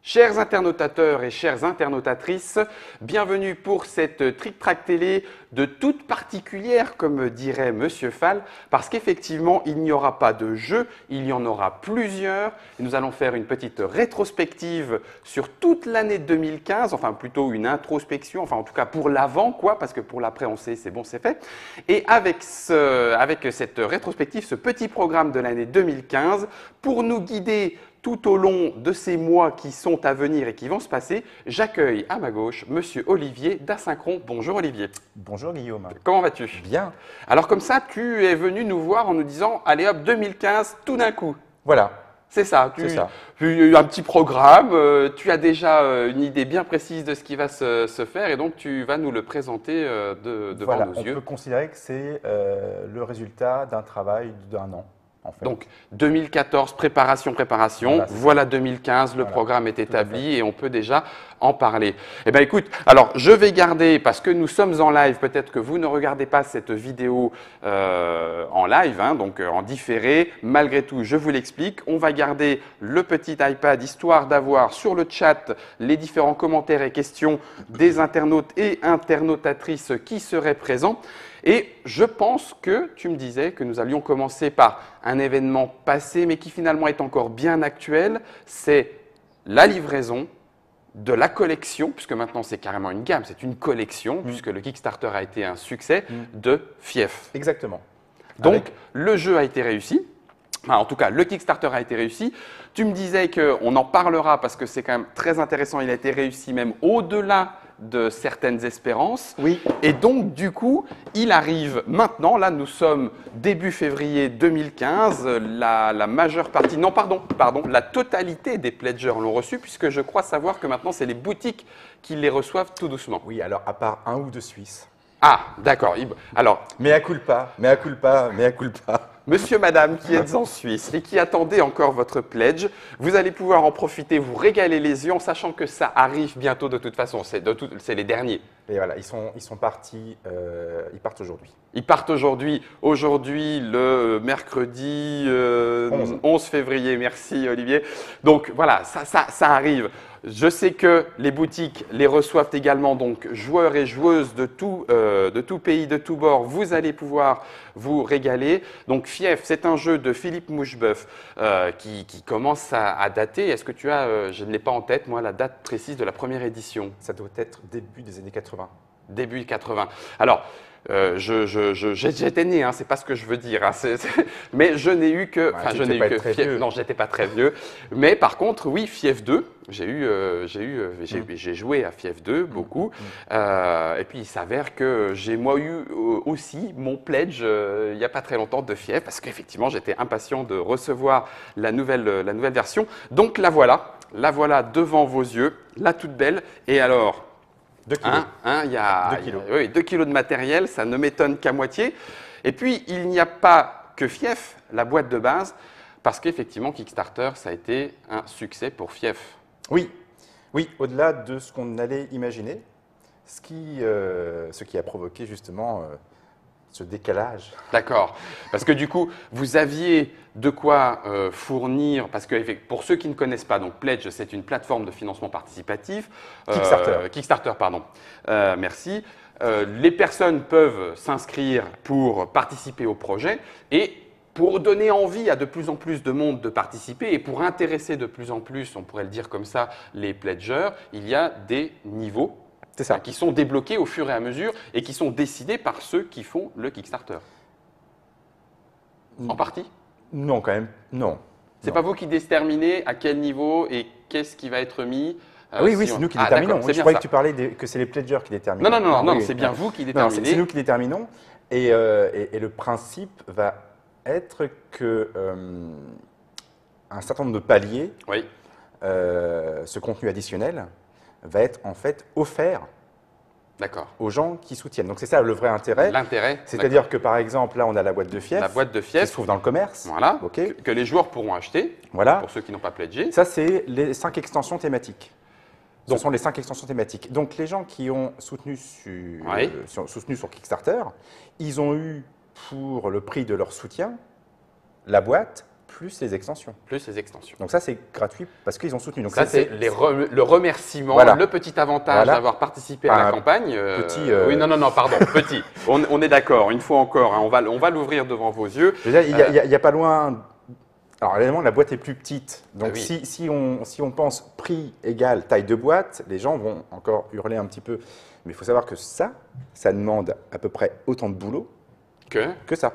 Chers internautateurs et chères internautatrices, bienvenue pour cette Trick Track télé de toute particulière, comme dirait Monsieur Fall, parce qu'effectivement, il n'y aura pas de jeu, il y en aura plusieurs. Et nous allons faire une petite rétrospective sur toute l'année 2015, enfin plutôt une introspection, enfin en tout cas pour l'avant, quoi, parce que pour l'après, on sait, c'est bon, c'est fait. Et avec cette rétrospective, ce petit programme de l'année 2015, pour nous guider tout au long de ces mois qui sont à venir et qui vont se passer, j'accueille à ma gauche Monsieur Olivier d'Asynchron. Bonjour Olivier. Bonjour Guillaume. Comment vas-tu? Bien. Alors comme ça, tu es venu nous voir en nous disant, allez hop, 2015, tout d'un coup. Voilà. C'est ça. C'est ça. Tu as un petit programme, tu as déjà une idée bien précise de ce qui va se faire et donc tu vas nous le présenter devant Voilà, nos on yeux. peut considérer que c'est le résultat d'un travail d'un an, en fait. Donc 2014, préparation. Voilà 2015, le Voilà, programme est tout à établi et on peut déjà en parler. Eh bien écoute, alors je vais garder, parce que nous sommes en live, peut-être que vous ne regardez pas cette vidéo en live, hein, donc en différé. Malgré tout, je vous l'explique. On va garder le petit iPad, histoire d'avoir sur le chat les différents commentaires et questions des internautes et internautatrices qui seraient présents. Et je pense que tu me disais que nous allions commencer par un événement passé, mais qui finalement est encore bien actuel. C'est la livraison de la collection, puisque maintenant c'est carrément une gamme, c'est une collection, puisque le Kickstarter a été un succès de Fief. Exactement. Donc le jeu a été réussi. Enfin, en tout cas, le Kickstarter a été réussi. Tu me disais qu'on en parlera parce que c'est quand même très intéressant. Il a été réussi même au-delà de certaines espérances. Oui. Et donc, du coup, il arrive maintenant. Là, nous sommes début février 2015. La majeure partie, non, pardon, la totalité des pledgers l'ont reçu puisque je crois savoir que maintenant, c'est les boutiques qui les reçoivent tout doucement. Oui, alors à part un ou deux Suisses. Ah, d'accord. Alors, Mea culpa, mea culpa, mea culpa. Monsieur, madame qui êtes en Suisse et qui attendez encore votre pledge, vous allez pouvoir en profiter, vous régaler les yeux en sachant que ça arrive bientôt de toute façon. C'est les derniers. Et voilà, ils sont partis, ils partent aujourd'hui. Ils partent aujourd'hui, le mercredi 11 février. Merci Olivier. Donc voilà, ça arrive. Je sais que les boutiques les reçoivent également, donc joueurs et joueuses de tout pays, de tout bord, vous allez pouvoir vous régaler. Donc Fief, c'est un jeu de Philippe Moucheboeuf qui commence à dater. Est-ce que tu as, je ne l'ai pas en tête, moi, la date précise de la première édition? Ça doit être début des années 80. Début 80. Alors, j'étais né, hein, c'est pas ce que je veux dire, hein, mais je n'ai eu que, enfin, je n'ai eu que Fief. Non, j'étais pas très vieux. Mais par contre, oui, Fief 2. J'ai joué à Fief 2 beaucoup. Et puis il s'avère que j'ai moi eu aussi mon pledge il n'y a pas très longtemps de Fief parce qu'effectivement j'étais impatient de recevoir la nouvelle version. Donc la voilà devant vos yeux, la toute belle. Et alors. 2 kilos. Il y a 2 kilos. Oui, 2 kilos de matériel, ça ne m'étonne qu'à moitié. Et puis, il n'y a pas que Fief, la boîte de base, parce qu'effectivement, Kickstarter, ça a été un succès pour Fief. Oui, oui, au-delà de ce qu'on allait imaginer, ce qui a provoqué justement ce décalage. D'accord. Parce que du coup, vous aviez de quoi fournir, parce que pour ceux qui ne connaissent pas, donc Pledge, c'est une plateforme de financement participatif. Kickstarter, pardon. Merci. Les personnes peuvent s'inscrire pour participer au projet et pour donner envie à de plus en plus de monde de participer et pour intéresser de plus en plus, on pourrait le dire comme ça, les pledgers, il y a des niveaux. C'est ça. Qui sont débloqués au fur et à mesure et qui sont décidés par ceux qui font le Kickstarter. En partie? Non, quand même, non. C'est pas vous qui déterminez à quel niveau et qu'est-ce qui va être mis. Oui, c'est nous qui déterminons. Oui, je croyais que tu parlais que c'est les pledgers qui déterminent. Non, c'est bien vous qui déterminez. C'est nous qui déterminons. Et le principe va être que un certain nombre de paliers, ce contenu additionnel, va être en fait offert aux gens qui soutiennent. Donc c'est ça le vrai intérêt. L'intérêt. C'est-à-dire que par exemple, là on a la boîte de Fief. La boîte de Fief. Qui se trouve dans le commerce. Voilà. Okay. Que les joueurs pourront acheter. Voilà. Pour ceux qui n'ont pas pledgé. Ça, c'est les 5 extensions thématiques. Ce sont les 5 extensions thématiques. Donc les gens qui ont soutenu sur Kickstarter, ils ont eu pour le prix de leur soutien la boîte plus les extensions. Plus les extensions. Donc ça, c'est gratuit parce qu'ils ont soutenu. Donc ça, c'est le remerciement, voilà. Le petit avantage d'avoir participé à la campagne. Petit. Oui, non, pardon, petit. On est d'accord, une fois encore, hein, on va l'ouvrir devant vos yeux. Il n'y a pas loin. Alors, évidemment, la boîte est plus petite. Donc, oui. si on pense prix égal taille de boîte, les gens vont encore hurler un petit peu. Mais il faut savoir que ça demande à peu près autant de boulot que ça.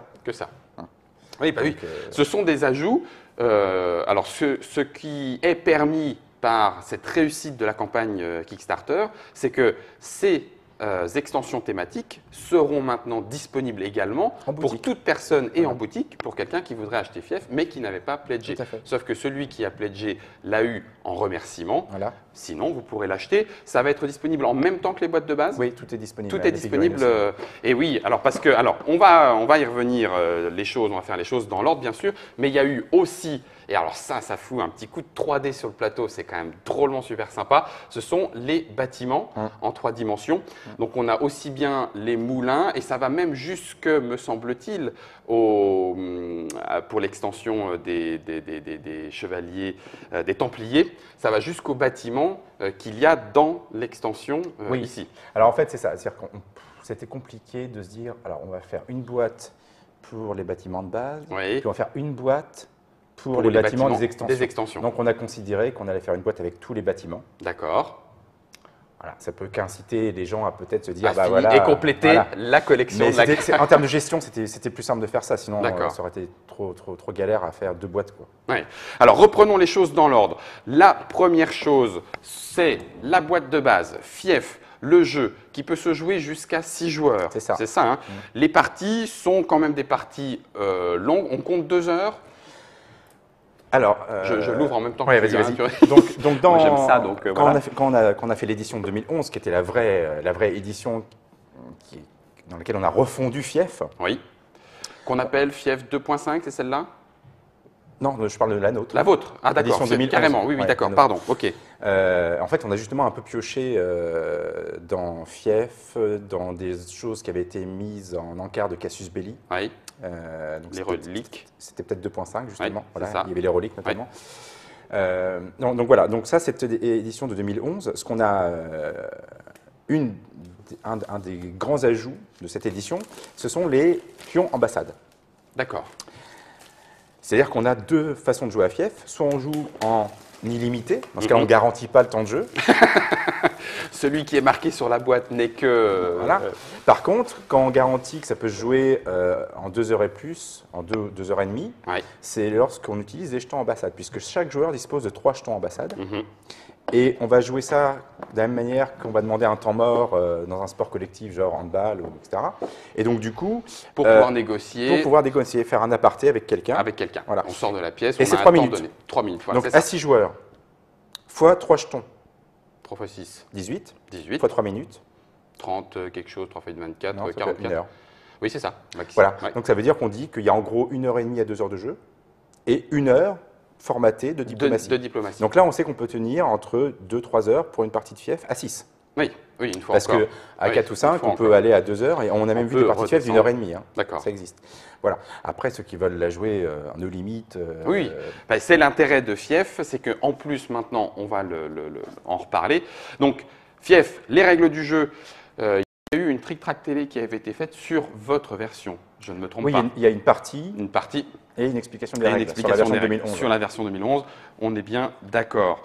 Oui, bah oui. Ce sont des ajouts. Alors, ce qui est permis par cette réussite de la campagne Kickstarter, c'est que ces extensions thématiques seront maintenant disponibles également pour toute personne et en boutique pour quelqu'un qui voudrait acheter Fief mais qui n'avait pas pledgé. Sauf que celui qui a pledgé l'a eu en remerciement. Voilà. Sinon, vous pourrez l'acheter. Ça va être disponible en même temps que les boîtes de base. Oui, tout est disponible. Tout est disponible. Et oui, alors parce que, on va y revenir. On va faire les choses dans l'ordre bien sûr, mais il y a eu aussi. Et alors ça fout un petit coup de 3D sur le plateau, c'est quand même drôlement super sympa. Ce sont les bâtiments en 3 dimensions. Donc on a aussi bien les moulins et ça va même jusque, me semble-t-il, pour l'extension des chevaliers, des templiers, ça va jusqu'au bâtiment qu'il y a dans l'extension ici. Alors en fait c'est ça, c'est-à-dire que c'était compliqué de se dire, alors on va faire une boîte pour les bâtiments de base, puis on va faire une boîte pour les bâtiments des extensions. Donc, on a considéré qu'on allait faire une boîte avec tous les bâtiments. D'accord. Voilà, ça peut qu'inciter les gens à peut-être se dire, et compléter la collection. Mais en termes de gestion, c'était plus simple de faire ça. Sinon, ça aurait été trop galère à faire 2 boîtes, quoi. Ouais. Alors, reprenons les choses dans l'ordre. La première chose, c'est la boîte de base, Fief. Le jeu qui peut se jouer jusqu'à 6 joueurs. C'est ça. C'est ça, hein. Les parties sont quand même des parties longues. On compte 2 heures. Alors, je l'ouvre en même temps. Ouais, vas-y. Donc j'aime ça. Donc, quand on a fait l'édition de 2011, qui était la vraie édition dans laquelle on a refondu Fief. Oui. Qu'on appelle Fief 2.5, c'est celle-là? Non, je parle de la nôtre. La vôtre? Ah d'accord, carrément, oui, d'accord, pardon, ok. En fait, on a justement un peu pioché dans Fief, dans des choses qui avaient été mises en encart de Cassius Belli. Oui, donc les reliques. C'était peut-être 2.5 justement, oui, ça. Il y avait les reliques notamment. Donc voilà, donc ça, cette édition de 2011, ce qu'on a, un des grands ajouts de cette édition, ce sont les pions ambassades. D'accord. C'est-à-dire qu'on a 2 façons de jouer à Fief. Soit on joue en illimité, dans ce cas on ne garantit pas le temps de jeu. Celui qui est marqué sur la boîte n'est que… Voilà. Par contre, quand on garantit que ça peut se jouer en 2 heures et plus, en 2 heures et demie, c'est lorsqu'on utilise des jetons ambassade, puisque chaque joueur dispose de 3 jetons ambassade. Et on va jouer ça de la même manière qu'on va demander un temps mort dans un sport collectif, genre handball, etc. Et donc, du coup… Pour pouvoir négocier. Pour pouvoir négocier, faire un aparté avec quelqu'un. Avec quelqu'un. Voilà. On sort de la pièce, et on a 3 minutes. Donné. 3 minutes. Voilà, donc, à 6 joueurs, fois 3 jetons. 3 fois 6. 18. 18. Fois 3 minutes. 30 quelque chose, 3 fois 24, non, 44. 1 heure. Oui, c'est ça. Voilà. Donc, ça veut dire qu'on dit qu'il y a en gros 1 heure et demie à 2 heures de jeu et 1 heure formatée de diplomatie. De diplomatie. Donc là, on sait qu'on peut tenir entre 2-3 heures pour une partie de Fief à 6. Oui, une fois Parce encore. Parce qu'à 4 ou 5, on peut aller à 2 heures et on a même vu des parties de Fief d'1 heure et demie. Hein. D'accord. Ça existe. Voilà. Après, ceux qui veulent la jouer no limite… Oui, c'est l'intérêt de Fief, c'est qu'en plus, maintenant, on va en reparler. Donc, Fief, les règles du jeu, il y a eu une trick-track télé qui avait été faite sur votre version. Je ne me trompe pas. Oui, il y a une partie. Une partie. Et une explication des règles sur la version 2011. Sur la version 2011, on est bien d'accord.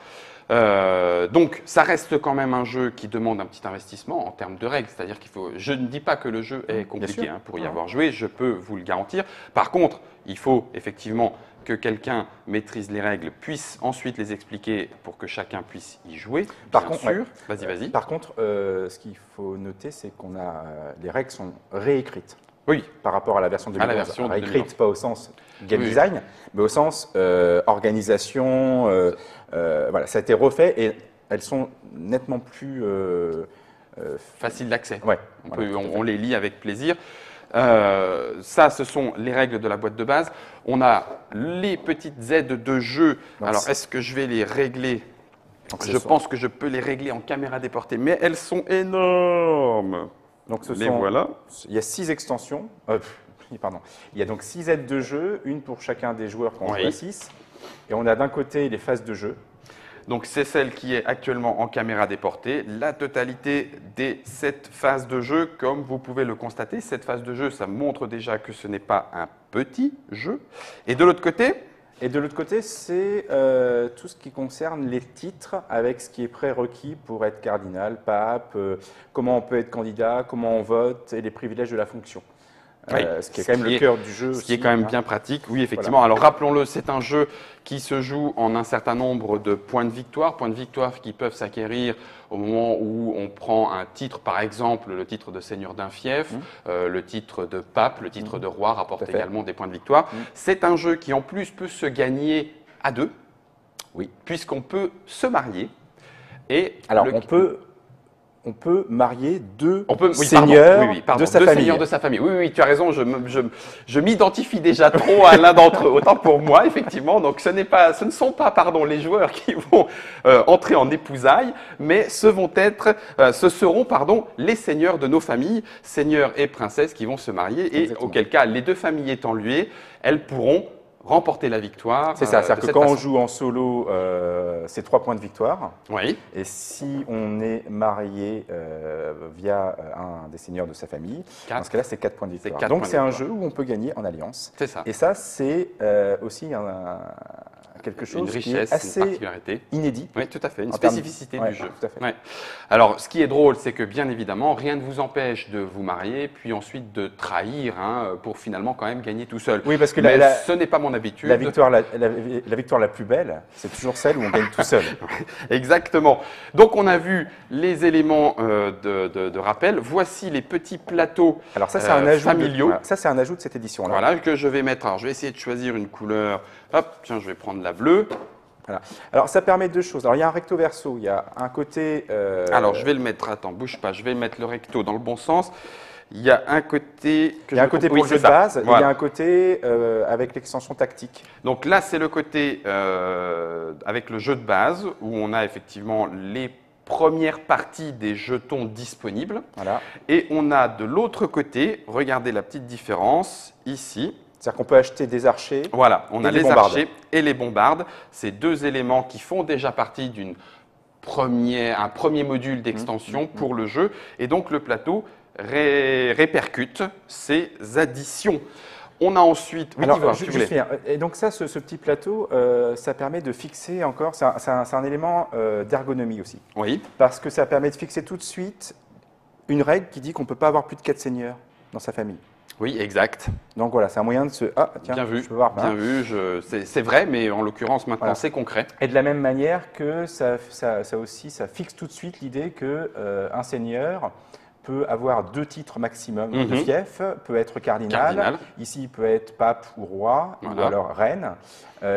Donc, ça reste quand même un jeu qui demande un petit investissement en termes de règles. C'est-à-dire qu'il faut. Je ne dis pas que le jeu est compliqué pour y avoir joué, je peux vous le garantir. Par contre, il faut effectivement que quelqu'un maîtrise les règles, puisse ensuite les expliquer pour que chacun puisse y jouer. Par contre, vas-y. Par contre, ce qu'il faut noter, c'est qu'on a les règles sont réécrites. Oui. Par rapport à la version 2011. À la version réécrite, pas au sens game design, mais au sens organisation. Voilà, ça a été refait et elles sont nettement plus facile d'accès. Ouais, on les lit avec plaisir. Ça, ce sont les règles de la boîte de base. On a les petites aides de jeu. Donc, alors, est-ce que je vais les régler? Je pense que je peux les régler en caméra déportée, mais elles sont énormes. Donc, voilà. Il y a 6 extensions. pardon. Il y a donc 6 aides de jeu, une pour chacun des joueurs quand on joue à 6. Et on a d'un côté les phases de jeu. Donc c'est celle qui est actuellement en caméra déportée. La totalité des 7 phases de jeu, comme vous pouvez le constater, cette phase de jeu, ça montre déjà que ce n'est pas un petit jeu. Et de l'autre côté? Et de l'autre côté, c'est tout ce qui concerne les titres avec ce qui est prérequis pour être cardinal, pape, comment on peut être candidat, comment on vote et les privilèges de la fonction. Oui, ce qui est quand même le cœur du jeu. Ce qui est quand même bien pratique, oui, effectivement. Voilà. Alors rappelons-le, c'est un jeu qui se joue en un certain nombre de points de victoire qui peuvent s'acquérir au moment où on prend un titre, par exemple le titre de seigneur d'un fief, le titre de pape, le titre de roi rapporte également des points de victoire. C'est un jeu qui en plus peut se gagner à 2, puisqu'on peut se marier. Et alors on peut marier deux seigneurs de sa famille. Seigneurs de sa famille. Oui, tu as raison, je m'identifie déjà trop à l'un d'entre eux, autant pour moi, effectivement. Donc ce ne sont pas les joueurs qui vont entrer en épousailles, mais ce seront les seigneurs de nos familles, seigneurs et princesses qui vont se marier. Et auquel cas, les deux familles étant liées, elles pourront remporter la victoire. C'est ça, c'est-à-dire que quand on joue en solo, c'est 3 points de victoire. Oui. Et si on est marié via un des seigneurs de sa famille, dans ce cas-là, c'est 4 points de victoire. Donc c'est un jeu où on peut gagner en alliance. C'est ça. Et ça, c'est aussi quelque chose qui est assez inédit. Oui, tout à fait, une spécificité du jeu. Tout à fait. Ouais. Alors, ce qui est drôle, c'est que bien évidemment, rien ne vous empêche de vous marier, puis ensuite de trahir pour finalement quand même gagner tout seul. Oui, parce que ce n'est pas mon habitude. La victoire la plus belle, c'est toujours celle où on gagne tout seul. Exactement. Donc, on a vu les éléments de rappel. Voici les petits plateaux alors ça, c'est un ajout familiaux. Ça, c'est un ajout de cette édition-là. Voilà, que je vais mettre. Alors, je vais essayer de choisir une couleur. Hop, tiens, je vais prendre la bleue. Voilà. Alors, ça permet 2 choses. Alors, il y a un recto verso. Il y a un côté… Alors, je vais le mettre… Attends, bouge pas. Je vais mettre le recto dans le bon sens. Il y a un côté… Il y a un côté pour le jeu de base. Voilà. Et il y a un côté avec l'extension tactique. Donc là, c'est le côté avec le jeu de base où on a effectivement les première partie des jetons disponibles. Voilà. Et on a de l'autre côté, regardez la petite différence ici. C'est-à-dire qu'on peut acheter des archers. Voilà, on a les archers et les bombardes. Ces 2 éléments qui font déjà partie d'un premier module d'extension pour le jeu. Et donc le plateau répercute ces additions. On a ensuite… Oui, alors, et donc ça, ce petit plateau, ça permet de fixer encore… C'est un élément d'ergonomie aussi. Oui. Parce que ça permet de fixer tout de suite une règle qui dit qu'on ne peut pas avoir plus de 4 seigneurs dans sa famille. Oui, exact. Donc voilà, c'est un moyen de se… Ah, tiens, bien vu, je peux voir. Bien vu, c'est vrai, mais en l'occurrence, maintenant, c'est concret. Et de la même manière que ça fixe tout de suite l'idée qu'un seigneur peut avoir 2 titres maximum de fief, peut être cardinal. Ici, il peut être pape ou roi, ou alors reine.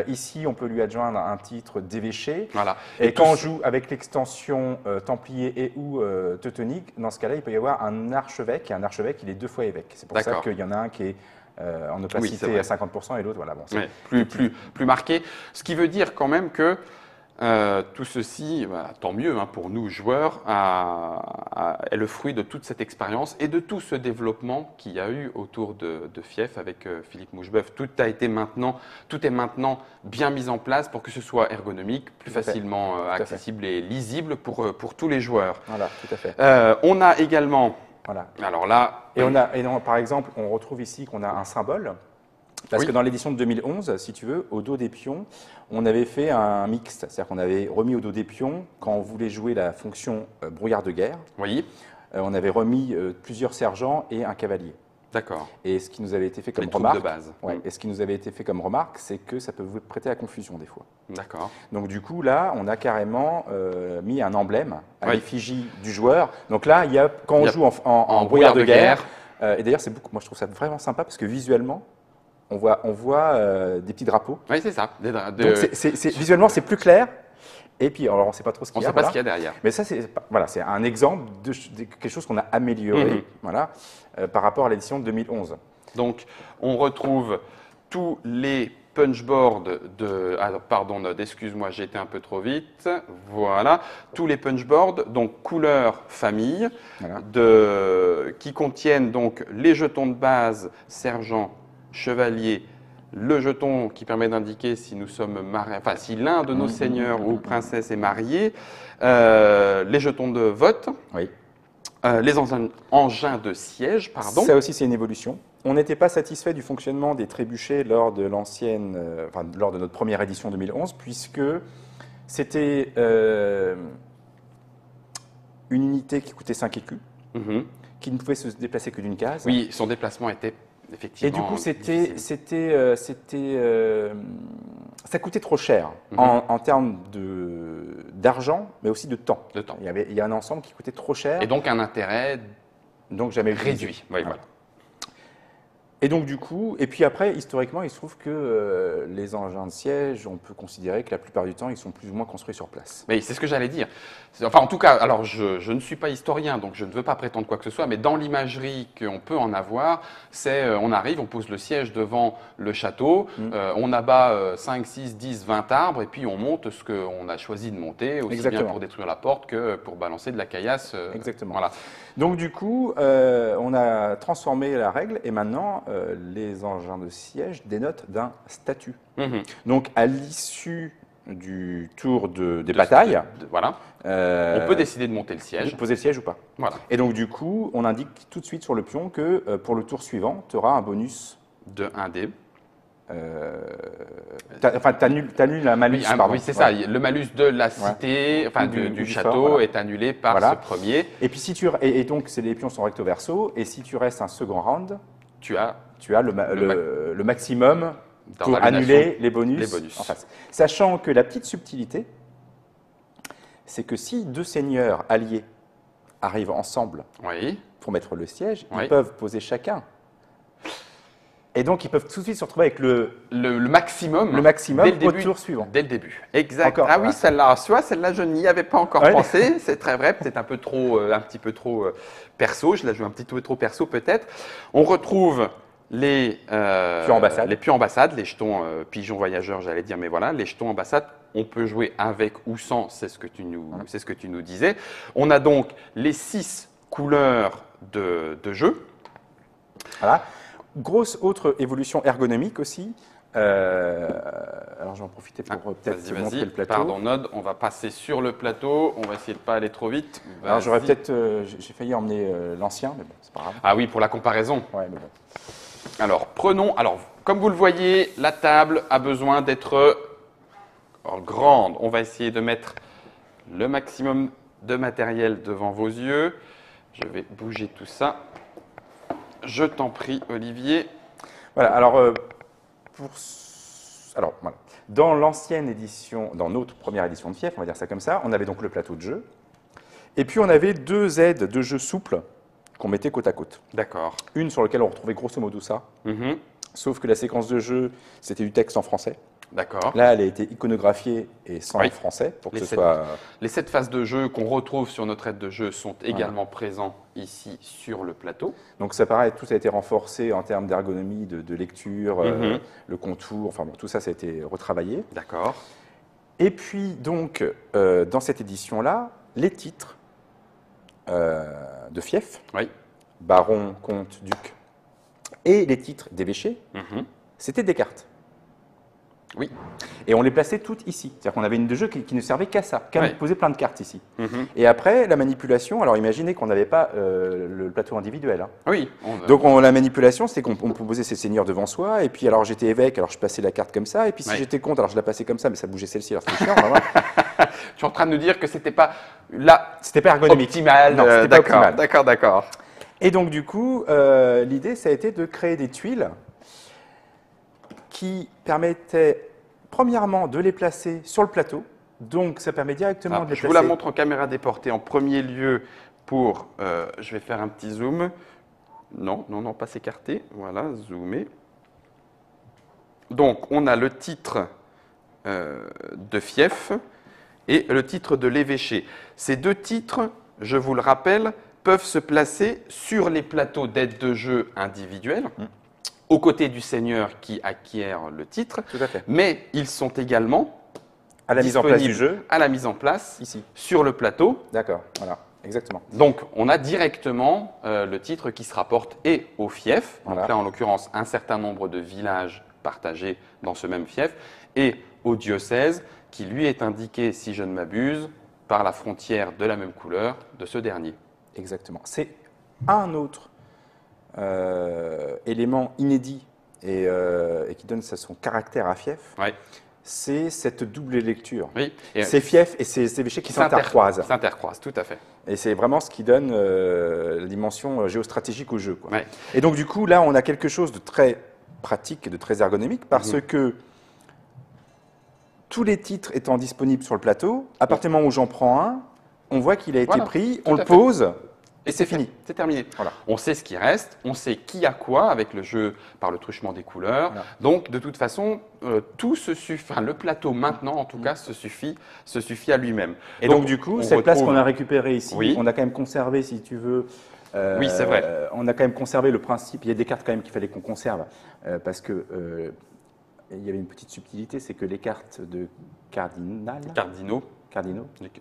Ici, on peut lui adjoindre un titre d'évêché. Voilà. Et quand on joue avec l'extension templier et ou teutonique, dans ce cas-là, il peut y avoir un archevêque. Et un archevêque, il est 2 fois évêque. C'est pour ça qu'il y en a un qui est en opacité à 50% et l'autre, voilà. Bon, plus marqué. Ce qui veut dire quand même que tout ceci, tant mieux pour nous joueurs, est le fruit de toute cette expérience et de tout ce développement qu'il y a eu autour de Fief avec Philippe Moucheboeuf. Tout est maintenant bien mis en place pour que ce soit ergonomique, plus facilement accessible et lisible pour tous les joueurs. Voilà, tout à fait. On a également… Voilà. Alors là… par exemple, on retrouve ici qu'on a un symbole. Parce que dans l'édition de 2011, si tu veux, au dos des pions, on avait fait un mixte. C'est-à-dire qu'on avait remis au dos des pions, quand on voulait jouer la fonction brouillard de guerre, on avait remis plusieurs sergents et un cavalier. D'accord. Et ce qui nous avait été fait comme remarque, de base. Et ce qui nous avait été fait comme remarque, c'est que ça peut vous prêter à confusion des fois. D'accord. Donc du coup, là, on a carrément mis un emblème à l'effigie du joueur. Donc là, quand on joue en brouillard de guerre, et d'ailleurs, moi je trouve ça vraiment sympa parce que visuellement, on voit des petits drapeaux. Oui, c'est ça. Donc visuellement, c'est plus clair. Et puis, alors on ne sait pas trop ce qu'il y a. On ne sait pas ce qu'il y a derrière. Mais ça, c'est un exemple de quelque chose qu'on a amélioré par rapport à l'édition de 2011. Donc, on retrouve tous les punchboards de... Ah, pardon, Nod, excuse-moi, j'ai été un peu trop vite. Voilà, tous les punchboards, donc couleur famille, Voilà. qui contiennent donc les jetons de base, sergent, chevalier, le jeton qui permet d'indiquer si nous sommes mariés, enfin si l'un de nos seigneurs ou princesses est marié, les jetons de vote, Oui. les engins de siège, pardon. Ça aussi, c'est une évolution. On n'était pas satisfait du fonctionnement des trébuchets lors de lors de notre première édition 2011, puisque c'était une unité qui coûtait 5 écus, qui ne pouvait se déplacer que d'une case. Oui, son déplacement était effectivement. Et du coup, ça coûtait trop cher en termes d'argent, mais aussi de temps. Il y a un ensemble qui coûtait trop cher. Et donc un intérêt donc jamais réduit. Oui, voilà. Et donc du coup, et puis après, historiquement, il se trouve que les engins de siège, on peut considérer que la plupart du temps, ils sont plus ou moins construits sur place. Mais c'est ce que j'allais dire. Enfin, en tout cas, alors je ne suis pas historien, donc je ne veux pas prétendre quoi que ce soit, mais dans l'imagerie qu'on peut en avoir, c'est on arrive, on pose le siège devant le château, on abat 5, 6, 10, 20 arbres, et puis on monte ce qu'on a choisi de monter, aussi bien pour détruire la porte que pour balancer de la caillasse. Exactement. Voilà. Donc du coup, on a transformé la règle, et maintenant, les engins de siège dénotent d'un statut. Donc à l'issue du tour des batailles, voilà. On peut décider de monter le siège. De poser le siège ou pas. Voilà. Et donc du coup, on indique tout de suite sur le pion que pour le tour suivant, tu auras un bonus de 1 dé. Enfin, tu annules la malus. Oui, c'est ça. Le malus de la cité, enfin du château, fort, voilà, est annulé par ce premier. Et puis si et donc les pions sont recto verso. Et si tu restes un second round, tu as le maximum pour annuler les bonus en face. Sachant que la petite subtilité, c'est que si deux seigneurs alliés arrivent ensemble pour mettre le siège, ils peuvent poser chacun. Et donc, ils peuvent tout de suite se retrouver avec le maximum dès le début, au tour suivant. Dès le début. Exact. Oui, celle-là, je n'y avais pas encore pensé. C'est très vrai, peut-être un petit peu trop perso. Je la joue un petit peu trop perso, peut-être. On retrouve les pions ambassades, les jetons pigeons voyageurs, j'allais dire, mais voilà, les jetons ambassades. On peut jouer avec ou sans, c'est ce que tu nous disais. On a donc les 6 couleurs de jeu. Voilà. Grosse autre évolution ergonomique aussi. Alors, je vais en profiter pour peut-être te montrer le plateau. Pardon, Nod, on va passer sur le plateau. On va essayer de ne pas aller trop vite. Alors, j'aurais peut-être. J'ai failli emmener l'ancien, mais bon, c'est pas grave. Ah oui, pour la comparaison. Ouais, mais bon. Alors, prenons. Alors, comme vous le voyez, la table a besoin d'être grande. On va essayer de mettre le maximum de matériel devant vos yeux. Je vais bouger tout ça. Je t'en prie, Olivier. Voilà, alors, voilà. Dans l'ancienne édition, dans notre première édition de Fief, on va dire ça comme ça, on avait donc le plateau de jeu. Et puis, on avait 2 aides de jeu souples qu'on mettait côte à côte. D'accord. Une sur laquelle on retrouvait grosso modo ça. Sauf que la séquence de jeu, c'était du texte en français. D'accord. Là, elle a été iconographiée et sans français pour que ce soit. Les 7 phases de jeu qu'on retrouve sur notre aide de jeu sont également présents ici sur le plateau. Donc ça paraît, tout a été renforcé en termes d'ergonomie, de lecture, le contour, enfin bon, tout ça, ça a été retravaillé. D'accord. Et puis donc, dans cette édition-là, les titres de fief, baron, comte, duc, et les titres d'évêché, c'était des cartes. Oui. Et on les plaçait toutes ici. C'est-à-dire qu'on avait une de jeu qui ne servait qu'à ça, qu'à poser plein de cartes ici. Et après, la manipulation, alors imaginez qu'on n'avait pas le plateau individuel. Oui. Donc la manipulation, c'est qu'on posait ses seigneurs devant soi, et puis alors j'étais évêque, alors je passais la carte comme ça, et puis si j'étais comte, alors je la passais comme ça, mais ça bougeait celle-ci, alors c'était chiant. Tu es en train de nous dire que c'était pas là. C'était pas ergonomique. Optimal. Non, c'était pas optimal. D'accord. Et donc du coup, l'idée, ça a été de créer des tuiles qui permettait premièrement de les placer sur le plateau. Donc, ça permet directement de les placer. Je vous la montre en caméra déportée en premier lieu pour… je vais faire un petit zoom. Non, pas s'écarter. Voilà, zoomer. Donc, on a le titre de fief et le titre de l'évêché. Ces 2 titres, je vous le rappelle, peuvent se placer sur les plateaux d'aide de jeu individuels. aux côtés du seigneur qui acquiert le titre. Tout à fait. Mais ils sont également à la mise en place du jeu, à la mise en place ici sur le plateau. D'accord, voilà. Exactement. Donc, on a directement le titre qui se rapporte et au fief, donc là en l'occurrence un certain nombre de villages partagés dans ce même fief, et au diocèse qui lui est indiqué, si je ne m'abuse, par la frontière de la même couleur de ce dernier. Exactement. C'est un autre élément inédit et qui donne son caractère à fief. Ouais. C'est cette double lecture. Oui. Ces fiefs et ces évêchés qui s'intercroisent. S'intercroisent, tout à fait. Et c'est vraiment ce qui donne la dimension géostratégique au jeu, quoi. Ouais. Et donc, du coup, là, on a quelque chose de très pratique et de très ergonomique parce que tous les titres étant disponibles sur le plateau, à partir du moment où j'en prends un, on voit qu'il a été pris, on le pose. Et c'est fini. C'est terminé. Voilà. On sait ce qui reste, on sait qui a quoi avec le jeu par le truchement des couleurs. Voilà. Donc, de toute façon, tout se suffit. Enfin, le plateau maintenant, en tout cas, se suffit à lui-même. Et donc du coup, cette place qu'on a récupérée ici, on a quand même conservé, si tu veux. Oui, c'est vrai. On a quand même conservé le principe. Il y a des cartes quand même qu'il fallait qu'on conserve parce que il y avait une petite subtilité, c'est que les cartes de cardinaux,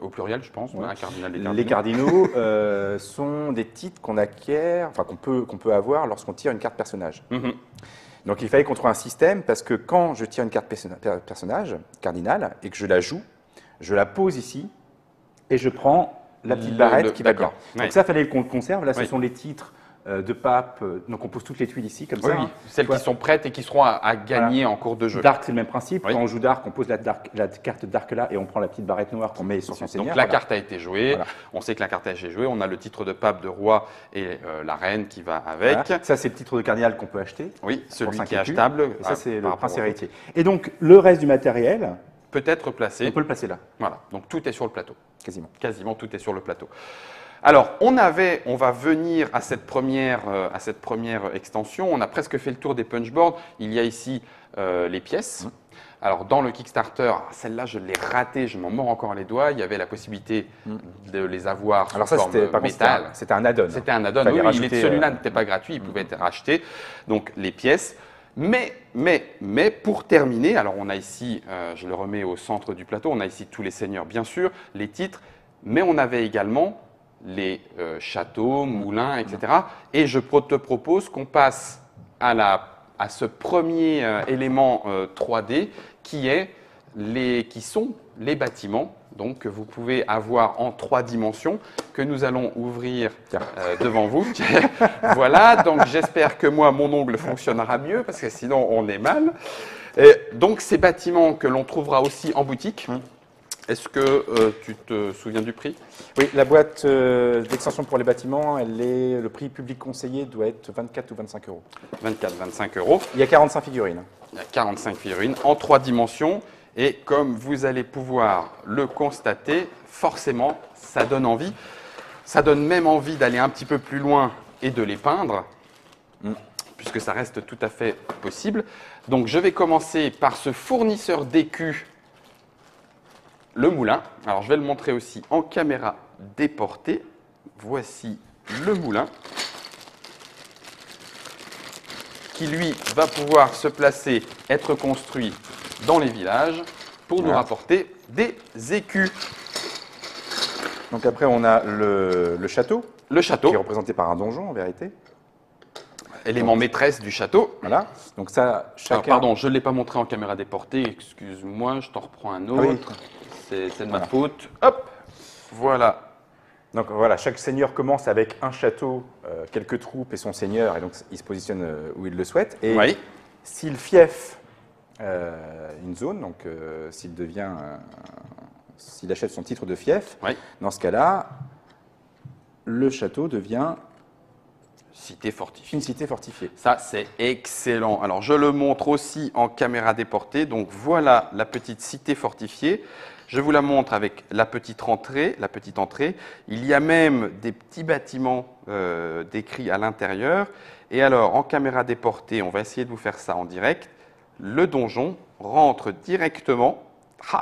au pluriel, je pense. Un cardinal, les cardinaux sont des titres qu'on acquiert, enfin qu'on peut avoir lorsqu'on tire une carte personnage. Donc il fallait qu'on trouve un système parce que quand je tire une carte personnage cardinal et que je la joue, je la pose ici et je prends la petite barrette qui va bien. Donc ça, il fallait qu'on le conserve. Là, ce sont les titres de pape. Donc on pose toutes les tuiles ici, comme ça. Oui, celles qui sont prêtes et qui seront à gagner en cours de jeu. Dark, c'est le même principe. Quand on joue Dark, on pose la carte Dark là et on prend la petite barrette noire qu'on met sur son seigneur. Donc la carte a été jouée. On sait que la carte a été jouée. On a le titre de pape, de roi et la reine qui va avec. Ça, c'est le titre de cardinal qu'on peut acheter. Oui, celui qui est achetable. Et ça, c'est le prince héritier. Et donc, le reste du matériel peut être placé. On peut le placer là. Voilà. Donc tout est sur le plateau. Quasiment. Quasiment tout est sur le plateau. Alors, on va venir à cette première extension. On a presque fait le tour des punchboards. Il y a ici les pièces. Alors, dans le Kickstarter, celle-là, je l'ai ratée, je m'en mords encore les doigts. Il y avait la possibilité de les avoir sous forme métal. C'était un add-on. C'était un add-on. Oui, celui-là n'était pas gratuit, il pouvait être racheté. Donc, les pièces. Mais pour terminer, alors on a ici, je le remets au centre du plateau, on a ici tous les seigneurs, bien sûr, les titres, mais on avait également les châteaux, moulins, etc. Et je te propose qu'on passe à ce premier élément 3D qui sont les bâtiments, donc que vous pouvez avoir en 3 dimensions, que nous allons ouvrir devant vous. Voilà, donc j'espère que mon ongle fonctionnera mieux, parce que sinon on est mal. Et donc ces bâtiments que l'on trouvera aussi en boutique. Est-ce que tu te souviens du prix? Oui, la boîte d'extension pour les bâtiments, le prix public conseillé doit être 24 ou 25 euros. 24-25 euros. Il y a 45 figurines. Il y a 45 figurines en 3 dimensions. Et comme vous allez pouvoir le constater, forcément, ça donne envie. Ça donne même envie d'aller un petit peu plus loin et de les peindre, puisque ça reste tout à fait possible. Donc, je vais commencer par ce fournisseur d'écus, le moulin. Alors, je vais le montrer aussi en caméra déportée. Voici le moulin, qui lui va pouvoir se placer, être construit dans les villages pour nous rapporter des écus. Donc après, on a le château. Le château. Qui est représenté par un donjon, en vérité. Élément maîtresse du château. Voilà. Donc ça, chacun... Alors, pardon, je ne l'ai pas montré en caméra déportée. Excuse-moi, je t'en reprends un autre. Ah oui. C'est de ma faute. Hop, voilà. Donc voilà, chaque seigneur commence avec un château, quelques troupes et son seigneur, et donc il se positionne où il le souhaite. Et s'il fief une zone, donc s'il achète son titre de fief, dans ce cas-là, le château devient cité fortifiée. Une cité fortifiée. Ça, c'est excellent. Alors, je le montre aussi en caméra déportée. Donc, voilà la petite cité fortifiée. Je vous la montre avec la petite entrée. Il y a même des petits bâtiments décrits à l'intérieur. Et alors, en caméra déportée, on va essayer de vous faire ça en direct. Le donjon rentre directement,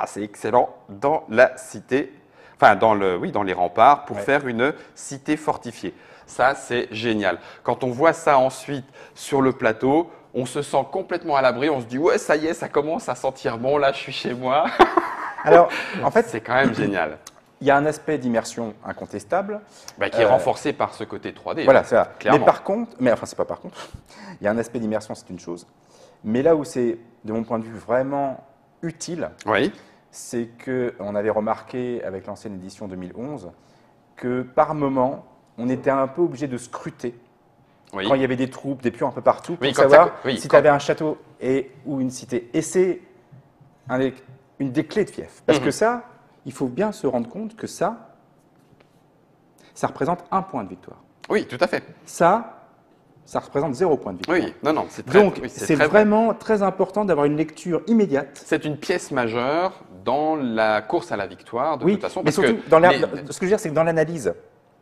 c'est excellent, dans la cité, enfin dans les remparts pour faire une cité fortifiée. Ça, c'est génial. Quand on voit ça ensuite sur le plateau, on se sent complètement à l'abri, on se dit ouais, ça y est, ça commence à sentir bon, là je suis chez moi. Alors, en fait, c'est quand même génial. Il y a un aspect d'immersion incontestable. Qui est renforcé par ce côté 3D. Voilà, c'est ça. Clairement. Mais par contre, c'est pas par contre, il y a un aspect d'immersion, c'est une chose. Mais là où c'est, de mon point de vue, vraiment utile, oui. c'est qu'on avait remarqué avec l'ancienne édition 2011 que par moment, on était un peu obligé de scruter quand il y avait des troupes, des pions un peu partout, pour savoir si tu avais un château ou une cité. Et c'est une des clés de Fief. Parce que ça, il faut bien se rendre compte que ça représente 1 point de victoire. Oui, tout à fait. Ça représente 0 point de victoire. Oui, non, c'est très. Donc, c'est vraiment très important d'avoir une lecture immédiate. C'est une pièce majeure dans la course à la victoire, de toute façon. Mais surtout, ce que je veux dire, c'est que dans l'analyse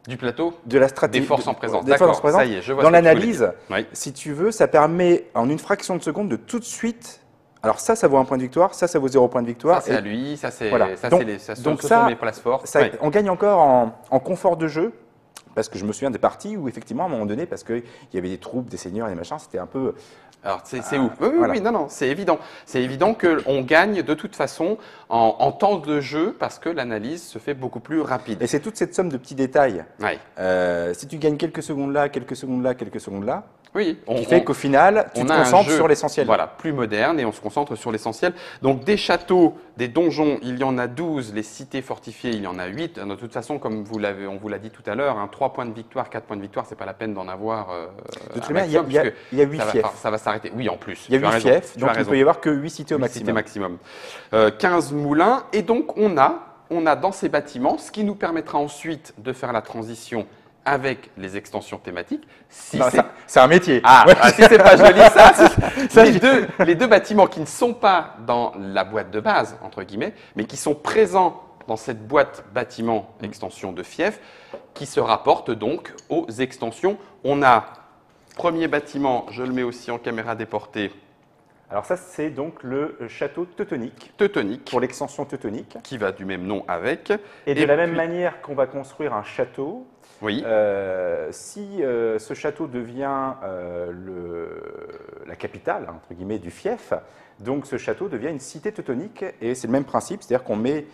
du plateau, de la stratégie, des forces en présence. D'accord, ça y est, je vois. Dans l'analyse, si tu veux, ça permet en une fraction de seconde de tout de suite. Alors ça vaut 1 point de victoire, ça vaut 0 point de victoire. Ça, c'est à lui, ça, c'est voilà. ce sont mes places fortes. On gagne encore en confort de jeu, parce que je me souviens des parties où, effectivement, à un moment donné, parce qu'il y avait des troupes, des seigneurs, des machins, c'était un peu… Alors, c'est où? Oui, non, c'est évident. C'est évident qu'on gagne de toute façon en temps de jeu parce que l'analyse se fait beaucoup plus rapide. Et c'est toute cette somme de petits détails. Si tu gagnes quelques secondes là, quelques secondes là, quelques secondes là, qui fait qu'au final, tu te concentres sur l'essentiel. Voilà, plus moderne et on se concentre sur l'essentiel. Donc, des châteaux, des donjons, il y en a 12. Les cités fortifiées, il y en a 8. De toute façon, comme on vous l'a dit tout à l'heure, 3 points de victoire, 4 points de victoire, c'est pas la peine d'en avoir. De toute manière, il y a 8 fiefs. Ça va s'arrêter. Oui, en plus. Il y a 8 fiefs, donc il ne peut y avoir que 8 cités au maximum. maximum. 15 moulins. Et donc, on a dans ces bâtiments, ce qui nous permettra ensuite de faire la transition avec les extensions thématiques. C'est un métier. Si c'est pas joli les deux bâtiments qui ne sont pas dans la boîte de base, entre guillemets, mais qui sont présents dans cette boîte bâtiment extension de Fief, qui se rapportent donc aux extensions. On a premier bâtiment, je le mets aussi en caméra déportée. Alors ça, c'est donc le château teutonique. Teutonique. Pour l'extension teutonique. Qui va du même nom avec. Et de la même manière qu'on va construire un château, si ce château devient la capitale, entre guillemets, du fief, donc ce château devient une cité teutonique et c'est le même principe, c'est-à-dire qu'on met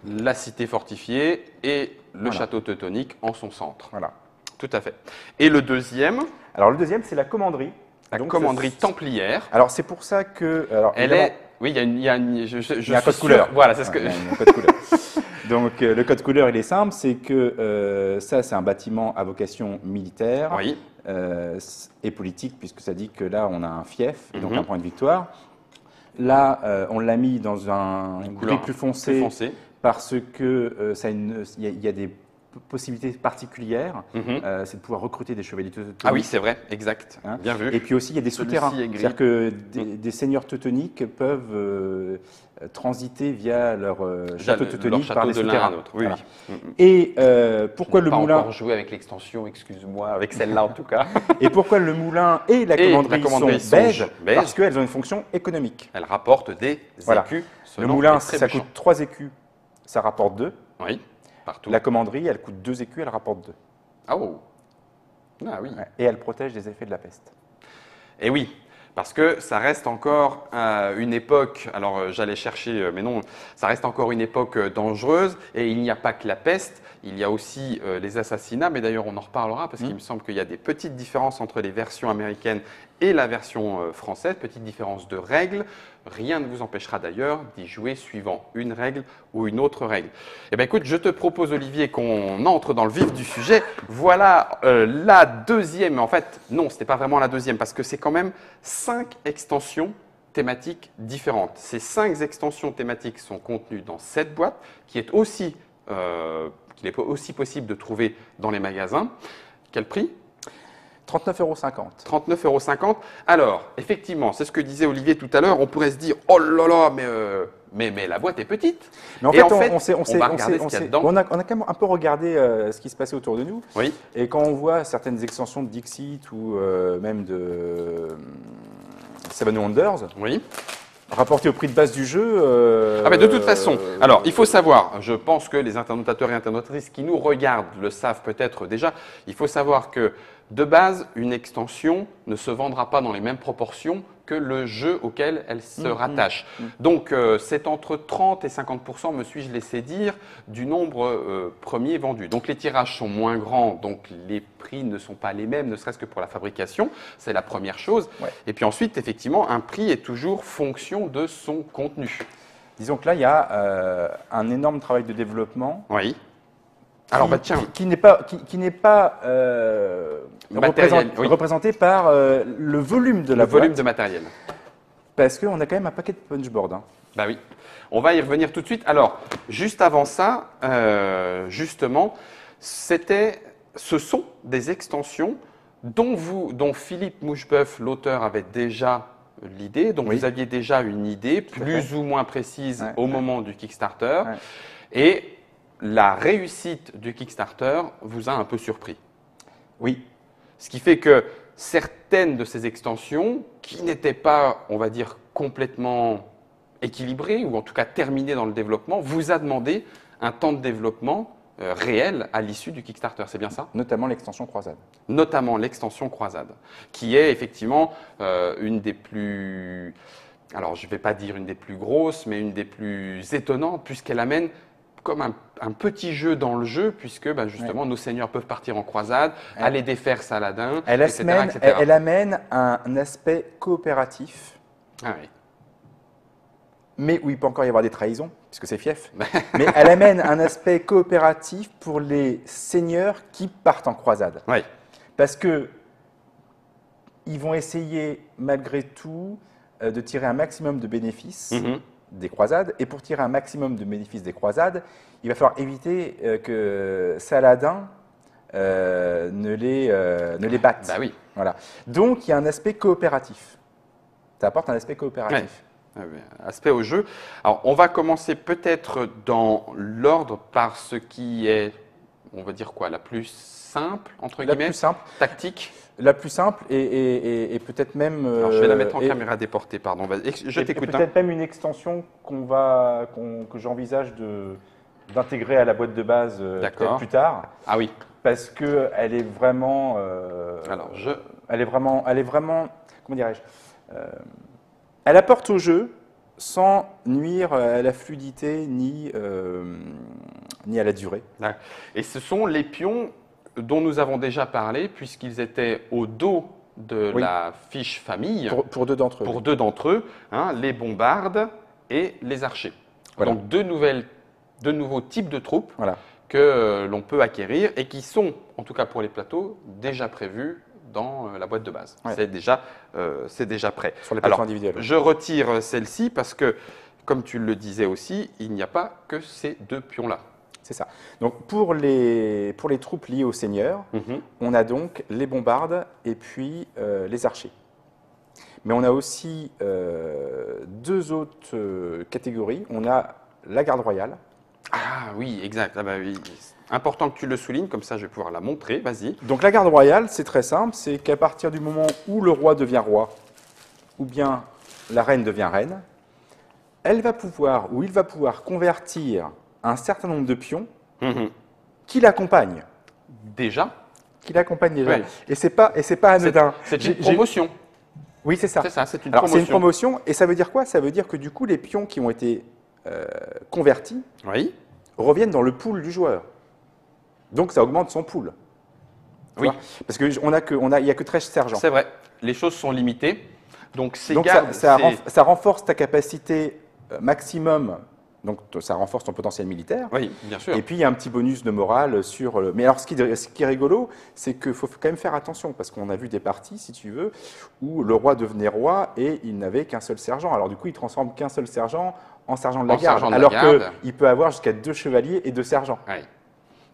la cité fortifiée et le château teutonique en son centre. Voilà. Tout à fait. Et le deuxième? Alors le deuxième, c'est la commanderie. La commanderie templière. Alors c'est pour ça que… Oui, il y a un code couleur. Voilà, c'est ce que… Il y a un code couleur. Donc le code couleur, il est simple, c'est que ça, c'est un bâtiment à vocation militaire et politique, puisque ça dit que là, on a un fief, donc un point de victoire. Là, on l'a mis dans un gris plus foncé, parce que il y a des possibilités particulières, c'est de pouvoir recruter des chevaliers teutoniques. Ah oui, c'est vrai, exact, bien vu. Et puis aussi, il y a des souterrains, c'est-à-dire que des seigneurs teutoniques peuvent transiter via leur château teutonique par les souterrains. Oui. Et pourquoi le moulin… pas encore joué avec l'extension, excuse-moi, avec celle-là en tout cas. Et pourquoi le moulin et la commanderie sont beige? Parce qu'elles ont une fonction économique. Elles rapportent des écus. Le moulin, ça coûte 3 écus, ça rapporte 2. Oui. Partout. La commanderie, elle coûte 2 écus, elle rapporte 2. Ah oui. Et elle protège des effets de la peste. Et oui, parce que ça reste encore une époque, alors j'allais chercher, mais non, ça reste encore une époque dangereuse et il n'y a pas que la peste, il y a aussi les assassinats, mais d'ailleurs on en reparlera parce qu'il me semble qu'il y a des petites différences entre les versions américaines et la version française, petites différences de règles. Rien ne vous empêchera d'ailleurs d'y jouer suivant une règle ou une autre règle. Eh bien écoute, je te propose Olivier qu'on entre dans le vif du sujet. Voilà la deuxième, en fait non, ce n'était pas vraiment la deuxième parce que c'est quand même 5 extensions thématiques différentes. Ces 5 extensions thématiques sont contenues dans cette boîte qui est aussi possible de trouver dans les magasins. Quel prix ? 39,50 €. 39,50 €. Alors, effectivement, c'est ce que disait Olivier tout à l'heure, on pourrait se dire « Oh là là, mais la boîte est petite !» Mais en fait, on va regarder ce qu'il y a dedans. On a quand même un peu regardé ce qui se passait autour de nous. Oui. Et quand on voit certaines extensions de Dixit ou même de Seven Wonders, rapportées au prix de base du jeu… mais de toute façon, alors il faut savoir, je pense que les internautateurs et internautrices qui nous regardent le savent peut-être déjà, il faut savoir que de base, une extension ne se vendra pas dans les mêmes proportions que le jeu auquel elle se rattache. Donc, c'est entre 30 et 50%, me suis-je laissé dire, du nombre premier vendu. Donc, les tirages sont moins grands, donc les prix ne sont pas les mêmes, ne serait-ce que pour la fabrication. C'est la première chose. Ouais. Et puis ensuite, effectivement, un prix est toujours fonction de son contenu. Disons que là, il y a un énorme travail de développement. Oui. Alors, tiens. Qui n'est pas représenté par le volume de la boîte. Le volume de matériel. Parce qu'on a quand même un paquet de punchboard. Hein. Bah oui. On va y revenir tout de suite. Alors, juste avant ça, justement, ce sont des extensions dont Philippe Moucheboeuf, l'auteur, avait déjà l'idée, dont vous aviez déjà une idée plus ou moins précise au moment du Kickstarter. Ouais. Et la réussite du Kickstarter vous a un peu surpris. Oui. Ce qui fait que certaines de ces extensions, qui n'étaient pas, on va dire, complètement équilibrées, ou en tout cas terminées dans le développement, vous a demandé un temps de développement réel à l'issue du Kickstarter. C'est bien ça? Notamment l'extension Croisade. Notamment l'extension Croisade, qui est effectivement une des plus, alors je ne vais pas dire une des plus grosses, mais une des plus étonnantes, puisqu'elle amène comme un petit jeu dans le jeu, puisque justement nos seigneurs peuvent partir en croisade, aller défaire Saladin, etc. Elle amène un aspect coopératif, mais où il peut encore y avoir des trahisons, puisque c'est fief. Mais elle amène un aspect coopératif pour les seigneurs qui partent en croisade. Oui. Parce qu'ils vont essayer malgré tout de tirer un maximum de bénéfices des croisades. Et pour tirer un maximum de bénéfices des croisades, il va falloir éviter que Saladin ne les batte. Bah oui. Voilà. Donc, il y a un aspect coopératif. Ça apporte un aspect coopératif. Aspect au jeu. Alors, on va commencer peut-être dans l'ordre par ce qui est, on va dire quoi, la plus simple, entre guillemets. La plus simple. Tactique. La plus simple et peut-être même… Alors, je vais la mettre en caméra déportée, pardon. Je t'écoute. Peut-être même une extension que j'envisage d'intégrer à la boîte de base peut-être plus tard. Ah oui. Parce qu'elle est vraiment… Elle est vraiment… Comment dirais-je elle apporte au jeu sans nuire à la fluidité ni à la durée. Et ce sont les pions dont nous avons déjà parlé, puisqu'ils étaient au dos de la fiche famille. Pour deux d'entre eux. Pour deux d'entre eux, les bombardes et les archers. Voilà. Donc deux nouveaux types de troupes que l'on peut acquérir et qui sont, en tout cas pour les plateaux, déjà prévus dans la boîte de base. C'est déjà prêt. Sur les plateaux individuels. Je retire celle-ci parce que, comme tu le disais aussi, il n'y a pas que ces deux pions-là. C'est ça. Donc, pour les troupes liées aux seigneurs, on a donc les bombardes et puis les archers. Mais on a aussi deux autres catégories. On a la garde royale. Ah oui, exact. Ah bah oui. Important que tu le soulignes, comme ça je vais pouvoir la montrer. Vas-y. Donc la garde royale, c'est très simple. C'est qu'à partir du moment où le roi devient roi, ou bien la reine devient reine, il va pouvoir convertir un certain nombre de pions qui l'accompagnent. Déjà. Qui l'accompagnent déjà. Oui. Et c'est pas anodin. C'est une promotion. Oui, c'est ça. C'est ça, c'est une promotion. C'est une promotion. Et ça veut dire quoi? Ça veut dire que du coup, les pions qui ont été convertis reviennent dans le pool du joueur. Donc, ça augmente son pool. Oui. Parce qu'il n'y a que 13 sergents. C'est vrai. Les choses sont limitées. Donc, ça renforce ta capacité maximum. Donc, ça renforce ton potentiel militaire. Oui, bien sûr. Et puis, il y a un petit bonus de morale sur le… Mais alors, ce qui est rigolo, c'est qu'il faut quand même faire attention, parce qu'on a vu des parties, si tu veux, où le roi devenait roi et il n'avait qu'un seul sergent. Alors, du coup, il transforme qu'un seul sergent en sergent de la garde. Alors qu'il peut avoir jusqu'à 2 chevaliers et 2 sergents. Oui.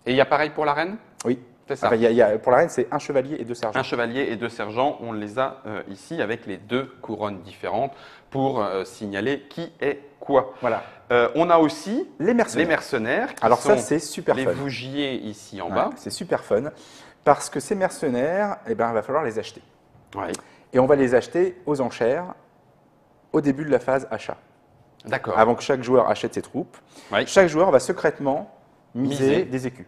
Et il y a pareil pour la reine? Oui. C'est ça. Enfin, pour la reine, c'est 1 chevalier et 2 sergents. 1 chevalier et 2 sergents, on les a ici avec les 2 couronnes différentes pour signaler qui est quoi. Voilà. On a aussi les mercenaires. Qui Alors sont ça, c'est super les fun. Vougiers ici en bas. C'est super fun parce que ces mercenaires, il va falloir les acheter. Ouais. Et on va les acheter aux enchères au début de la phase achat. D'accord. Avant que chaque joueur achète ses troupes, chaque joueur va secrètement miser des écus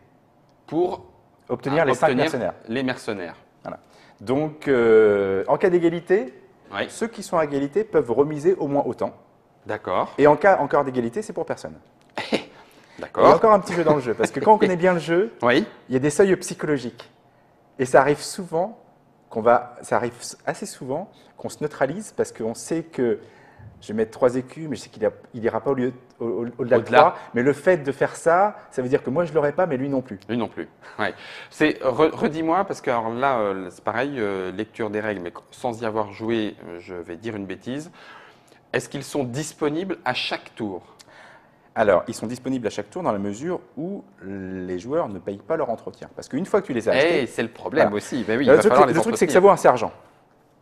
pour obtenir les 5 mercenaires. Les mercenaires. Voilà. Donc, en cas d'égalité, Oui. ceux qui sont à égalité peuvent remiser au moins autant. D'accord. Et en cas encore d'égalité, c'est pour personne. Il y a D'accord. encore un petit jeu dans le jeu, parce que quand on connaît bien le jeu, Oui. il y a des seuils psychologiques. Et ça arrive souvent ça arrive assez souvent qu'on se neutralise parce qu'on sait que je vais mettre 3 écus, mais je sais qu'il n'ira pas au-delà de 3. Mais le fait de faire ça, ça veut dire que moi je ne l'aurai pas, mais lui non plus. Lui non plus. Ouais. Redis-moi, parce que alors là, c'est pareil, lecture des règles, mais sans y avoir joué, je vais dire une bêtise. Est-ce qu'ils sont disponibles à chaque tour? Alors, ils sont disponibles à chaque tour dans la mesure où les joueurs ne payent pas leur entretien. Parce qu'une fois que tu les as achetés… C'est le problème aussi. Ben oui, le truc, c'est que ça vaut un sergent.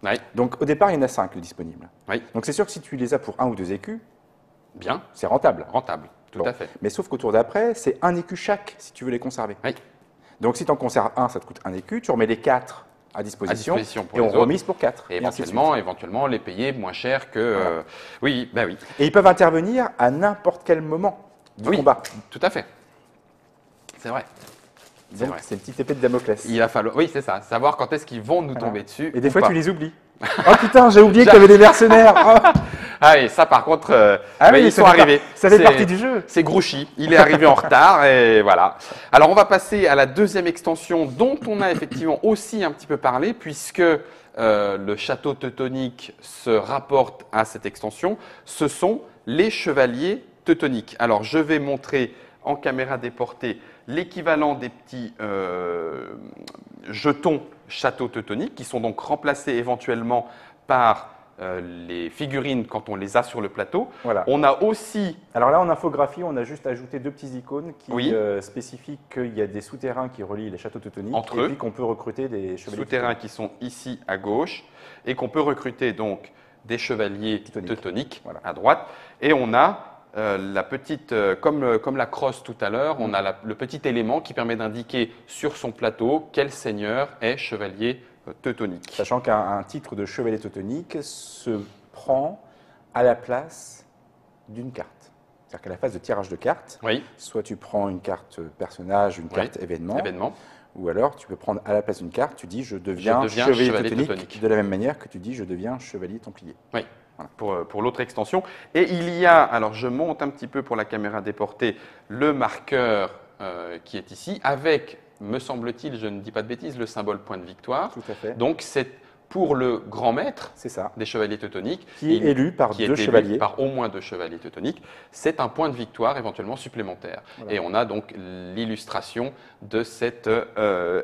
Oui. Donc, au départ, il y en a 5 disponibles. Oui. Donc, c'est sûr que si tu les as pour 1 ou 2 écus, bien, c'est rentable. Rentable, tout à fait. Mais sauf qu'au tour d'après, c'est 1 écu chaque si tu veux les conserver. Oui. Donc, si tu en conserves 1, ça te coûte 1 écu, tu remets les 4 à disposition pour et on les autres. remise pour 4. Et éventuellement, les payer moins cher que… Voilà. Oui, ben oui. Et ils peuvent intervenir à n'importe quel moment du combat. Tout à fait. C'est vrai. Donc, c'est une petite épée de Damoclès. Il va falloir, oui, c'est ça, savoir quand est-ce qu'ils vont nous tomber dessus. Et des fois, pas. tu les oublies. Oh putain, j'ai oublié qu'il y avait des mercenaires. Oh. Ah oui, ça par contre, oui, ils sont arrivés. Ça fait partie du jeu. C'est Grouchy, il est arrivé en retard et voilà. Alors on va passer à la deuxième extension dont on a effectivement aussi un petit peu parlé puisque le château teutonique se rapporte à cette extension. Ce sont les chevaliers teutoniques. Alors je vais montrer en caméra déportée l'équivalent des petits jetons château teutonique qui sont donc remplacés éventuellement par les figurines quand on les a sur le plateau. Voilà. On a aussi… Alors là, en infographie, on a juste ajouté 2 petits icônes qui Oui. spécifient qu'il y a des souterrains qui relient les châteaux teutoniques Entre et eux. puis qu'on peut recruter des chevaliers souterrains qui sont ici à gauche et qu'on peut recruter donc des chevaliers teutoniques à droite. Et on a la petite, comme la crosse tout à l'heure, on a le petit élément qui permet d'indiquer sur son plateau quel seigneur est chevalier teutonique. Sachant qu'un titre de chevalier teutonique se prend à la place d'une carte. C'est-à-dire qu'à la phase de tirage de cartes, soit tu prends une carte personnage, une carte événement, ou alors tu peux prendre à la place d'une carte, tu dis je deviens chevalier teutonique, de la même manière que tu dis je deviens chevalier templier. Oui. Voilà. Pour l'autre extension. Et il y a, alors je monte un petit peu pour la caméra déportée, le marqueur qui est ici, avec, me semble-t-il, je ne dis pas de bêtises, le symbole point de victoire. Tout à fait. Donc c'est pour le grand maître des chevaliers teutoniques, qui est élu par par au moins 2 chevaliers teutoniques, c'est un point de victoire éventuellement supplémentaire. Voilà. Et on a donc l'illustration de cette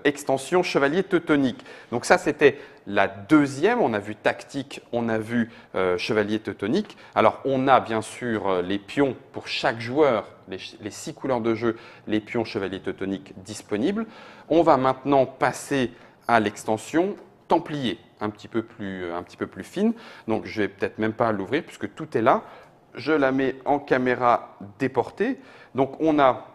extension chevalier teutonique. Donc ça, c'était la deuxième. On a vu tactique, on a vu chevalier teutonique. Alors on a bien sûr les pions pour chaque joueur, les 6 couleurs de jeu, les pions chevalier teutonique disponibles. On va maintenant passer à l'extension templier, un petit peu plus fine. Donc je vais peut-être même pas l'ouvrir puisque tout est là. Je la mets en caméra déportée. Donc on a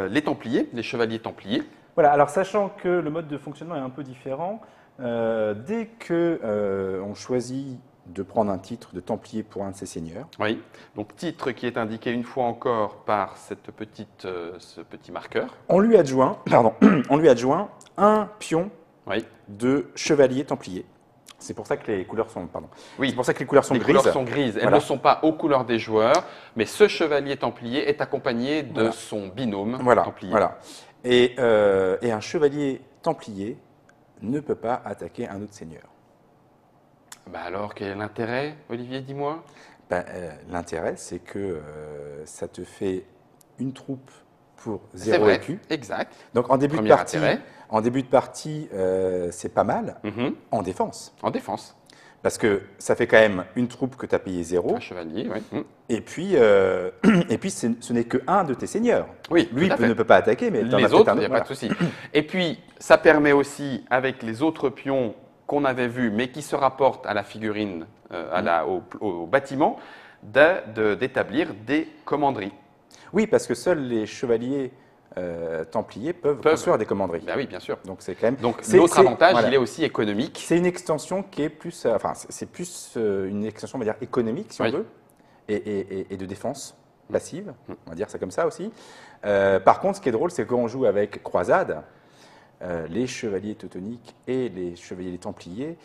les templiers, les chevaliers templiers. Voilà, alors sachant que le mode de fonctionnement est un peu différent, dès qu'on choisit de prendre un titre de templier pour un de ses seigneurs. Oui, donc titre qui est indiqué une fois encore par ce petit marqueur. On lui adjoint un pion de chevalier templier. C'est pour ça que les couleurs sont, c'est pour ça que les couleurs sont grises. Les couleurs sont grises. Elles ne sont pas aux couleurs des joueurs, mais ce chevalier templier est accompagné de son binôme templier. Voilà. Et un chevalier templier ne peut pas attaquer un autre seigneur. Bah alors, quel est l'intérêt, Olivier, dis-moi? L'intérêt, c'est que ça te fait une troupe pour 0 écu. Exact. Donc en début de partie, c'est pas mal en défense. En défense. Parce que ça fait quand même une troupe que tu as payé 0. Un chevalier, oui. Et puis ce n'est que un de tes seigneurs. Oui, lui ne peut pas attaquer, mais les autres, il n'y a pas de souci. Et puis, ça permet aussi, avec les autres pions qu'on avait vus, mais qui se rapportent à la figurine, au bâtiment, d'établir des commanderies. Oui, parce que seuls les chevaliers templiers peuvent construire des commanderies. Ben oui, bien sûr. Donc c'est quand même. Donc l'autre avantage, il est aussi économique. C'est une extension qui est plus, c'est plus une extension, on va dire économique si on veut, et de défense passive, on va dire ça comme ça aussi. Par contre, ce qui est drôle, c'est que quand on joue avec Croisade, les chevaliers teutoniques et les chevaliers templiers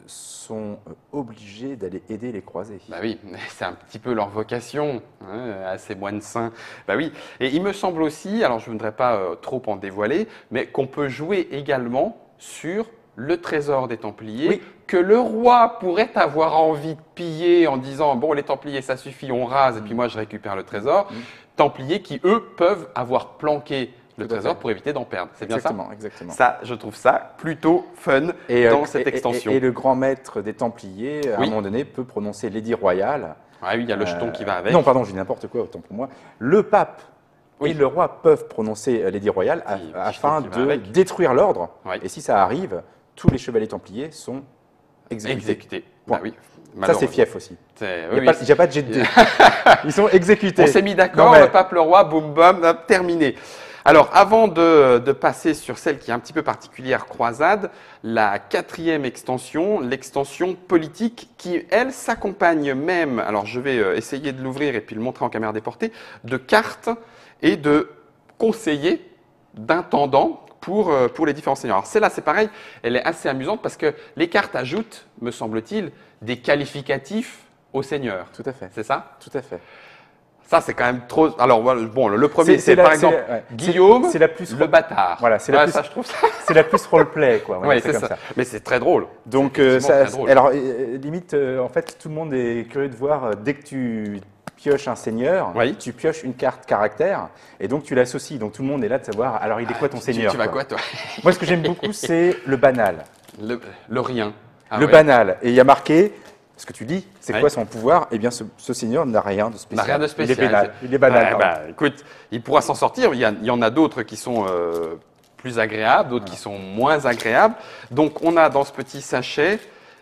sont obligés d'aller aider les croisés. Bah oui, c'est un petit peu leur vocation, hein, à ces moines saints. Bah oui, et il me semble aussi, alors je ne voudrais pas trop en dévoiler, mais qu'on peut jouer également sur le trésor des Templiers, que le roi pourrait avoir envie de piller en disant « bon, les Templiers, ça suffit, on rase, et puis moi je récupère le trésor ». Templiers qui, eux, peuvent avoir planqué le trésor pour éviter d'en perdre. C'est bien ça? Exactement. Ça, je trouve ça plutôt fun dans cette extension. Et le grand maître des Templiers, à un moment donné, peut prononcer l'édit royal. Ah oui, il y a le jeton qui va avec. Non, pardon, je dis n'importe quoi, autant pour moi. Le pape et le roi peuvent prononcer l'édit royal afin de détruire l'ordre. Et si ça arrive, tous les chevaliers Templiers sont exécutés. Bah oui. Ça, c'est fief aussi. Il n'y a pas de jet de dés. Ils sont exécutés. On s'est mis d'accord, le pape, le roi, boum, boum, terminé. Alors, avant de passer sur celle qui est un petit peu particulière, Croisade, la 4e extension, l'extension politique, qui, elle, s'accompagne même, alors je vais essayer de l'ouvrir et puis le montrer en caméra déportée, de cartes et de conseillers, d'intendants pour les différents seigneurs. Alors celle-là, c'est pareil, elle est assez amusante parce que les cartes ajoutent, me semble-t-il, des qualificatifs aux seigneurs. Tout à fait. C'est ça? Tout à fait. Ça, c'est quand même trop. Alors, bon, le premier, c'est par exemple Guillaume, le bâtard. Voilà, c'est la plus roleplay, quoi. Oui, c'est ça. Mais c'est très drôle. Donc, alors, limite, en fait, tout le monde est curieux de voir, dès que tu pioches un seigneur, tu pioches une carte caractère, et donc tu l'associes. Donc, tout le monde est là de savoir, alors, il est quoi ton seigneur? Tu vas quoi, toi? Moi, ce que j'aime beaucoup, c'est le banal. Le rien. Le banal. Et il y a marqué. Ce que tu dis, c'est quoi son pouvoir? Eh bien, ce seigneur n'a rien de spécial. N'a rien de spécial. Il est banal. Écoute, il pourra s'en sortir. Il y en a d'autres qui sont plus agréables, d'autres qui sont moins agréables. Donc, on a dans ce petit sachet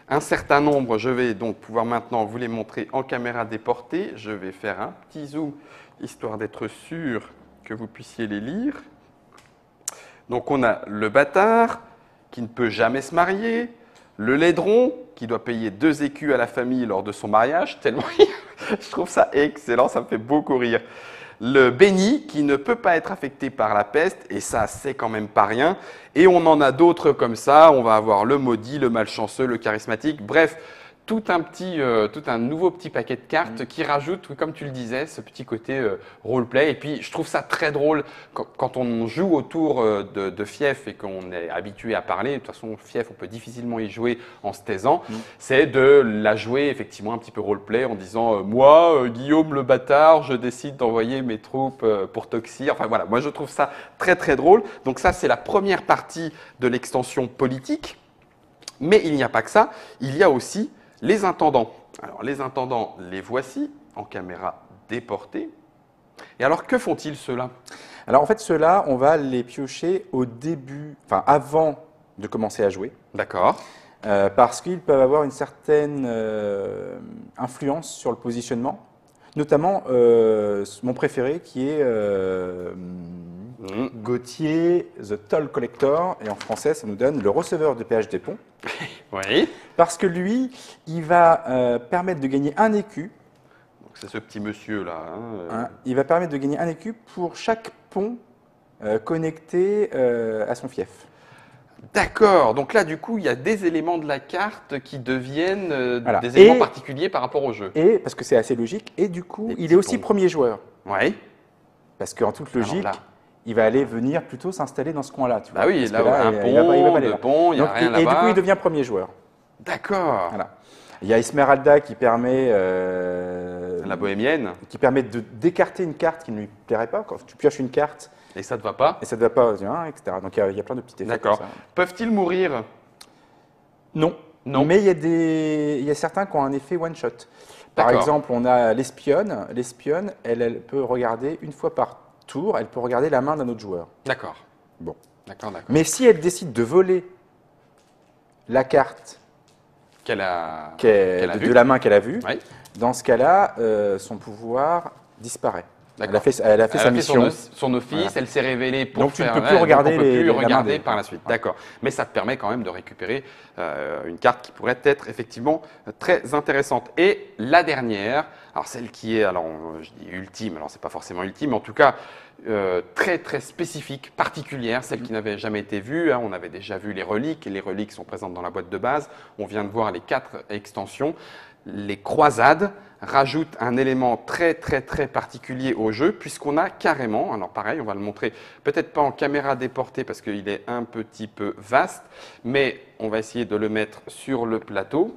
un certain nombre. Je vais donc pouvoir maintenant vous les montrer en caméra déportée. Je vais faire un petit zoom, histoire d'être sûr que vous puissiez les lire. Donc, on a le bâtard qui ne peut jamais se marier. Le laidron, qui doit payer 2 écus à la famille lors de son mariage, tellement je trouve ça excellent, ça me fait beaucoup rire. Le béni, qui ne peut pas être affecté par la peste, et ça, c'est quand même pas rien. Et on en a d'autres comme ça, on va avoir le maudit, le malchanceux, le charismatique, bref, tout un nouveau petit paquet de cartes qui rajoute, comme tu le disais, ce petit côté roleplay. Et puis, je trouve ça très drôle quand on joue autour de Fief et qu'on est habitué à parler. De toute façon, Fief, on peut difficilement y jouer en se taisant. C'est de la jouer effectivement un petit peu roleplay en disant moi, Guillaume le bâtard, je décide d'envoyer mes troupes pour Toxir. Enfin voilà, moi je trouve ça très très drôle. Donc ça, c'est la première partie de l'extension politique. Mais il n'y a pas que ça, il y a aussi les intendants. Alors, les intendants, les voici en caméra déportée. Et alors, que font-ils ceux-là? Alors, en fait, ceux-là, on va les piocher au début, enfin, avant de commencer à jouer. D'accord. Parce qu'ils peuvent avoir une certaine influence sur le positionnement. Notamment, mon préféré qui est Gauthier, The Toll Collector, et en français, ça nous donne le receveur de péage des ponts. Oui. Parce que lui, il va permettre de gagner 1 écu. C'est ce petit monsieur-là. Il va permettre de gagner 1 écu pour chaque pont connecté à son fief. D'accord. Donc là, du coup, il y a des éléments de la carte qui deviennent des éléments particuliers par rapport au jeu. Et, parce que c'est assez logique, et du coup, il est aussi premier joueur. Oui. Parce qu'en toute logique, il va aller venir plutôt s'installer dans ce coin-là. Bah oui, là, un pont, deux ponts, il n'y a rien là-bas. Et du coup, il devient premier joueur. D'accord. Voilà. Il y a Esmeralda qui permet… la bohémienne. Qui permet d'écarter une carte qui ne lui plairait pas. Quand tu pioches une carte… Et ça ne te va pas. Et ça ne te va pas, etc. Donc, il y a plein de petits effets. D'accord. Peuvent-ils mourir? Non. Mais il y a certains qui ont un effet one-shot. Par exemple, on a l'espionne. L'espionne, elle peut regarder une fois par tour, elle peut regarder la main d'un autre joueur. D'accord. Bon. D'accord. Mais si elle décide de voler la carte de la main qu'elle a vue, dans ce cas-là, son pouvoir disparaît. Elle a fait sa mission. Son office, elle s'est révélée pour donc faire... Donc tu ne peux plus regarder les regarder par la suite. D'accord. Mais ça te permet quand même de récupérer une carte qui pourrait être effectivement très intéressante. Et la dernière, alors celle qui est, alors je dis ultime, alors c'est pas forcément ultime, mais en tout cas très très spécifique, particulière, celle qui n'avait jamais été vue. On avait déjà vu les reliques, et les reliques sont présentes dans la boîte de base. On vient de voir les 4 extensions. Les croisades rajoutent un élément très très très particulier au jeu, puisqu'on a carrément, alors pareil, on va le montrer peut-être pas en caméra déportée parce qu'il est un petit peu vaste, mais on va essayer de le mettre sur le plateau.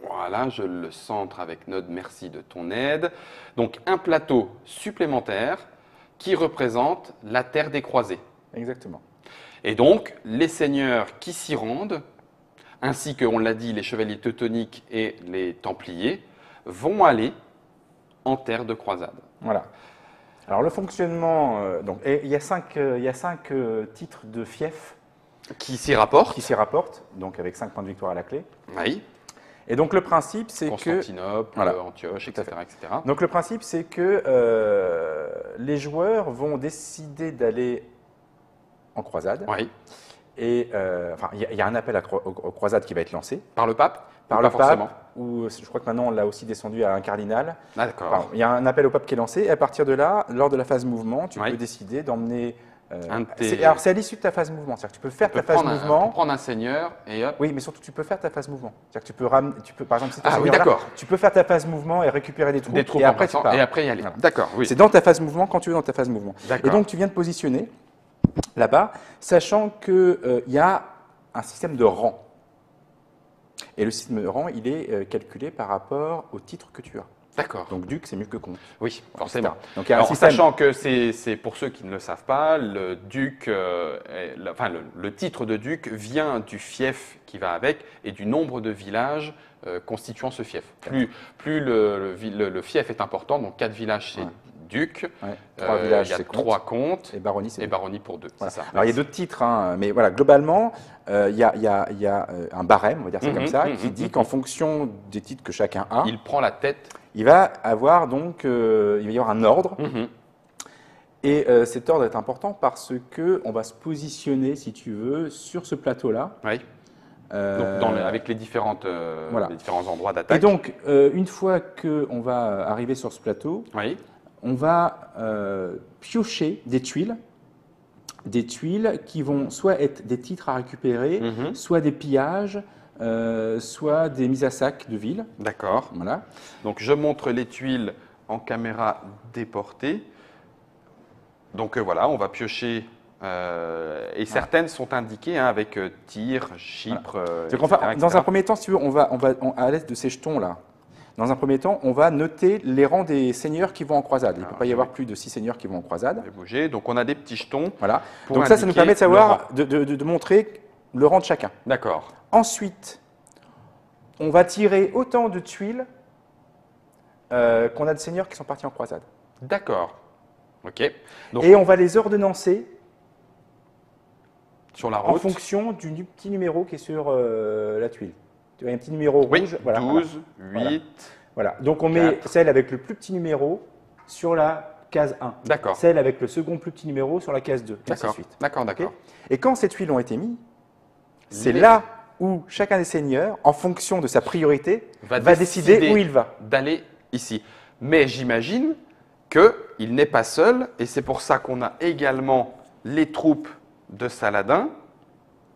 Voilà, je le centre avec Node, merci de ton aide. Donc un plateau supplémentaire qui représente la terre des croisés. Exactement. Et donc les seigneurs qui s'y rendent, ainsi que, on l'a dit, les chevaliers teutoniques et les templiers, vont aller en terre de croisade. Voilà. Alors le fonctionnement, il y a 5 titres de fief qui s'y rapportent. Qui s'y rapportent, donc avec 5 points de victoire à la clé. Oui. Et donc le principe, c'est que... Constantinople, voilà. Antioche, etc., etc. Donc le principe, c'est que les joueurs vont décider d'aller en croisade. Oui. Et enfin, il y a un appel aux croisades qui va être lancé. Par le pape? Par le pape, ou je crois que maintenant on l'a aussi descendu à un cardinal. Ah, d'accord. Enfin, il y a un appel au pape qui est lancé, et à partir de là, lors de la phase mouvement, tu peux décider d'emmener... Alors c'est à l'issue de ta phase mouvement, c'est-à-dire que tu peux faire ta phase mouvement. Tu peux prendre un seigneur et hop. Oui, mais surtout tu peux faire ta phase mouvement. C'est-à-dire que tu peux par exemple, si tu peux faire ta phase mouvement et récupérer des troupes et après tu pars. Et après y aller. Voilà. D'accord, oui. C'est dans ta phase mouvement quand tu es dans ta phase mouvement. Et donc tu viens de positionner là-bas, sachant qu'il y a un système de rang. Et le système de rang, il est calculé par rapport au titre que tu as. D'accord. Donc duc, c'est mieux que comte. Oui, forcément. Donc, alors, sachant que c'est pour ceux qui ne le savent pas, le duc, le titre de duc vient du fief qui va avec et du nombre de villages constituant ce fief. Plus le fief est important, donc 4 villages c'est duc, 3 villages c'est 3 comtes et baronnie pour 2. Voilà. Alors il y a d'autres titres, mais voilà, globalement, il y a un barème, on va dire ça comme ça, qui dit qu'en fonction des titres que chacun a, il prend la tête. Il va avoir donc, il va y avoir un ordre. Et cet ordre est important parce qu'on va se positionner, si tu veux, sur ce plateau-là. Oui. Donc avec les différents endroits d'attaque. Et donc, une fois qu'on va arriver sur ce plateau, on va piocher des tuiles qui vont soit être des titres à récupérer, soit des pillages, soit des mises à sac de ville. D'accord. Voilà. Donc je montre les tuiles en caméra déportée. Donc voilà, on va piocher et certaines sont indiquées avec Tyr, Chypre. Donc, enfin, dans un premier temps, si tu veux, on va à l'aide de ces jetons là. Dans un premier temps, on va noter les rangs des seigneurs qui vont en croisade. Il ne peut pas y avoir plus de 6 seigneurs qui vont en croisade. Bouger. Donc on a des petits jetons. Voilà. Donc ça nous permet de savoir, de montrer le rang de chacun. D'accord. Ensuite, on va tirer autant de tuiles qu'on a de seigneurs qui sont partis en croisade. D'accord. Ok. Donc, et on va les ordonnancer sur la route en fonction du petit numéro qui est sur la tuile. Tu vois, il y a un petit numéro rouge. Voilà, 12, 8. Voilà. Donc on 4. Met celle avec le plus petit numéro sur la case 1. D'accord. Celle avec le second plus petit numéro sur la case 2. D'accord. D'accord. Okay. Et quand ces tuiles ont été mises, c'est là où chacun des seigneurs, en fonction de sa priorité, va décider où il va. D'aller ici. Mais j'imagine qu'il n'est pas seul, et c'est pour ça qu'on a également les troupes de Saladin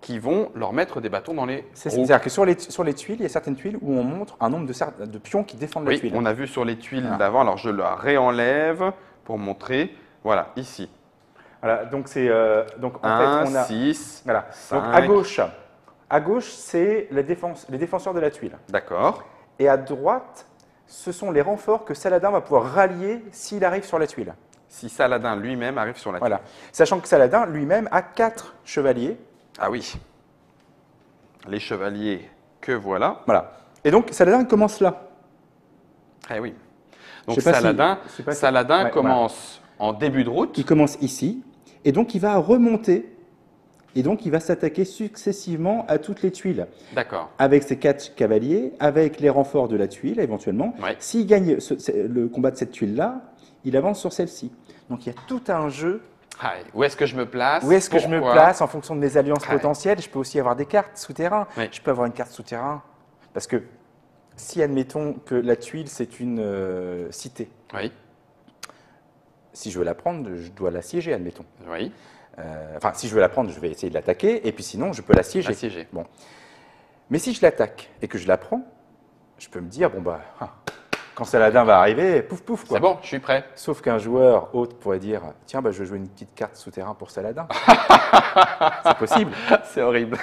qui vont leur mettre des bâtons dans les roues. C'est-à-dire que sur les tuiles, il y a certaines tuiles où on montre un nombre de pions qui défendent la tuile. Oui, on a vu sur les tuiles d'avant. Alors je la réenlève pour montrer. Voilà, ici. Voilà, donc c'est donc en 1, fait on a 6. Voilà. 5. Donc à gauche c'est les défenseurs de la tuile. D'accord. Et à droite, ce sont les renforts que Saladin va pouvoir rallier s'il arrive sur la tuile. Si Saladin lui-même arrive sur la tuile. Voilà. Sachant que Saladin lui-même a 4 chevaliers. Ah oui. Les chevaliers que voilà. Voilà. Et donc Saladin commence là. Eh oui. Donc Saladin commence en début de route. Il commence ici. Et donc il va remonter. Et donc il va s'attaquer successivement à toutes les tuiles. D'accord. Avec ses 4 cavaliers, avec les renforts de la tuile éventuellement. Ouais. S'il gagne le combat de cette tuile-là, il avance sur celle-ci. Donc il y a tout un jeu. Où est-ce que je me place? Où est-ce que je me place en fonction de mes alliances potentielles? Je peux aussi avoir des cartes souterrains. Oui. Je peux avoir une carte souterrain. Parce que si, admettons que la tuile, c'est une cité, oui. Si je veux la prendre, je dois l'assiéger, admettons. Oui. Enfin, si je veux la prendre, je vais essayer de l'attaquer, et puis sinon, je peux l'assiéger. Bon. Mais si je l'attaque et que je la prends, je peux me dire, bon, bah, quand Saladin va arriver, pouf, pouf, quoi. C'est bon, je suis prêt. Sauf qu'un joueur hôte pourrait dire, tiens, bah, je vais jouer une petite carte souterrain pour Saladin. C'est possible. C'est horrible.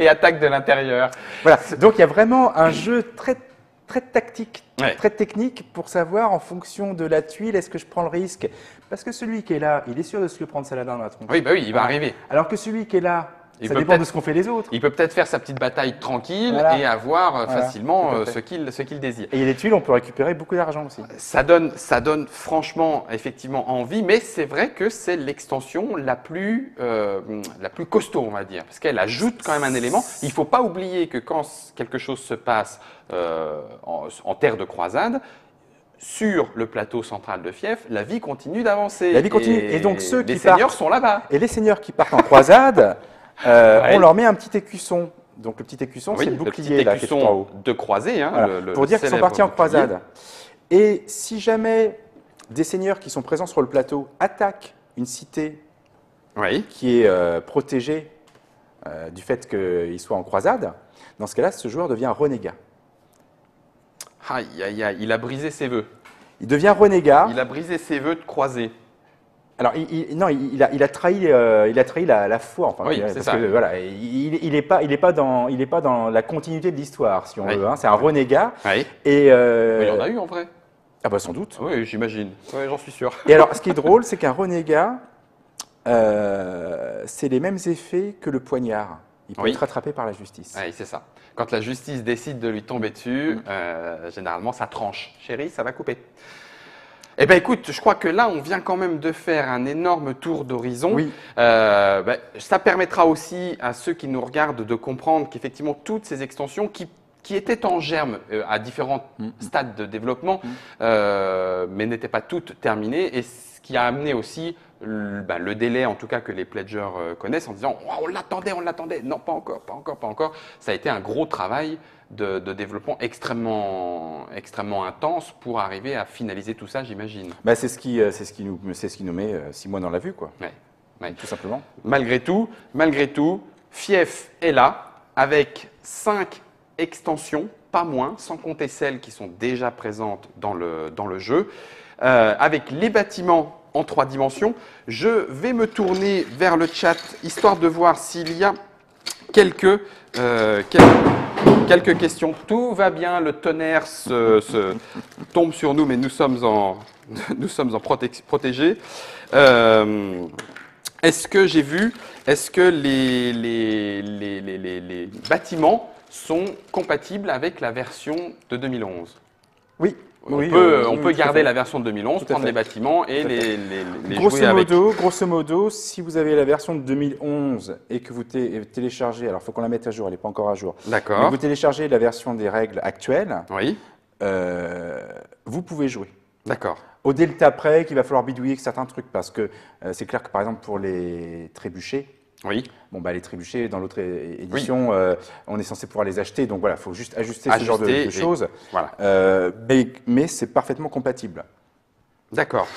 Et attaque de l'intérieur. Voilà. Donc, il y a vraiment un jeu très tactique, ouais. très technique pour savoir en fonction de la tuile, est-ce que je prends le risque? Parce que celui qui est là, il est sûr de se le prendre Saladin dans la tronche. Oui, bah oui, il va arriver. Alors que celui qui est là, ça dépend de ce qu'ont fait les autres. Il peut peut-être faire sa petite bataille tranquille et avoir facilement ce qu'il désire. Et il y a des tuiles, on peut récupérer beaucoup d'argent aussi. Ça donne franchement, effectivement, envie, mais c'est vrai que c'est l'extension la plus costaud, on va dire, parce qu'elle ajoute quand même un élément. Il ne faut pas oublier que quand quelque chose se passe en terre de croisade, sur le plateau central de Fief, la vie continue d'avancer. La vie continue. Et donc les seigneurs sont là-bas. Et les seigneurs qui partent en croisade, on leur met un petit écusson. Donc le petit écusson, c'est le bouclier là, qui est tout en haut. De croisée, hein, voilà. Pour dire qu'ils sont partis en croisade. Et si jamais des seigneurs qui sont présents sur le plateau attaquent une cité qui est protégée du fait qu'ils soient en croisade, dans ce cas-là, ce joueur devient renégat. Aïe, aïe, aïe, il a brisé ses vœux. Il devient renégat. Il a brisé ses vœux de croisée. Alors, il a trahi la foi, enfin, oui, parce que voilà, il n'est pas dans la continuité de l'histoire, si on veut. Hein, c'est un renégat. Oui. Et il y en a eu en vrai. Ah bah sans doute. Oui, j'imagine. Oui, j'en suis sûr. Et alors, ce qui est drôle, c'est qu'un renégat, c'est les mêmes effets que le poignard. Il peut être rattrapé par la justice. Oui, c'est ça. Quand la justice décide de lui tomber dessus, généralement, ça tranche. Chérie, ça va couper. Eh bien, écoute, je crois que là, on vient quand même de faire un énorme tour d'horizon. Oui. Ça permettra aussi à ceux qui nous regardent de comprendre qu'effectivement, toutes ces extensions qui étaient en germe à différents stades de développement, mais n'étaient pas toutes terminées, et ce qui a amené aussi le délai, en tout cas, que les pledgers connaissent, en disant oh, on l'attendait, non, pas encore. Ça a été un gros travail de développement extrêmement intense pour arriver à finaliser tout ça, j'imagine. Bah, c'est ce qui nous met 6 mois dans la vue, quoi. Ouais. Tout simplement. Malgré tout, Fief est là avec 5 extensions, pas moins, sans compter celles qui sont déjà présentes dans le jeu, avec les bâtiments en 3 dimensions. Je vais me tourner vers le chat, histoire de voir s'il y a quelques questions. Tout va bien, le tonnerre tombe sur nous, mais nous sommes en protégés. Est-ce que les bâtiments sont compatibles avec la version de 2011? Oui. On peut garder la version de 2011, prendre les bâtiments et les jouer avec. Grosso modo, si vous avez la version de 2011 et que vous téléchargez, alors il faut qu'on la mette à jour, elle n'est pas encore à jour. D'accord. Mais vous téléchargez la version des règles actuelles, vous pouvez jouer. D'accord. Au delta près, qu'il va falloir bidouiller certains trucs, parce que c'est clair que par exemple pour les trébuchets, les trébuchets dans l'autre édition, on est censé pouvoir les acheter, donc voilà, il faut juste ajuster ce genre de choses. Voilà. Mais c'est parfaitement compatible. D'accord.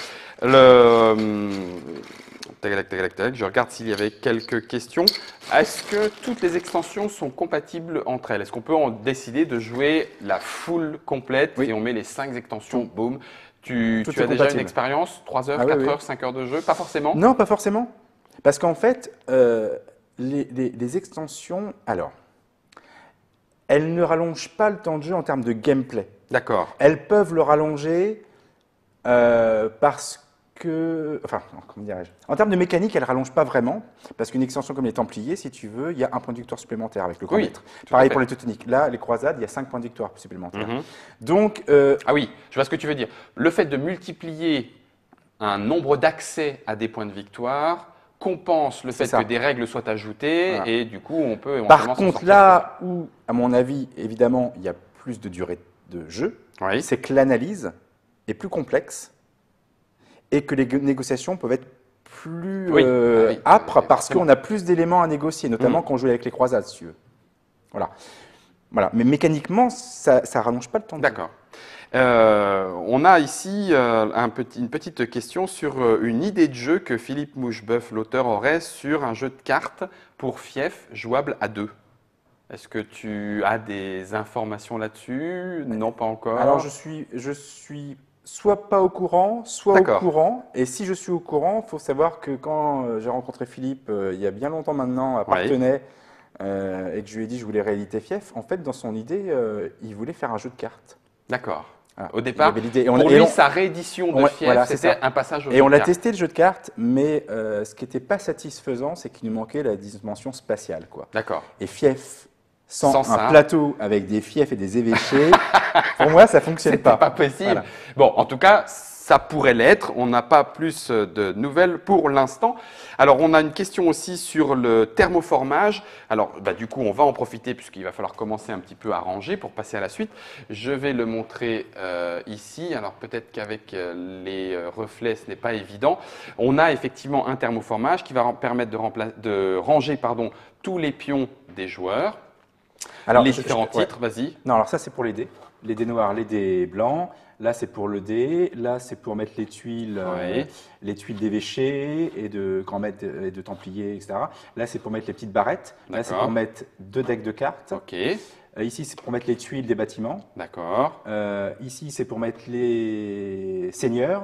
Tac, je regarde s'il y avait quelques questions. Est-ce que toutes les extensions sont compatibles entre elles? Est-ce qu'on peut en décider de jouer la full complète et on met les 5 extensions, boum? Tu as déjà une expérience? 3 heures, 4 heures, 5 heures de jeu? Pas forcément? Non, pas forcément. Parce qu'en fait, les extensions, alors, elles ne rallongent pas le temps de jeu en termes de gameplay. D'accord. Elles peuvent le rallonger parce que, enfin, comment dirais-je? En termes de mécanique, elles ne rallongent pas vraiment, parce qu'une extension comme les Templiers, si tu veux, il y a un point de victoire supplémentaire avec le grand maître. Pareil pour les Teutoniques. Là, les Croisades, il y a 5 points de victoire supplémentaires. Donc, ah oui, je vois ce que tu veux dire. Le fait de multiplier un nombre d'accès à des points de victoire compense le fait que des règles soient ajoutées et du coup, on peut éventuellement. Par contre, là où, à mon avis, évidemment, il y a plus de durée de jeu, c'est que l'analyse est plus complexe et que les négociations peuvent être plus âpres parce forcément. qu'on a plus d'éléments à négocier, notamment quand on joue avec les croisades, si tu veux. Voilà. Voilà. Mais mécaniquement, ça ne rallonge pas le temps de jeu. D'accord. On a ici une petite question sur une idée de jeu que Philippe Moucheboeuf, l'auteur, aurait sur un jeu de cartes pour fief jouable à 2. Est-ce que tu as des informations là-dessus? Non, pas encore. Alors, je suis soit pas au courant, soit au courant. Et si je suis au courant, il faut savoir que quand j'ai rencontré Philippe, il y a bien longtemps maintenant, à Parthenay, et que je lui ai dit que je voulais rééditer Fief, en fait, dans son idée, il voulait faire un jeu de cartes. D'accord. Voilà. Au départ, pour lui, sa réédition de Fief, voilà, c'était un passage au jeu Et on de l'a cartes. testé, le jeu de cartes, mais ce qui n'était pas satisfaisant, c'est qu'il nous manquait la dimension spatiale, quoi. D'accord. Et Fief, sans un ça. plateau avec des fiefs et des évêchés, pour moi, ça fonctionne pas. C'est pas possible. Voilà. Bon, en tout cas, ça pourrait l'être. On n'a pas plus de nouvelles pour l'instant. Alors, on a une question aussi sur le thermoformage. Alors, du coup, on va en profiter puisqu'il va falloir commencer un petit peu à ranger pour passer à la suite. Je vais le montrer ici. Alors, peut-être qu'avec les reflets, ce n'est pas évident. On a effectivement un thermoformage qui va permettre de ranger tous les pions des joueurs. Alors, les différents titres, vas-y. Non, alors ça, c'est pour les dés noirs, les dés blancs. Là, c'est pour le dé. Là, c'est pour mettre les tuiles d'évêchés et de grand maître et de templiers, etc. Là, c'est pour mettre les petites barrettes. Là, c'est pour mettre 2 decks de cartes. Ok. Ici, c'est pour mettre les tuiles des bâtiments. D'accord. Ici, c'est pour mettre les seigneurs.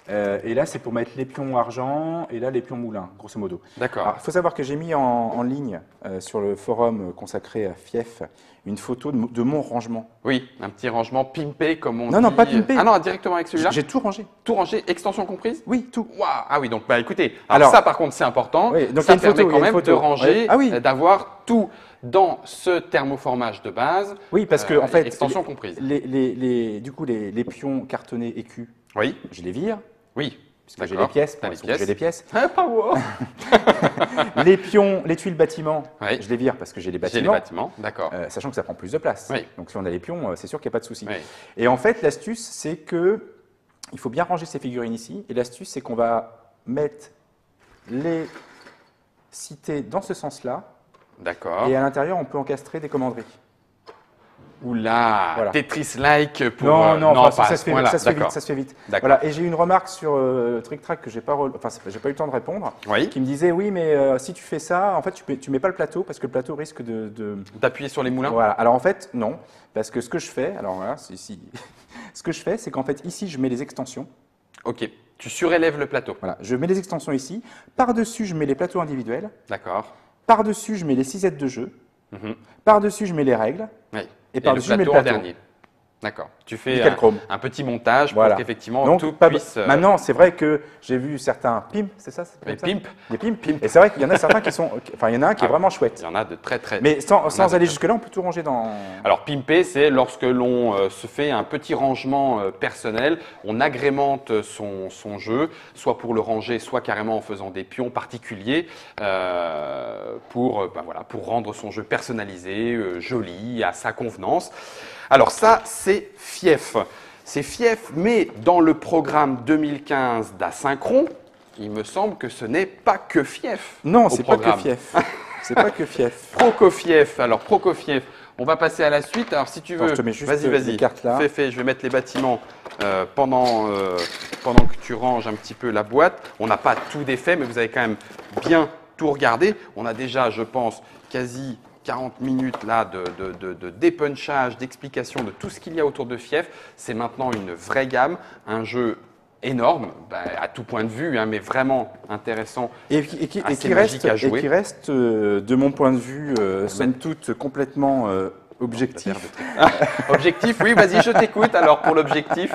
Et là, c'est pour mettre les pions argent et là, les pions moulins, grosso modo. D'accord. Il faut savoir que j'ai mis en ligne sur le forum consacré à Fief une photo de mon rangement. Oui, un petit rangement pimpé comme on dit. Non, pas pimpé. Ah non, directement avec celui-là. J'ai tout rangé. Tout rangé, extension comprise? Oui, tout. Wow. Ah oui, donc écoutez, alors ça par contre c'est important. Oui, donc ça permet quand même de ranger, oui. d'avoir tout dans ce thermoformage de base. Oui, parce que en fait, extension comprise. Du coup, les pions cartonnés écus, oui. Je les vire. Oui. Parce que j'ai les pièces. J'ai les pièces. Pas moi. Les pions, les tuiles bâtiments, je les vire parce que j'ai les bâtiments. J'ai les bâtiments, d'accord. Sachant que ça prend plus de place. Oui. Donc si on a les pions, c'est sûr qu'il n'y a pas de souci. Oui. Et en fait, l'astuce, c'est que il faut bien ranger ces figurines ici. Et l'astuce, c'est qu'on va mettre les cités dans ce sens-là. D'accord. Et à l'intérieur, on peut encastrer des commanderies. Oula, voilà. Tetris-like pour... Non, ça se fait vite. Voilà. Et j'ai eu une remarque sur TrickTrack que j'ai pas eu le temps de répondre, qui me disait oui, mais si tu fais ça, en fait, tu mets pas le plateau parce que le plateau risque d'appuyer sur les moulins. Voilà. Alors en fait, non, parce que ce que je fais, alors voilà, ce que je fais, c'est qu'en fait ici, je mets les extensions. Ok. Tu surélèves le plateau. Voilà. Je mets les extensions ici. Par-dessus, je mets les plateaux individuels. D'accord. Par-dessus, je mets les cisettes de jeu. Par-dessus, je mets les règles. Oui. Et par-dessus, je mets le plateau plateau. en dernier. D'accord. Tu fais un petit montage pour qu'effectivement tout puisse… Maintenant, c'est vrai que j'ai vu certains pimps, c'est ça? Des pimps. Des pimps. Et c'est vrai qu'il y en a certains qui sont… Enfin, il y en a un qui est vraiment chouette. Il y en a de très… Mais sans aller jusque-là, on peut tout ranger dans… Alors, pimper, c'est lorsque l'on se fait un petit rangement personnel, on agrémente son jeu, soit pour le ranger, soit carrément en faisant des pions particuliers pour rendre son jeu personnalisé, joli, à sa convenance. Alors ça, c'est Fief. C'est Fief, mais dans le programme 2015 d'Asynchron, il me semble que ce n'est pas que Fief. Non, c'est pas que Fief. C'est pas que Fief. Prokofiev. Alors Prokofiev, on va passer à la suite. Alors si tu veux, vas-y. Fais. Je vais mettre les bâtiments pendant que tu ranges un petit peu la boîte. On n'a pas tout défait, mais vous avez quand même bien tout regardé. On a déjà, je pense, quasi 40 minutes là de dépunchage, d'explication de tout ce qu'il y a autour de Fief. C'est maintenant une vraie gamme, un jeu énorme, à tout point de vue, mais vraiment intéressant et qui reste, de mon point de vue, somme toute complètement objectif. Objectif, oui, vas-y, je t'écoute alors pour l'objectif.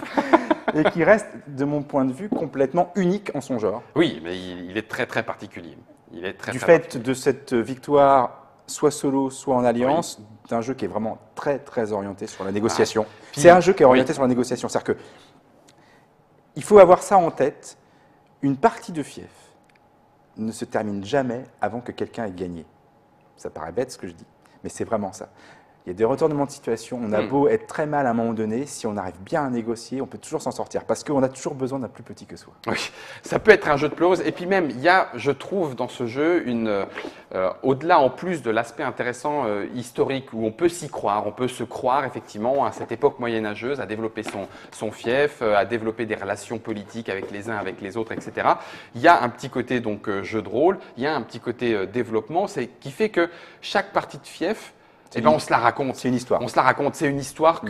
Et qui reste, de mon point de vue, complètement unique en son genre. Oui, mais il est très très particulier. Du fait de cette victoire, soit solo, soit en alliance, d'un jeu qui est vraiment très très orienté sur la négociation. C'est un jeu qui est orienté sur la négociation. C'est-à-dire que il faut avoir ça en tête. Une partie de Fief ne se termine jamais avant que quelqu'un ait gagné. Ça paraît bête ce que je dis, mais c'est vraiment ça. Il y a des retournements de situation. On a beau être très mal à un moment donné, si on arrive bien à négocier, on peut toujours s'en sortir parce qu'on a toujours besoin d'un plus petit que soi. Oui, ça peut être un jeu de pleureuse. Et puis même, il y a, je trouve, dans ce jeu, au-delà, en plus de l'aspect intéressant historique, où on peut s'y croire, on peut se croire effectivement à cette époque moyenâgeuse, à développer son fief, à développer des relations politiques avec les uns, avec les autres, etc. Il y a un petit côté donc jeu de rôle, il y a un petit côté développement, qui fait que chaque partie de fief, eh ben, on se la raconte. C'est une histoire. On se la raconte. C'est une histoire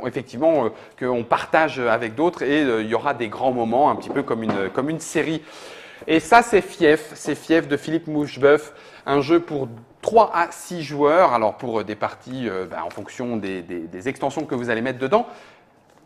effectivement, qu'on partage avec d'autres et il y aura des grands moments, un petit peu comme une série. Et ça, c'est Fief de Philippe Moucheboeuf, un jeu pour 3 à 6 joueurs. Alors, pour des parties en fonction des extensions que vous allez mettre dedans.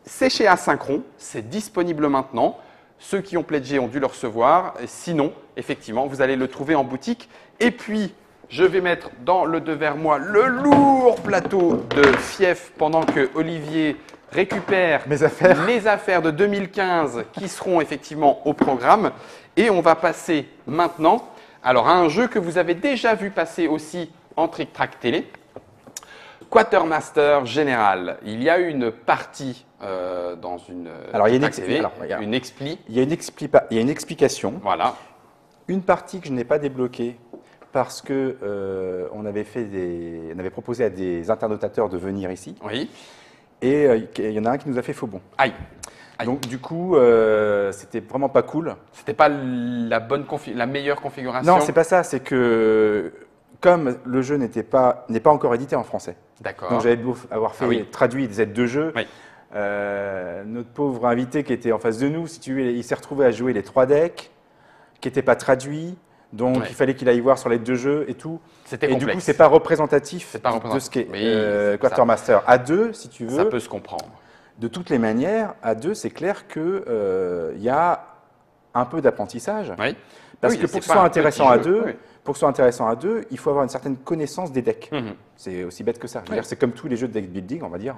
C'est chez Asynchron, c'est disponible maintenant. Ceux qui ont pledgé ont dû le recevoir. Sinon, effectivement, vous allez le trouver en boutique. Et puis, je vais mettre dans le devers moi le lourd plateau de Fief pendant que Olivier récupère mes affaires de 2015 qui seront effectivement au programme. Et on va passer maintenant alors, à un jeu que vous avez déjà vu passer aussi en Trick Track Télé, Quatermaster Général. Il y a une partie dans une une expli. Il y a une explication. Voilà. Une partie que je n'ai pas débloquée parce que on avait proposé à des internautateurs de venir ici. Oui. Et il y en a un qui nous a fait faux bon. Aïe. Donc du coup, c'était vraiment pas cool. C'était pas la meilleure configuration. Non, c'est pas ça. C'est que comme le jeu n'est pas encore édité en français. D'accord. Donc j'avais beau avoir traduit des aides de jeu. Oui. Notre pauvre invité qui était en face de nous, si tu veux, il s'est retrouvé à jouer les 3 decks qui n'étaient pas traduits. Donc, il fallait qu'il aille voir sur l'aide de jeu et tout. C'était complexe. Et du coup, c'est pas représentatif de ce qu'est Quatermaster. À 2, si tu veux. Ça peut se comprendre. De toutes les manières, à 2, c'est clair qu'il y a un peu d'apprentissage. Oui. Parce que pour que ce soit intéressant à deux, il faut avoir une certaine connaissance des decks. C'est aussi bête que ça. Je veux dire, c'est comme tous les jeux de deck building, on va dire.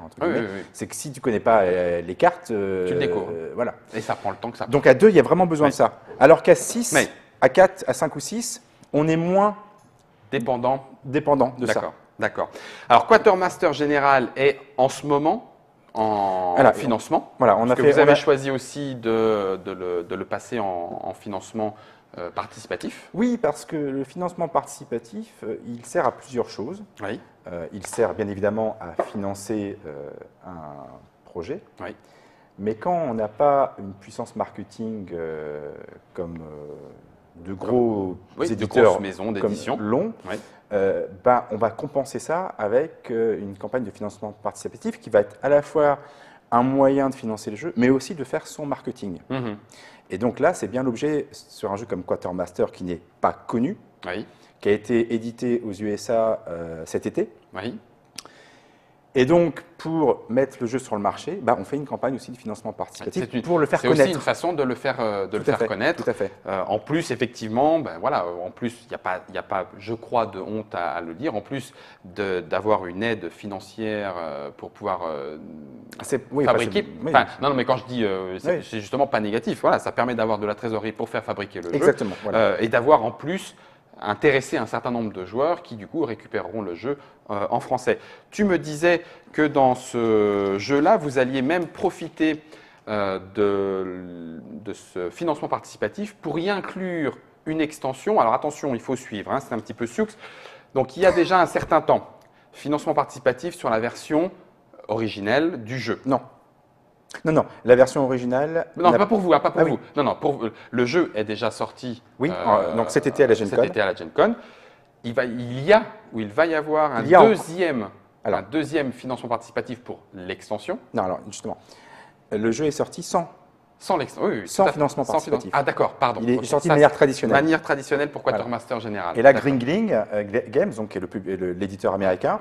C'est que si tu ne connais pas les cartes, tu le découvres. Voilà. Et ça prend le temps que ça prend. Donc à 2, il y a vraiment besoin de ça. Alors qu'à 6, à 4, à 5 ou 6, on est moins dépendant de ça. D'accord. Alors, Quatermaster Général est en ce moment en financement. Voilà, vous avez choisi aussi de le passer en financement participatif. Oui, parce que le financement participatif, il sert à plusieurs choses. Oui. Il sert bien évidemment à financer un projet. Oui. Mais quand on n'a pas une puissance marketing comme de gros éditeurs, de grosses maisons d'édition longs, on va compenser ça avec une campagne de financement participatif qui va être à la fois un moyen de financer le jeu, mais aussi de faire son marketing. Et donc là, c'est bien l'objet sur un jeu comme Quatermaster qui n'est pas connu, qui a été édité aux USA cet été. Oui. Et donc, pour mettre le jeu sur le marché, on fait une campagne aussi de financement participatif pour le faire connaître. C'est aussi une façon de le faire connaître. Tout à fait. En plus, effectivement, en plus, il n'y a pas, je crois, de honte à le dire. En plus d'avoir une aide financière pour pouvoir fabriquer. Non, mais quand je dis, c'est justement pas négatif. Voilà, ça permet d'avoir de la trésorerie pour faire fabriquer le jeu. Voilà. Et d'avoir en plus intéresser un certain nombre de joueurs qui, du coup, récupéreront le jeu en français. Tu me disais que dans ce jeu-là, vous alliez même profiter de ce financement participatif pour y inclure une extension. Alors attention, il faut suivre, c'est un petit peu sioux. Donc il y a déjà un certain temps, financement participatif sur la version originelle du jeu. Non, la version originale… Non, pas pour vous, pas pour vous. Non, le jeu est déjà sorti. Oui, donc cet été à la Gen Con. Il va y avoir un deuxième financement participatif pour l'extension. Non, alors justement, le jeu est sorti sans l'extension. Sans financement participatif. Ah d'accord, pardon. Il est sorti de manière traditionnelle. Manière traditionnelle pour Quatermaster Général. Et là, Gringling Games, donc, qui est l'éditeur américain,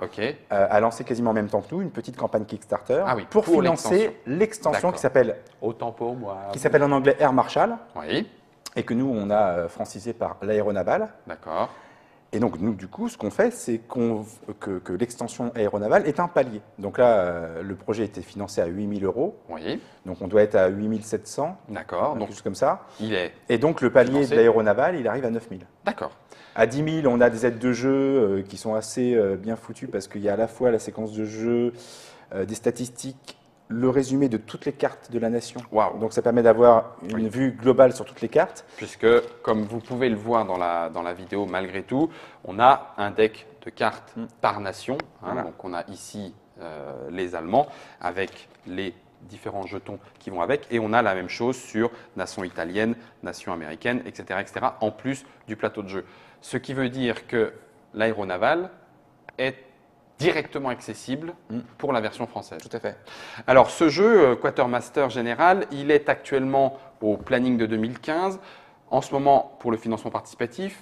a lancé quasiment en même temps que nous une petite campagne Kickstarter pour financer l'extension qui s'appelle… Autant pour moi. Qui s'appelle en anglais Air Marshal. Oui. Et que nous, on a francisé par l'aéronaval. D'accord. Et donc, nous, du coup, ce qu'on fait, c'est que l'extension aéronavale est un palier. Donc là, le projet a été financé à 8 000 €. Oui. Donc, on doit être à 8 700. D'accord. Donc, quelque chose comme ça. Il est. Et donc, le palier de l'aéronavale, il arrive à 9 000. D'accord. À 10 000, on a des aides de jeu qui sont assez bien foutues parce qu'il y a à la fois la séquence de jeu, des statistiques, le résumé de toutes les cartes de la nation. Wow. Donc ça permet d'avoir une vue globale sur toutes les cartes. Puisque, comme vous pouvez le voir dans la vidéo, malgré tout, on a un deck de cartes par nation. Voilà. Donc on a ici les Allemands avec les différents jetons qui vont avec. Et on a la même chose sur nation italienne, nation américaine, etc., etc., en plus du plateau de jeu. Ce qui veut dire que l'aéronaval est directement accessible pour la version française. Tout à fait. Alors ce jeu, Quatermaster Général, il est actuellement au planning de 2015. En ce moment, pour le financement participatif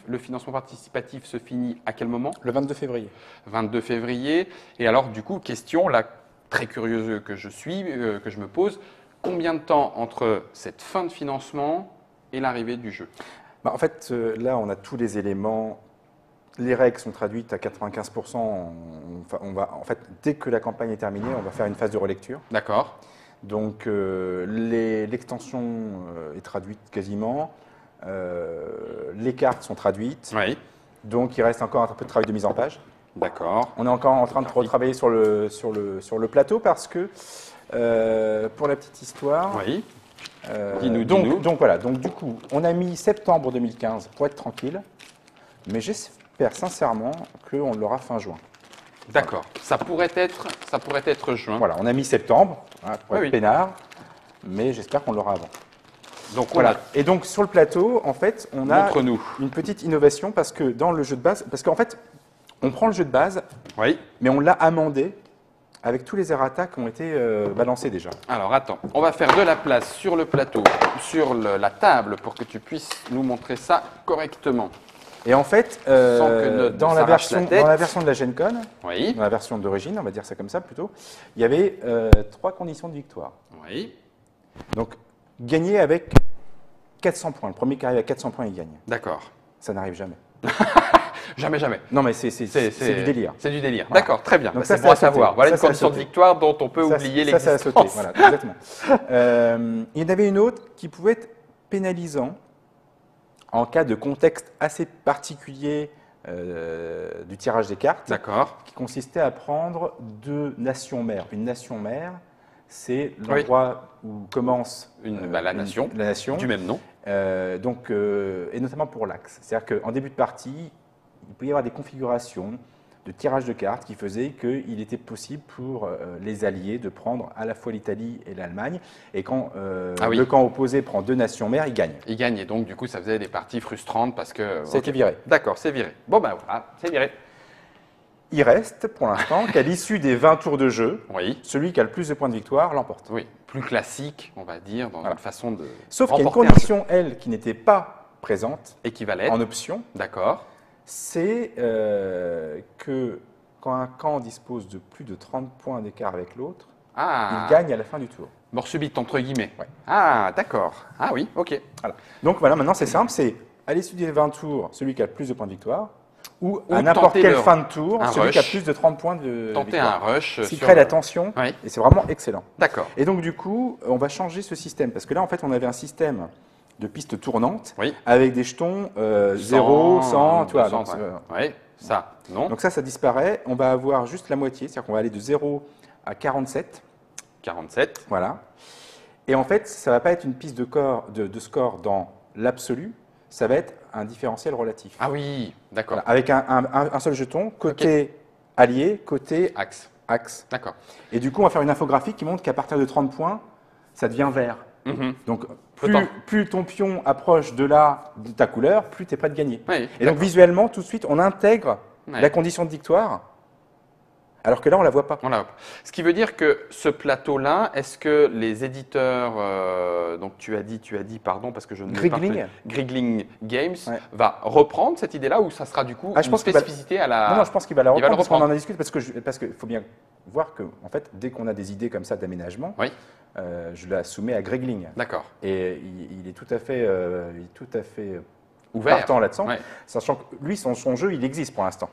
se finit à quel moment? Le 22 février. 22 février. Et alors du coup, question là, très curieuse que je suis, que je me pose, combien de temps entre cette fin de financement et l'arrivée du jeu? En fait, là, on a tous les éléments. Les règles sont traduites à 95%. En fait, dès que la campagne est terminée, on va faire une phase de relecture. D'accord. Donc, l'extension est traduite quasiment. Les cartes sont traduites. Oui. Donc, il reste encore un peu de travail de mise en page. D'accord. On est encore en train de retravailler sur le plateau parce que, pour la petite histoire… Oui. Dis-nous. Donc, voilà. Donc, du coup, on a mis septembre 2015 pour être tranquille. Mais j'espère sincèrement qu'on l'aura fin juin. D'accord. Ça pourrait être juin. Voilà, on a mis septembre pour être peinard, mais j'espère qu'on l'aura avant. Donc voilà. Et donc sur le plateau, en fait, on a une petite innovation parce que dans le jeu de base, parce qu'en fait, on prend le jeu de base, mais on l'a amendé avec tous les errata qui ont été balancés déjà. Alors attends, on va faire de la place sur le plateau, sur la table, pour que tu puisses nous montrer ça correctement. Et en fait, dans la version de la Gen Con, dans la version d'origine, on va dire ça comme ça plutôt, il y avait 3 conditions de victoire. Oui. Donc, gagner avec 400 points. Le premier qui arrive à 400 points, il gagne. D'accord. Ça n'arrive jamais. Jamais, jamais. Non, mais c'est du délire. C'est du délire. Voilà. D'accord, très bien. Donc c'est bon à savoir. Voilà une condition de victoire dont on peut oublier l'existence. Ça a sauté, voilà, exactement. Il y en avait une autre qui pouvait être pénalisant en cas de contexte assez particulier du tirage des cartes, qui consistait à prendre 2 nations mères. Une nation mère, c'est l'endroit où commence la nation du même nom. Et notamment pour l'axe. C'est-à-dire qu'en début de partie, il peut y avoir des configurations de tirage de cartes qui faisaient qu'il était possible pour les alliés de prendre à la fois l'Italie et l'Allemagne. Et quand le camp opposé prend 2 nations mères, il gagne. Il gagne, et donc du coup ça faisait des parties frustrantes parce que… C'était viré. D'accord, c'est viré. Bon ben voilà, c'est viré. Il reste pour l'instant qu'à l'issue des 20 tours de jeu, celui qui a le plus de points de victoire l'emporte. Oui, plus classique, on va dire, dans une façon de… Sauf qu'il y a une condition, elle, qui n'était pas présente, et qui valait en option. D'accord. C'est que quand un camp dispose de plus de 30 points d'écart avec l'autre, il gagne à la fin du tour. Mort subite, entre guillemets. Ah, d'accord. Ah oui, ok. Voilà. Donc voilà, maintenant c'est simple, c'est à l'issue des 20 tours, celui qui a le plus de points de victoire, ou à n'importe quelle fin de tour, celui qui a plus de 30 points de tenter victoire. Un rush. Ce qui crée la tension, et c'est vraiment excellent. D'accord. Et donc du coup, on va changer ce système, parce que là en fait on avait un système de pistes tournantes avec des jetons 0, 100, tu vois. Donc, ça, non. Donc ça disparaît. On va avoir juste la moitié, c'est-à-dire qu'on va aller de 0 à 47. 47. Voilà. Et en fait, ça ne va pas être une piste de score dans l'absolu, ça va être un différentiel relatif. Ah oui, d'accord. Voilà, avec un seul jeton, côté allié, côté axe. D'accord. Et du coup, on va faire une infographie qui montre qu'à partir de 30 points, ça devient vert. Donc, plus ton pion approche de ta couleur, plus tu es prêt de gagner. Et donc, visuellement, tout de suite, on intègre la condition de victoire, alors que là, on ne la voit pas. Ce qui veut dire que ce plateau-là, est-ce que les éditeurs, donc tu as dit, pardon, parce que je ne l'ai pas fait, Grigling Games, va reprendre cette idée-là, ou ça sera du coup une spécificité à la… Non, je pense qu'il va la reprendre, parce qu'on en a discuté, parce qu'il faut bien voir que, en fait, dès qu'on a des idées comme ça d'aménagement, je la soumets à Grigling. D'accord. Et il est tout à fait ouvert partant là-dessus, sachant que lui, son jeu, il existe pour l'instant.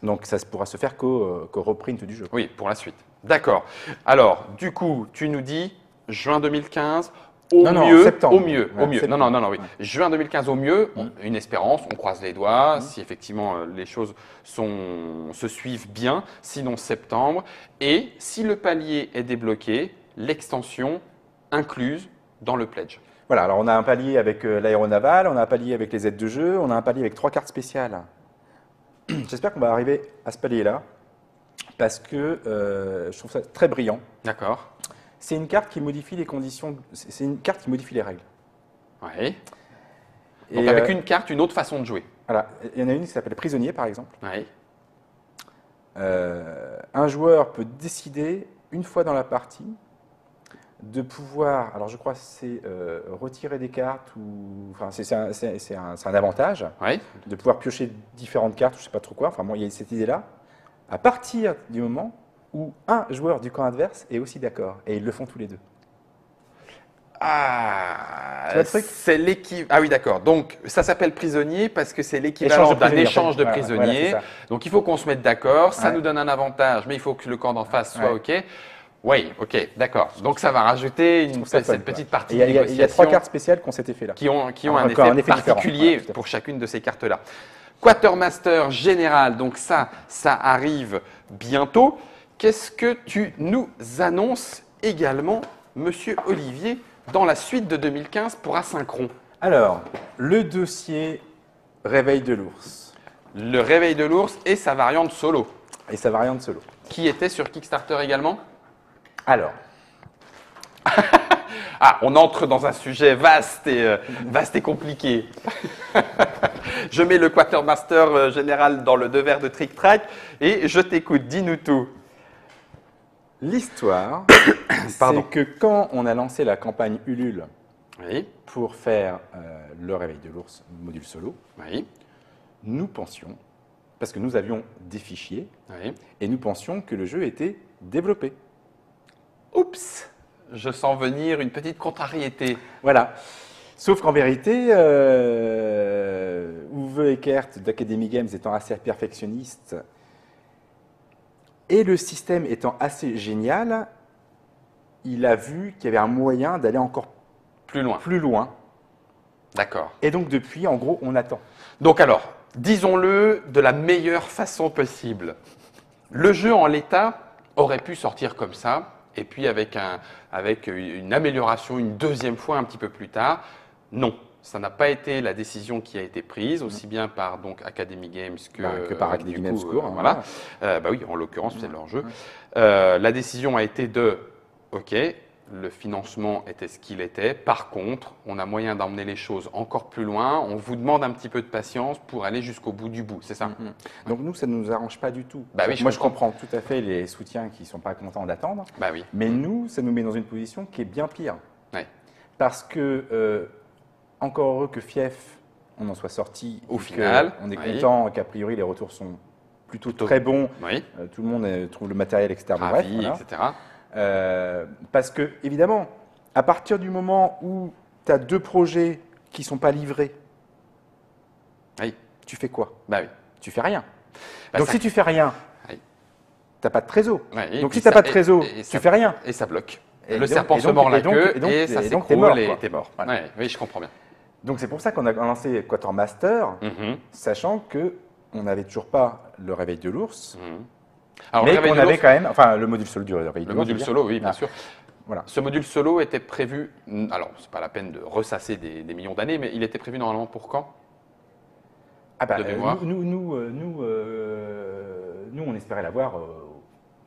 Donc, ça pourra se faire qu'au reprint du jeu. Oui, pour la suite. D'accord. Alors, du coup, tu nous dis, juin 2015, septembre. Au mieux. Septembre. Non, oui. Juin 2015 au mieux, une espérance, on croise les doigts, si effectivement les choses se suivent bien, sinon septembre. Et si le palier est débloqué, l'extension incluse dans le pledge. Voilà, alors on a un palier avec l'aéronaval, on a un palier avec les aides de jeu, on a un palier avec 3 cartes spéciales. J'espère qu'on va arriver à ce palier-là, parce que je trouve ça très brillant. D'accord. C'est une carte qui modifie les conditions, c'est une carte qui modifie les règles. Oui. Donc avec une carte, une autre façon de jouer. Voilà, il y en a une qui s'appelle prisonnier par exemple. Oui. Un joueur peut décider une fois dans la partie de pouvoir, alors je crois que c'est retirer des cartes ou, enfin c'est un avantage, Oui. de pouvoir piocher différentes cartes, je ne sais pas trop quoi. Enfin moi il y a cette idée-là. À partir du moment où un joueur du camp adverse est aussi d'accord, et ils le font tous les deux. Ah, Tu vois le truc ? c'est l'équivalent. Ah oui, d'accord. Donc, ça s'appelle prisonnier parce que c'est l'équivalent d'un échange de prisonniers. Voilà, donc, il faut qu'on se mette d'accord. Ça Ouais. nous donne un avantage, mais il faut que le camp d'en face soit Ouais. OK. Oui, OK, d'accord. Donc, ça va rajouter cette petite partie de Il y a 3 négociation cartes spéciales qui ont cet effet-là. qui ont un Encore effet différent. particulier Voilà, tout à fait. pour chacune de ces cartes-là. Quartermaster général, donc ça arrive bientôt. Qu'est-ce que tu nous annonces également, Monsieur Olivier, dans la suite de 2015 pour Asynchron? Alors, le dossier Réveil de l'ours Le réveil de l'ours et sa variante solo, et sa variante solo. qui était sur Kickstarter également. Alors, Ah, on entre dans un sujet vaste et compliqué. Je mets le Quartermaster général dans le devers de Trick Track et je t'écoute, dis-nous tout. l'histoire, Pardon. c'est que quand on a lancé la campagne Ulule Oui, pour faire le Réveil de l'ours module solo, oui, nous pensions, parce que nous avions des fichiers, oui. et nous pensions que le jeu était développé. Oups, je sens venir une petite contrariété. Voilà. Sauf qu'en vérité, Uwe Eckert d'Academy Games étant assez perfectionniste et le système étant assez génial, il a vu qu'il y avait un moyen d'aller encore Plus loin. plus loin. D'accord. Et donc depuis, en gros, on attend. Donc alors, disons-le de la meilleure façon possible. Le jeu en l'état aurait pu sortir comme ça, et puis avec une amélioration une deuxième fois un petit peu plus tard. Non, ça n'a pas été la décision qui a été prise, aussi bien par donc Academy Games que par Academy du Games coup, Court, hein, voilà. Bah oui, en l'occurrence, c'est leur jeu. La décision a été de, OK, le financement était ce qu'il était. Par contre, on a moyen d'emmener les choses encore plus loin. On vous demande un petit peu de patience pour aller jusqu'au bout du bout, c'est ça? Donc nous, ça ne nous arrange pas du tout. Bah oui, Moi, je comprends tout à fait les soutiens qui ne sont pas contents d'attendre. Bah oui. Mais nous, ça nous met dans une position qui est bien pire. Ouais. Parce que, encore heureux que Fief, on en soit sorti. Au et final, on est oui. content qu'a priori les retours sont plutôt Plutôt. très bons. Oui, Tout le monde trouve le matériel, etc. Bon, bref, ravi, voilà. etc. Parce que, évidemment, à partir du moment où tu as 2 projets qui ne sont pas livrés, Oui, tu fais quoi? bah oui. Tu fais rien. Bah, Donc ça- si tu fais rien, Oui. tu n'as pas de trésor. Ouais, et Donc puis si tu n'as ça- pas de trésor, et tu ça- fais rien. Et ça bloque. Et Le donc- serpent et se donc- mord la et donc- queue et donc- et ça et donc t'es mort, s'écroule et quoi. t'es mort. Voilà. Ouais, oui, je comprends bien. Donc c'est pour ça qu'on a lancé Quartermaster, Mhm, sachant qu'on n'avait toujours pas le réveil de l'ours, mhm. Alors, mais le réveil qu'on de avait l'ours, quand même, enfin le module solo du réveil de le l'ours. module je veux dire. solo, oui, bien Ah, sûr. Voilà. Ce module solo était prévu, alors c'est pas la peine de ressasser des millions d'années, mais il était prévu normalement pour quand? Ah bah, De mémoire. nous, on espérait l'avoir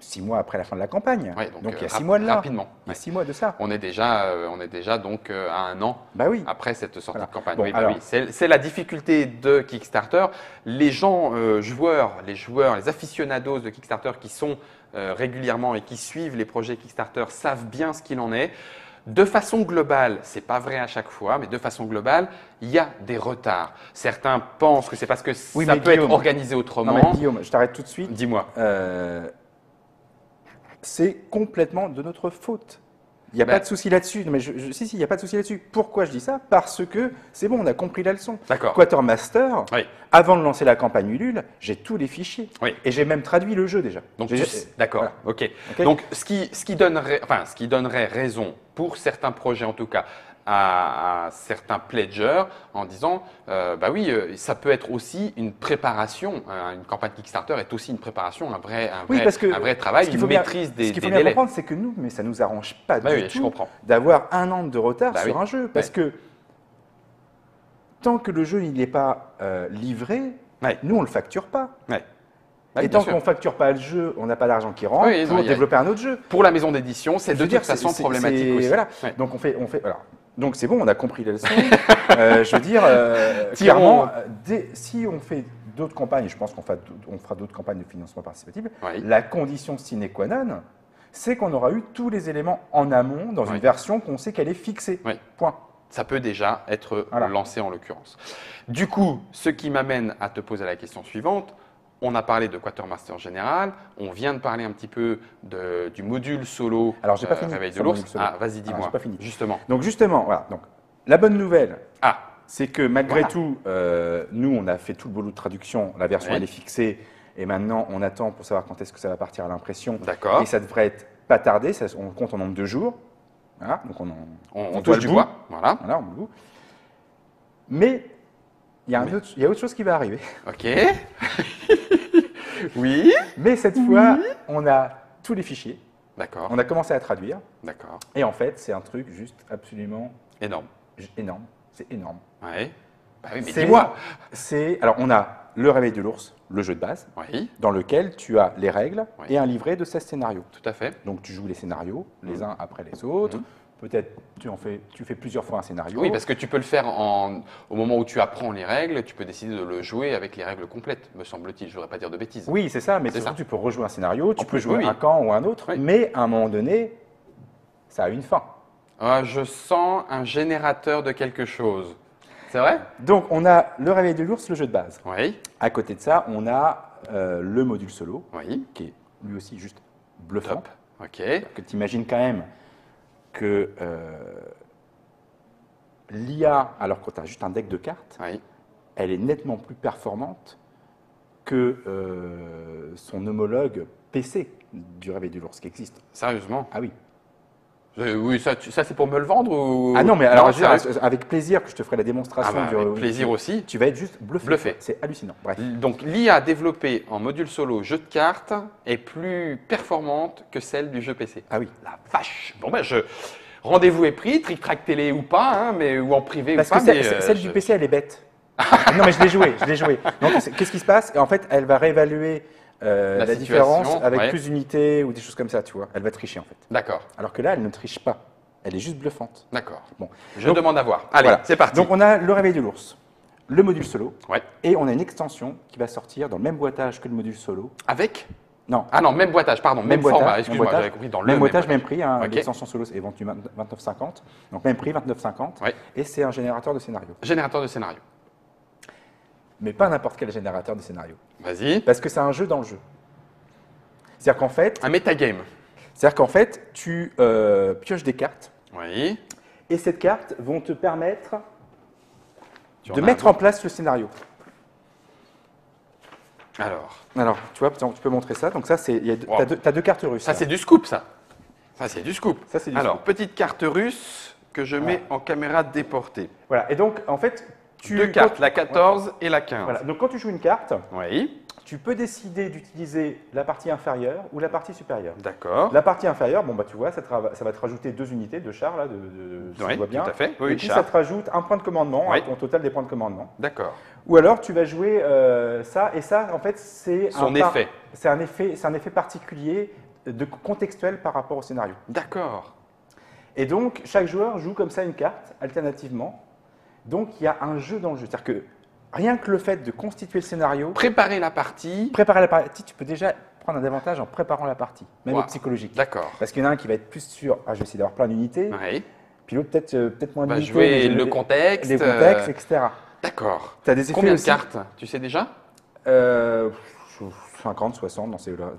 6 mois après la fin de la campagne. Ouais, donc il y a 6 rap- mois de là. rapidement. Il y a 6 mois de ça. On est déjà donc à un an Bah oui. après cette sortie Voilà. de campagne. Bon, Oui, bah alors- oui. C'est la difficulté de Kickstarter. Les gens, les aficionados de Kickstarter qui sont régulièrement et qui suivent les projets Kickstarter savent bien ce qu'il en est. De façon globale, c'est pas vrai à chaque fois, mais de façon globale, il y a des retards. Certains pensent que c'est parce que Oui, ça mais peut Guillaume- être organisé Non autrement. mais Guillaume, je t'arrête tout de suite. Dis-moi. C'est complètement de notre faute. Il n'y a Ben- pas de souci là-dessus. Non, mais si, il n'y a pas de souci là-dessus. Pourquoi je dis ça? Parce que c'est bon, on a compris la leçon. D'accord. Quartermaster, Oui. avant de lancer la campagne Ulule, j'ai tous les fichiers. Oui. Et j'ai même traduit le jeu déjà. Donc, J'ai- d'accord, voilà. ok. Ok. Donc, ce qui donnerait raison, pour certains projets en tout cas, à certains pledgers en disant bah oui, ça peut être aussi une préparation. Une campagne Kickstarter est aussi une préparation, un vrai travail, une maîtrise des délais. Ce qu'il faut bien comprendre, c'est que nous, mais ça ne nous arrange pas du tout d'avoir un an de retard sur un jeu. Parce que tant que le jeu n'est pas livré, nous, on ne le facture pas. Et tant qu'on ne facture pas le jeu, on n'a pas d'argent qui rentre pour développer un autre jeu. Pour la maison d'édition, c'est de toute façon problématique aussi. Voilà. Donc, donc c'est bon, on a compris la leçon. Je veux dire, clairement, si on fait d'autres campagnes, je pense qu'on fera d'autres campagnes de financement participatif, la condition sine qua non, c'est qu'on aura eu tous les éléments en amont dans une version qu'on sait qu'elle est fixée. Point. Ça peut déjà être lancé en l'occurrence. Du coup, ce qui m'amène à te poser la question suivante. On a parlé de Quatermaster Général, on vient de parler un petit peu du module solo. Alors, j'ai pas fini. Réveil de l'ours. Ah, vas-y, dis-moi. J'ai pas fini. Justement. Donc, voilà. Donc, la bonne nouvelle, c'est que malgré tout, nous, on a fait tout le boulot de traduction. La version, elle est fixée. Et maintenant, on attend pour savoir quand est-ce que ça va partir à l'impression. D'accord. Et ça devrait être pas tardé. On compte en nombre de jours. Voilà. Donc, on touche du bois. Voilà. Voilà, on bout. Mais il y a autre chose qui va arriver. OK. Oui. Mais cette fois, on a tous les fichiers. D'accord. On a commencé à traduire. D'accord. Et en fait, c'est un truc juste absolument énorme. Énorme. C'est énorme. Ouais. Bah oui, mais dis-moi. Alors, on a le Réveil de l'ours, le jeu de base, dans lequel tu as les règles et un livret de 16 scénarios. Tout à fait. Donc, tu joues les scénarios, les uns après les autres. Peut-être tu fais plusieurs fois un scénario. Oui, parce que tu peux le faire au moment où tu apprends les règles, tu peux décider de le jouer avec les règles complètes, me semble-t-il. Je ne voudrais pas dire de bêtises. Oui, c'est ça, mais surtout tu peux rejouer un scénario, tu peux jouer un camp ou un autre, mais à un moment donné, ça a une fin. Je sens un générateur de quelque chose. C'est vrai? Donc, on a le Réveil de l'ours, le jeu de base. Oui. À côté de ça, on a le module solo, qui est lui aussi juste bluffant. Top. OK. Que tu imagines quand même que l'IA, alors quand tu as juste un deck de cartes, elle est nettement plus performante que son homologue PC du Réveil de l'ours qui existe. Sérieusement? Ah oui. Oui, ça c'est pour me le vendre ou... Ah non, mais alors avec plaisir que je te ferai la démonstration. Avec plaisir aussi. Tu vas être juste bluffé. C'est hallucinant. Bref. Donc l'IA développée en module solo jeu de cartes est plus performante que celle du jeu PC. Ah oui. La vache. Bon ben rendez-vous est pris, Trick Track télé ou pas, ou en privé ou pas. Parce que celle du PC, elle est bête. Non, mais je l'ai joué. Donc, qu'est-ce qui se passe? En fait, elle va réévaluer la différence avec plus d'unités ou des choses comme ça, tu vois. Elle va tricher, en fait. D'accord. Alors que là, elle ne triche pas. Elle est juste bluffante. D'accord. Bon. Je demande à voir. Allez, c'est parti. Donc, on a le Réveil de l'ours, le module solo, et on a une extension qui va sortir dans le même boîtage que le module solo. Avec? Non. Ah non, même boîtage, pardon, même format, excuse-moi, j'avais compris dans le même boîtage, même prix, l'extension solo est vendue 29,50, donc même prix 29,50, et c'est un générateur de scénario. Générateur de scénario. Mais pas n'importe quel générateur de scénario. Vas-y. Parce que c'est un jeu dans le jeu. C'est-à-dire qu'en fait… Un metagame. C'est-à-dire qu'en fait, tu pioches des cartes. Oui. Et ces cartes vont te permettre de mettre en place le scénario. Alors, tu vois, tu peux montrer ça. Donc ça, tu as deux cartes russes. Ça, c'est du scoop, ça. Ça, c'est du scoop. Alors, petite carte russe que je mets en caméra déportée. Voilà. Et donc, en fait, deux cartes, la 14 et la 15. Voilà. Donc, quand tu joues une carte, tu peux décider d'utiliser la partie inférieure ou la partie supérieure. D'accord. La partie inférieure, bon, bah, tu vois, ça va te rajouter 2 unités de char, là, si tu vois bien. Tout à fait. Oui, et puis, ça te rajoute un point de commandement, ton total des points de commandement. D'accord. Ou alors, tu vas jouer ça, et ça, en fait, c'est un effet particulier, contextuel par rapport au scénario. D'accord. Et donc, chaque joueur joue comme ça une carte, alternativement. Donc, il y a un jeu dans le jeu. C'est-à-dire que rien que le fait de constituer le scénario… Préparer la partie, tu peux déjà prendre un avantage en préparant la partie, même au psychologique. D'accord. Parce qu'il y en a un qui va être plus sûr, je vais essayer d'avoir plein d'unités. Puis l'autre, peut-être moins d'unités. Jouer le contexte. Les contextes, etc. D'accord. Tu as des effets Combien aussi. De cartes, tu sais déjà 50, 60 dans ces eaux-là.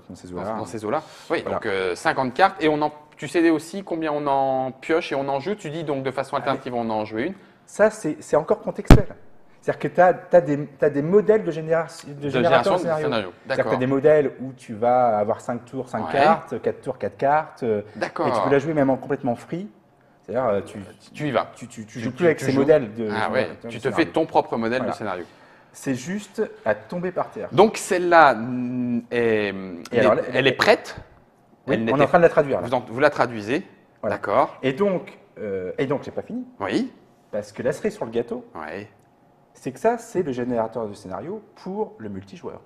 Dans ces eaux-là. Oui, voilà. Donc 50 cartes. Et tu sais aussi combien on en pioche et on en joue. Tu dis donc de façon alternative, on en joue une. Ça, c'est encore contextuel. C'est-à-dire que tu as des modèles de génération de scénario. C'est-à-dire que tu as des modèles où tu vas avoir 5 tours, 5 cartes, 4 tours, 4 cartes. D'accord. Et tu peux la jouer même en complètement free. C'est-à-dire, tu y vas. Tu joues plus avec ces modèles de. Ah ouais, tu te fais ton propre modèle de scénario. C'est juste à tomber par terre. Donc celle-là, elle est prête. Oui, on est en train de la traduire. Vous la traduisez. Voilà. D'accord. Et donc, j'ai pas fini. Oui. Parce que la cerise sur le gâteau, c'est que ça, c'est le générateur de scénario pour le multijoueur.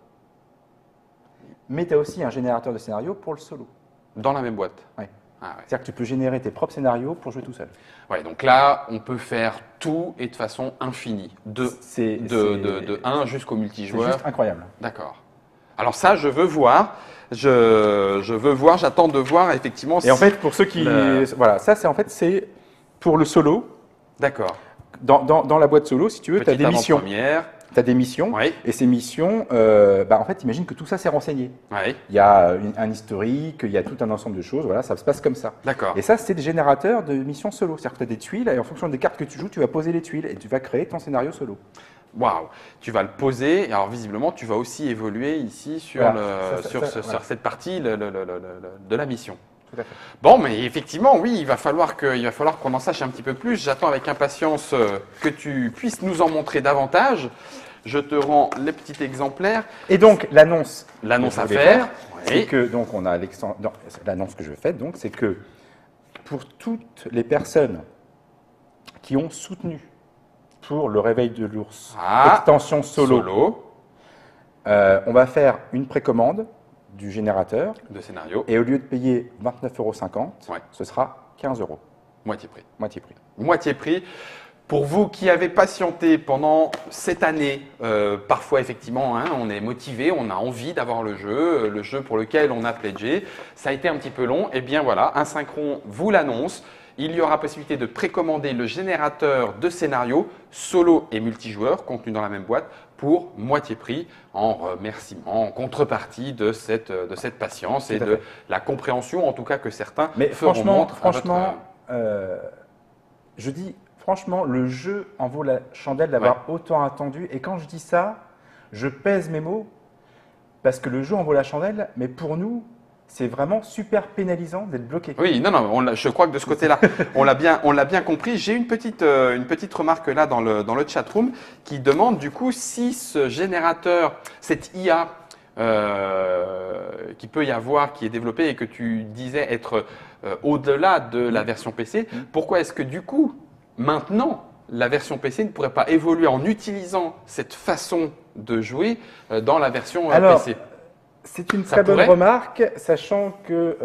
Mais tu as aussi un générateur de scénario pour le solo. Dans la même boîte. Oui. C'est-à-dire que tu peux générer tes propres scénarios pour jouer tout seul. Ouais, donc là, on peut faire tout et de façon infinie. De 1 jusqu'au multijoueur. C'est juste incroyable. D'accord. Alors ça, je veux voir. Je veux voir, j'attends de voir effectivement. Et en fait, pour ceux qui... Voilà, ça, c'est pour le solo. D'accord. Dans la boîte solo, si tu veux, tu as des missions. Tu as des missions, et ces missions, en fait, imagine que tout ça, c'est renseigné. Il y a un historique, il y a tout un ensemble de choses, voilà, ça se passe comme ça. D'accord. Et ça, c'est des générateurs de missions solo. C'est-à-dire que tu as des tuiles, et en fonction des cartes que tu joues, tu vas poser les tuiles, et tu vas créer ton scénario solo. Waouh. Tu vas le poser, et alors visiblement, tu vas aussi évoluer ici sur, sur cette partie de la mission. Tout à fait. Bon, mais effectivement, oui, il va falloir qu'on en sache un petit peu plus. J'attends avec impatience que tu puisses nous en montrer davantage. Je te rends les petits exemplaires. Et donc, l'annonce à faire, c'est que, donc, on a l'annonce que je fais, donc, c'est que pour toutes les personnes qui ont soutenu pour le réveil de l'ours, extension solo. On va faire une précommande du générateur de scénario. Et au lieu de payer 29,50 €, ce sera 15 €. Moitié prix. Moitié prix. Moitié prix. Pour vous qui avez patienté pendant cette année, parfois effectivement, on est motivé, on a envie d'avoir le jeu pour lequel on a pledgé. Ça a été un petit peu long. Eh bien voilà, Asynchron vous l'annonce. Il y aura possibilité de précommander le générateur de scénario solo et multijoueur contenu dans la même boîte pour moitié prix en remerciement, en contrepartie de cette patience et de la compréhension en tout cas que certains feront montre. Franchement, je dis franchement, le jeu en vaut la chandelle d'avoir autant attendu. Et quand je dis ça, je pèse mes mots parce que le jeu en vaut la chandelle, mais pour nous, c'est vraiment super pénalisant d'être bloqué. Oui, non, je crois que de ce côté-là, on l'a bien compris. J'ai une petite remarque là dans le chatroom qui demande du coup si ce générateur, cette IA qui peut y avoir, qui est développée et que tu disais être au-delà de la version PC, pourquoi est-ce que du coup, maintenant, la version PC ne pourrait pas évoluer en utilisant cette façon de jouer dans la version PC? C'est une très bonne remarque, sachant que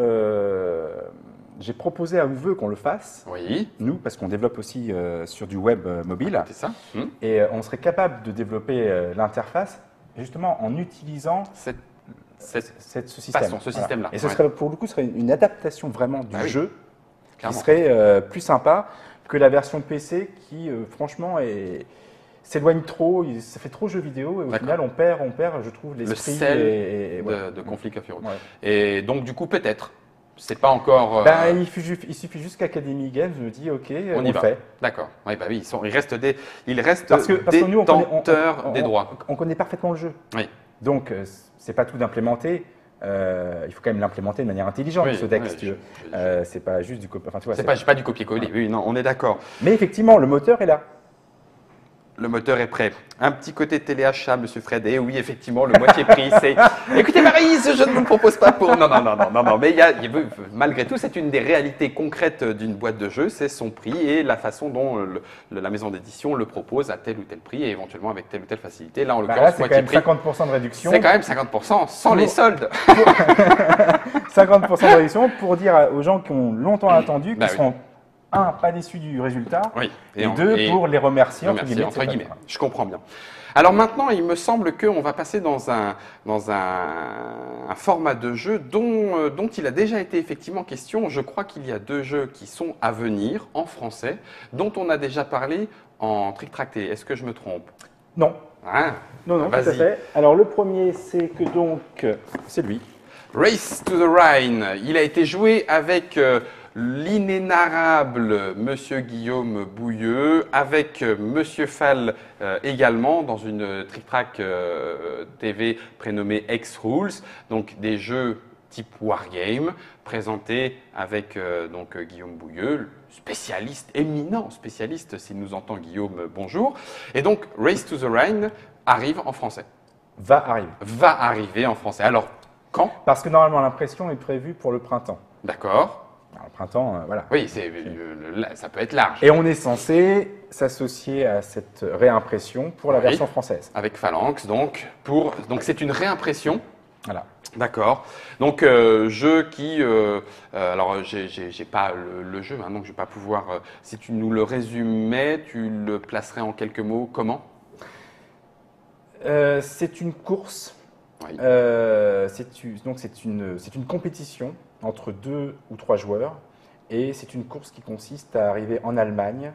j'ai proposé à Uwe qu'on le fasse, nous, parce qu'on développe aussi sur du web mobile. C'est ça. Et on serait capable de développer l'interface justement en utilisant ce système-là. Et ce serait, pour le coup, serait une adaptation vraiment du jeu qui serait plus sympa que la version PC qui, franchement, s'éloigne trop, ça fait trop jeu vidéo et au final on perd, je trouve, l'esprit. Le sel de Conflict of Heroes. Et donc du coup peut-être, c'est pas encore… Il suffit juste qu'Academy Games me dit ok, on y va. Fait. D'accord, oui, il reste détenteurs des droits. On connaît parfaitement le jeu. Oui. Donc c'est pas tout d'implémenter. Il faut quand même l'implémenter de manière intelligente, ce deck, si tu veux. C'est pas juste du copier-coller. C'est pas du copier-coller, oui, non, on est d'accord. Mais effectivement, le moteur est là. Le moteur est prêt. Un petit côté téléachat, Monsieur Fred. Et oui, effectivement, le moitié prix, c'est… Écoutez, Maryse, je ne vous le propose pas pour… Non. Mais malgré tout, c'est une des réalités concrètes d'une boîte de jeu, c'est son prix et la façon dont la maison d'édition le propose à tel ou tel prix et éventuellement avec telle ou telle facilité. Là, en l'occurrence, c'est quand même 50% de réduction. C'est quand même 50% sans les soldes. 50% de réduction pour dire aux gens qui ont longtemps attendu, qui seront… pas déçu du résultat, et pour les remercier, entre guillemets. Je comprends bien. Alors maintenant, il me semble qu'on va passer dans un format de jeu dont il a déjà été effectivement question. Je crois qu'il y a 2 jeux qui sont à venir en français, dont on a déjà parlé en Trick Track Télé. Est-ce que je me trompe? Non. Non, tout à fait. Alors le premier, c'est que c'est lui. Race to the Rhine. Il a été joué avec… l'inénarrable Monsieur Guillaume Bouilleux, avec Monsieur Fall également dans une Trick Track TV prénommée X-Rules, donc des jeux type wargame, présenté avec donc Guillaume Bouilleux, spécialiste, éminent spécialiste, s'il nous entend Guillaume, bonjour. Et donc Race to the Rhine arrive en français. Va arriver. Va arriver en français. Alors, quand? Parce que normalement l'impression est prévue pour le printemps. D'accord. Alors, le printemps, voilà. Oui, ça peut être large. Et on est censé s'associer à cette réimpression pour la version française. Avec Phalanx, donc c'est une réimpression. Voilà. D'accord. Donc, jeu qui... alors, j'ai pas le jeu, hein, donc je ne vais pas pouvoir... si tu nous le résumais, tu le placerais en quelques mots, comment? C'est une course. Oui. Donc, c'est une compétition entre 2 ou 3 joueurs. Et c'est une course qui consiste à arriver en Allemagne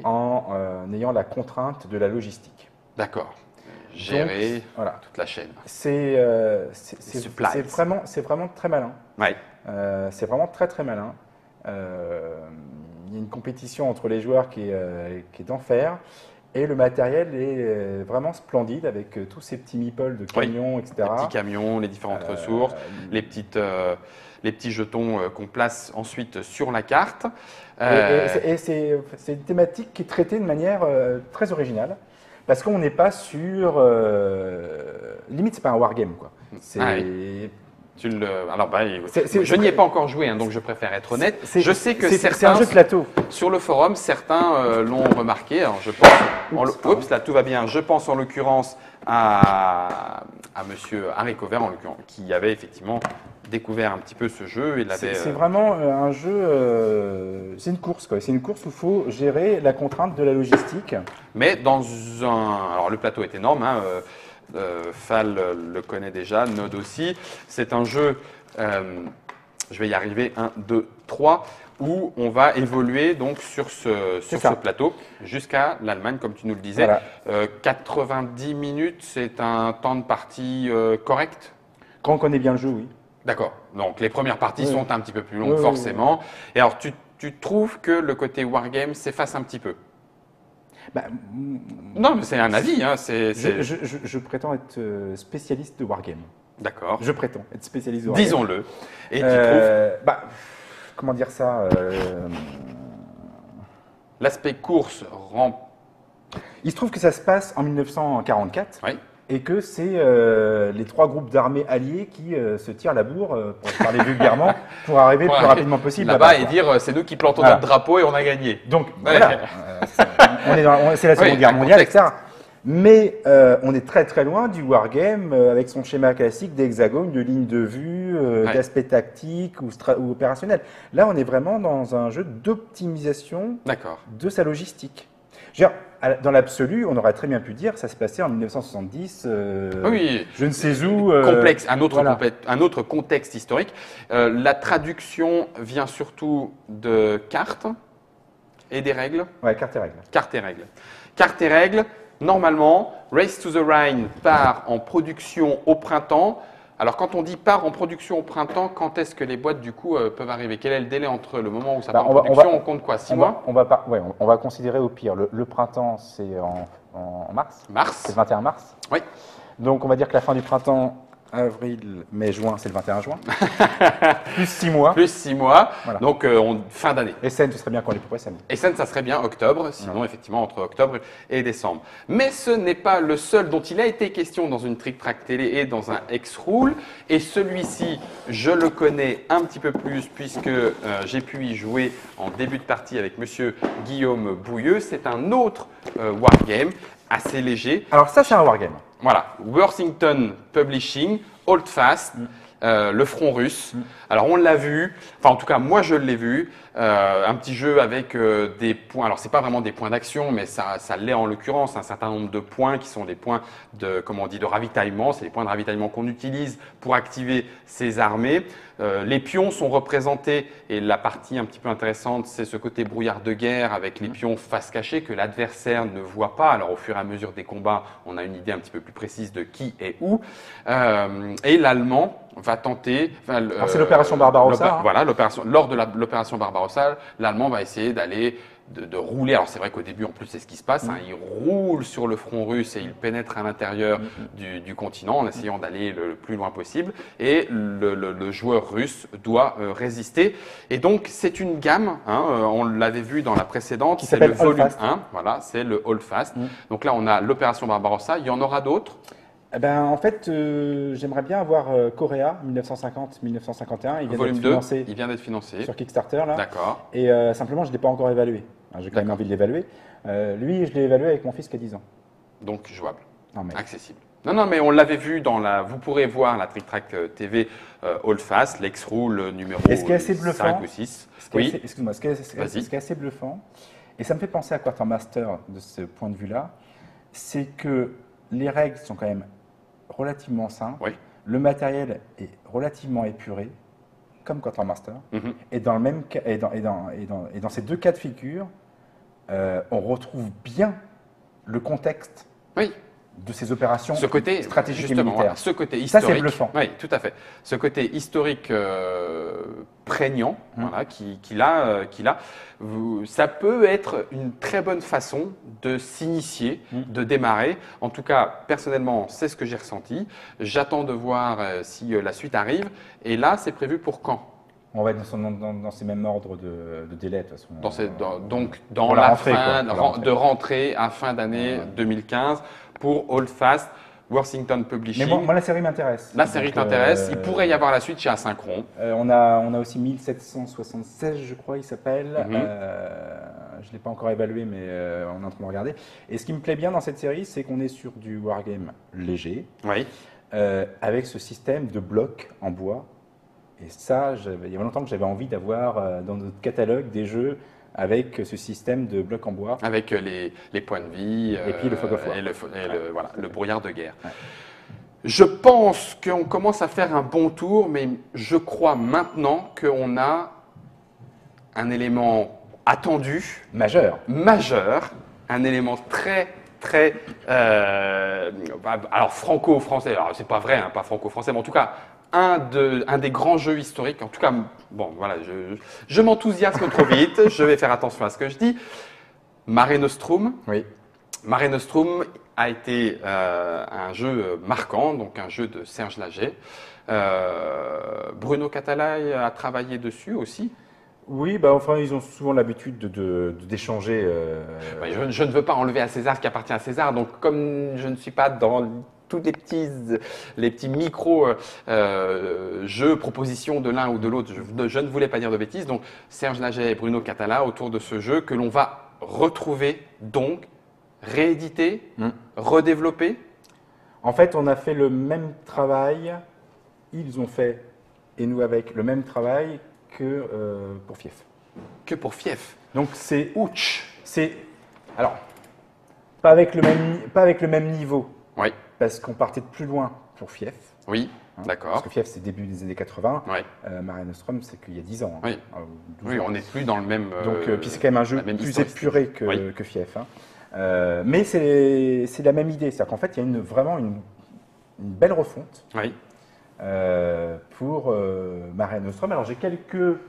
en ayant la contrainte de la logistique. D'accord. Gérer donc, voilà. toute la chaîne. C'est vraiment très malin. Ouais. C'est vraiment très très malin. Il y a une compétition entre les joueurs qui est d'enfer. Et le matériel est vraiment splendide avec tous ces petits meeples de camions, etc. Les petits camions, les différentes ressources, les petits jetons qu'on place ensuite sur la carte. Et c'est une thématique qui est traitée de manière très originale. Parce qu'on n'est pas sur... limite, c'est pas un wargame, quoi. Je n'y ai pas encore joué, hein, donc je préfère être honnête. Je sais que c'est un jeu de plateau. Sur le forum, certains l'ont remarqué. Alors je pense, là tout va bien. Je pense en l'occurrence à Monsieur Harry Cover, qui avait effectivement découvert un petit peu ce jeu. C'est vraiment un jeu, c'est une course, quoi. C'est une course où il faut gérer la contrainte de la logistique. Mais alors le plateau est énorme, hein, Fall le connaît déjà, Node aussi. C'est un jeu, je vais y arriver, 1, 2, 3, où on va évoluer donc sur ce plateau jusqu'à l'Allemagne, comme tu nous le disais. Voilà. 90 minutes, c'est un temps de partie correct? Quand on connaît bien le jeu, oui. D'accord. Donc les premières parties sont un petit peu plus longues, forcément. Et alors, tu trouves que le côté wargame s'efface un petit peu? Non, mais c'est un avis. Hein, je prétends être spécialiste de wargame. D'accord. Je prétends être spécialiste de wargame. Disons-le. Et tu trouves comment dire ça L'aspect course rend... Il se trouve que ça se passe en 1944. Oui. Et que c'est les 3 groupes d'armées alliés qui se tirent la bourre, pour parler vulgairement, pour arriver le plus rapidement possible là-bas et dire c'est nous qui plantons notre drapeau et on a gagné. Donc voilà, c'est la Seconde Guerre mondiale, etc. Mais on est très très loin du wargame avec son schéma classique d'hexagone, de lignes de vue, d'aspect tactique ou opérationnel. Là, on est vraiment dans un jeu d'optimisation de sa logistique. Dans l'absolu, on aurait très bien pu dire ça se passait en 1970, je ne sais où. Complexe, un autre contexte historique. La traduction vient surtout de cartes et des règles. Oui, cartes et règles. Cartes et règles. Cartes et règles, normalement, Race to the Rhine part en production au printemps. Alors, quand on dit part en production au printemps, quand est-ce que les boîtes, du coup, peuvent arriver? Quel est le délai entre le moment où ça part en production? On compte quoi? 6 mois? On va considérer au pire. Le printemps, c'est en mars. Mars. C'est le 21 mars. Oui. Donc, on va dire que la fin du printemps, avril, mai, juin, c'est le 21 juin. Plus 6 mois. Plus 6 mois. Voilà. Donc, fin d'année. Essen, ce serait bien qu'on l'ait pour Essen. Essen, ça serait bien octobre, sinon effectivement entre octobre et décembre. Mais ce n'est pas le seul dont il a été question dans une Trick Track télé et dans un X-Rule. Et celui-ci, je le connais un petit peu plus puisque j'ai pu y jouer en début de partie avec monsieur Guillaume Bouilleux. C'est un autre wargame assez léger. Alors ça, c'est un wargame. Voilà, Worthington Publishing, Hold Fast, le front russe. Alors on l'a vu, enfin en tout cas moi je l'ai vu, un petit jeu avec des points, alors c'est pas vraiment des points d'action mais ça l'est en l'occurrence, un certain nombre de points qui sont des points de, comment on dit, de ravitaillement, c'est les points de ravitaillement qu'on utilise pour activer ces armées. Les pions sont représentés et la partie un petit peu intéressante c'est ce côté brouillard de guerre avec les pions face cachée que l'adversaire ne voit pas. Alors au fur et à mesure des combats on a une idée un petit peu plus précise de qui est où et l'allemand va tenter. C'est l'opération Barbarossa. Voilà, lors de l'opération Barbarossa, l'Allemand va essayer d'aller de rouler. Alors c'est vrai qu'au début, en plus, c'est ce qui se passe. Hein, il roule sur le front russe et il pénètre à l'intérieur du continent en essayant d'aller le plus loin possible. Et le joueur russe doit résister. Et donc, c'est une gamme. Hein, on l'avait vu dans la précédente. C'est le volume 1. Voilà, c'est le Hold Fast. Donc là, on a l'opération Barbarossa. Il y en aura d'autres? Eh ben, en fait, j'aimerais bien avoir Corée 1950-1951. Volume 2, il vient d'être financé sur Kickstarter. D'accord. Et simplement, je ne l'ai pas encore évalué. J'ai quand même envie de l'évaluer. Lui, je l'ai évalué avec mon fils qui a 10 ans. Donc jouable, non, mais... accessible. Non, mais on l'avait vu dans la... Vous pourrez voir la Trick Track TV Hold Fast, Lex Rule numéro 5 ou 6. Oui. Excuse-moi, ce qui est assez bluffant, et ça me fait penser à Quartermaster de ce point de vue-là, c'est que les règles sont quand même relativement simples. Oui. Le matériel est relativement épuré, comme Quartermaster. Et dans le même cas, et dans ces deux cas de figure, on retrouve bien le contexte de ces opérations stratégiques et militaires. Voilà, ce côté historique. Ça, c'est bluffant. Oui, tout à fait. Ce côté historique prégnant qu'il a, ça peut être une très bonne façon de s'initier, de démarrer. En tout cas, personnellement, c'est ce que j'ai ressenti. J'attends de voir si la suite arrive. Et là, c'est prévu pour quand? On va être dans ces mêmes ordres de délai, de toute façon. Donc, dans la fin de rentrée à fin d'année 2015 pour Hold Fast, Worthington Publishing. Mais moi, la série m'intéresse. La série t'intéresse. Il pourrait y avoir la suite chez Asynchron. On a aussi 1776, je crois, il s'appelle. Je ne l'ai pas encore évalué, mais on est en train de regarder. Et ce qui me plaît bien dans cette série, c'est qu'on est sur du wargame léger, avec ce système de blocs en bois. Et ça, il y a longtemps que j'avais envie d'avoir dans notre catalogue des jeux avec ce système de blocs en bois. Avec les points de vie. Et puis le fog of war. Le brouillard de guerre. Ouais. Je pense qu'on commence à faire un bon tour, mais je crois maintenant qu'on a un élément attendu. Majeur, un élément très alors franco-français. Alors c'est pas vrai, hein, pas franco-français, mais en tout cas un des grands jeux historiques. En tout cas, bon voilà, je m'enthousiasme trop vite. Je vais faire attention à ce que je dis. Mare Nostrum. Oui. Mare Nostrum a été un jeu marquant, donc un jeu de Serge Laget. Bruno Catala a travaillé dessus aussi. Oui, enfin, ils ont souvent l'habitude d'échanger. Je ne veux pas enlever à César ce qui appartient à César, donc comme je ne suis pas dans tous les petits micro-jeux, propositions de l'un ou de l'autre, je ne voulais pas dire de bêtises. Donc Serge Laget et Bruno Catala autour de ce jeu que l'on va retrouver, donc rééditer, redévelopper. En fait, on a fait le même travail, ils ont fait, et nous avec, le même travail que pour Fief. Que pour Fief. Donc c'est ouch. Alors, pas avec le même niveau. Oui. Parce qu'on partait de plus loin pour Fief. Oui, d'accord. Parce que Fief, c'est début des années 80. Oui. Mare Nostrum, c'est qu'il y a 10 ans. Oui, on n'est plus dans le même. Donc, puis c'est quand même un jeu plus épuré que Fief. Mais c'est la même idée. C'est-à-dire qu'en fait, il y a vraiment une belle refonte. Oui. Pour Mare Nostrum. Alors j'ai quelques...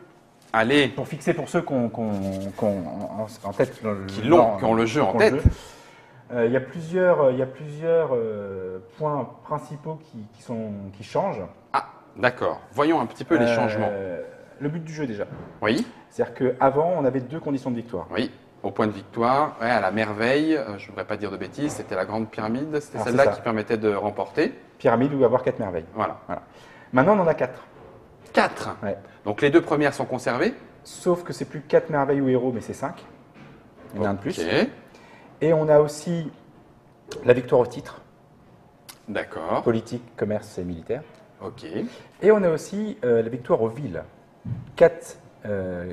Allez. Pour fixer pour ceux qui ont en tête... Qui ont le jeu en tête. Il y a plusieurs points principaux qui changent. Ah, d'accord. Voyons un petit peu les changements. Le but du jeu déjà. Oui. C'est-à-dire qu'avant, on avait 2 conditions de victoire. Oui. Au point de victoire, à la merveille, je ne voudrais pas dire de bêtises, c'était la grande pyramide, c'était celle-là qui permettait de remporter. Pyramide ou avoir 4 merveilles. Voilà. Maintenant, on en a 4. 4 ? Ouais. Donc les 2 premières sont conservées ? Sauf que c'est plus 4 merveilles ou héros, mais c'est 5. Il y en a un de plus. Et on a aussi la victoire au titre. D'accord. Politique, commerce et militaire. Ok. Et on a aussi la victoire aux villes. 4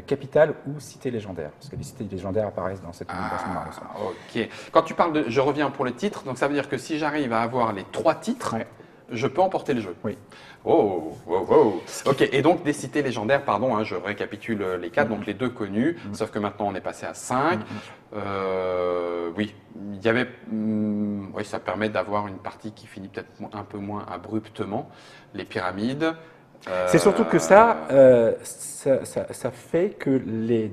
capitales ou cités légendaires. Parce que les cités légendaires apparaissent dans cette numération. Ok. Quand tu parles de... Je reviens pour le titre, donc ça veut dire que si j'arrive à avoir les 3 titres, je peux emporter le jeu. Oui. Oh. Ok, et donc des cités légendaires, pardon, je récapitule les 4, donc les 2 connus, sauf que maintenant on est passé à 5. Oui, il y avait, oui, ça permet d'avoir une partie qui finit peut-être un peu moins abruptement, les pyramides. C'est surtout que ça fait que les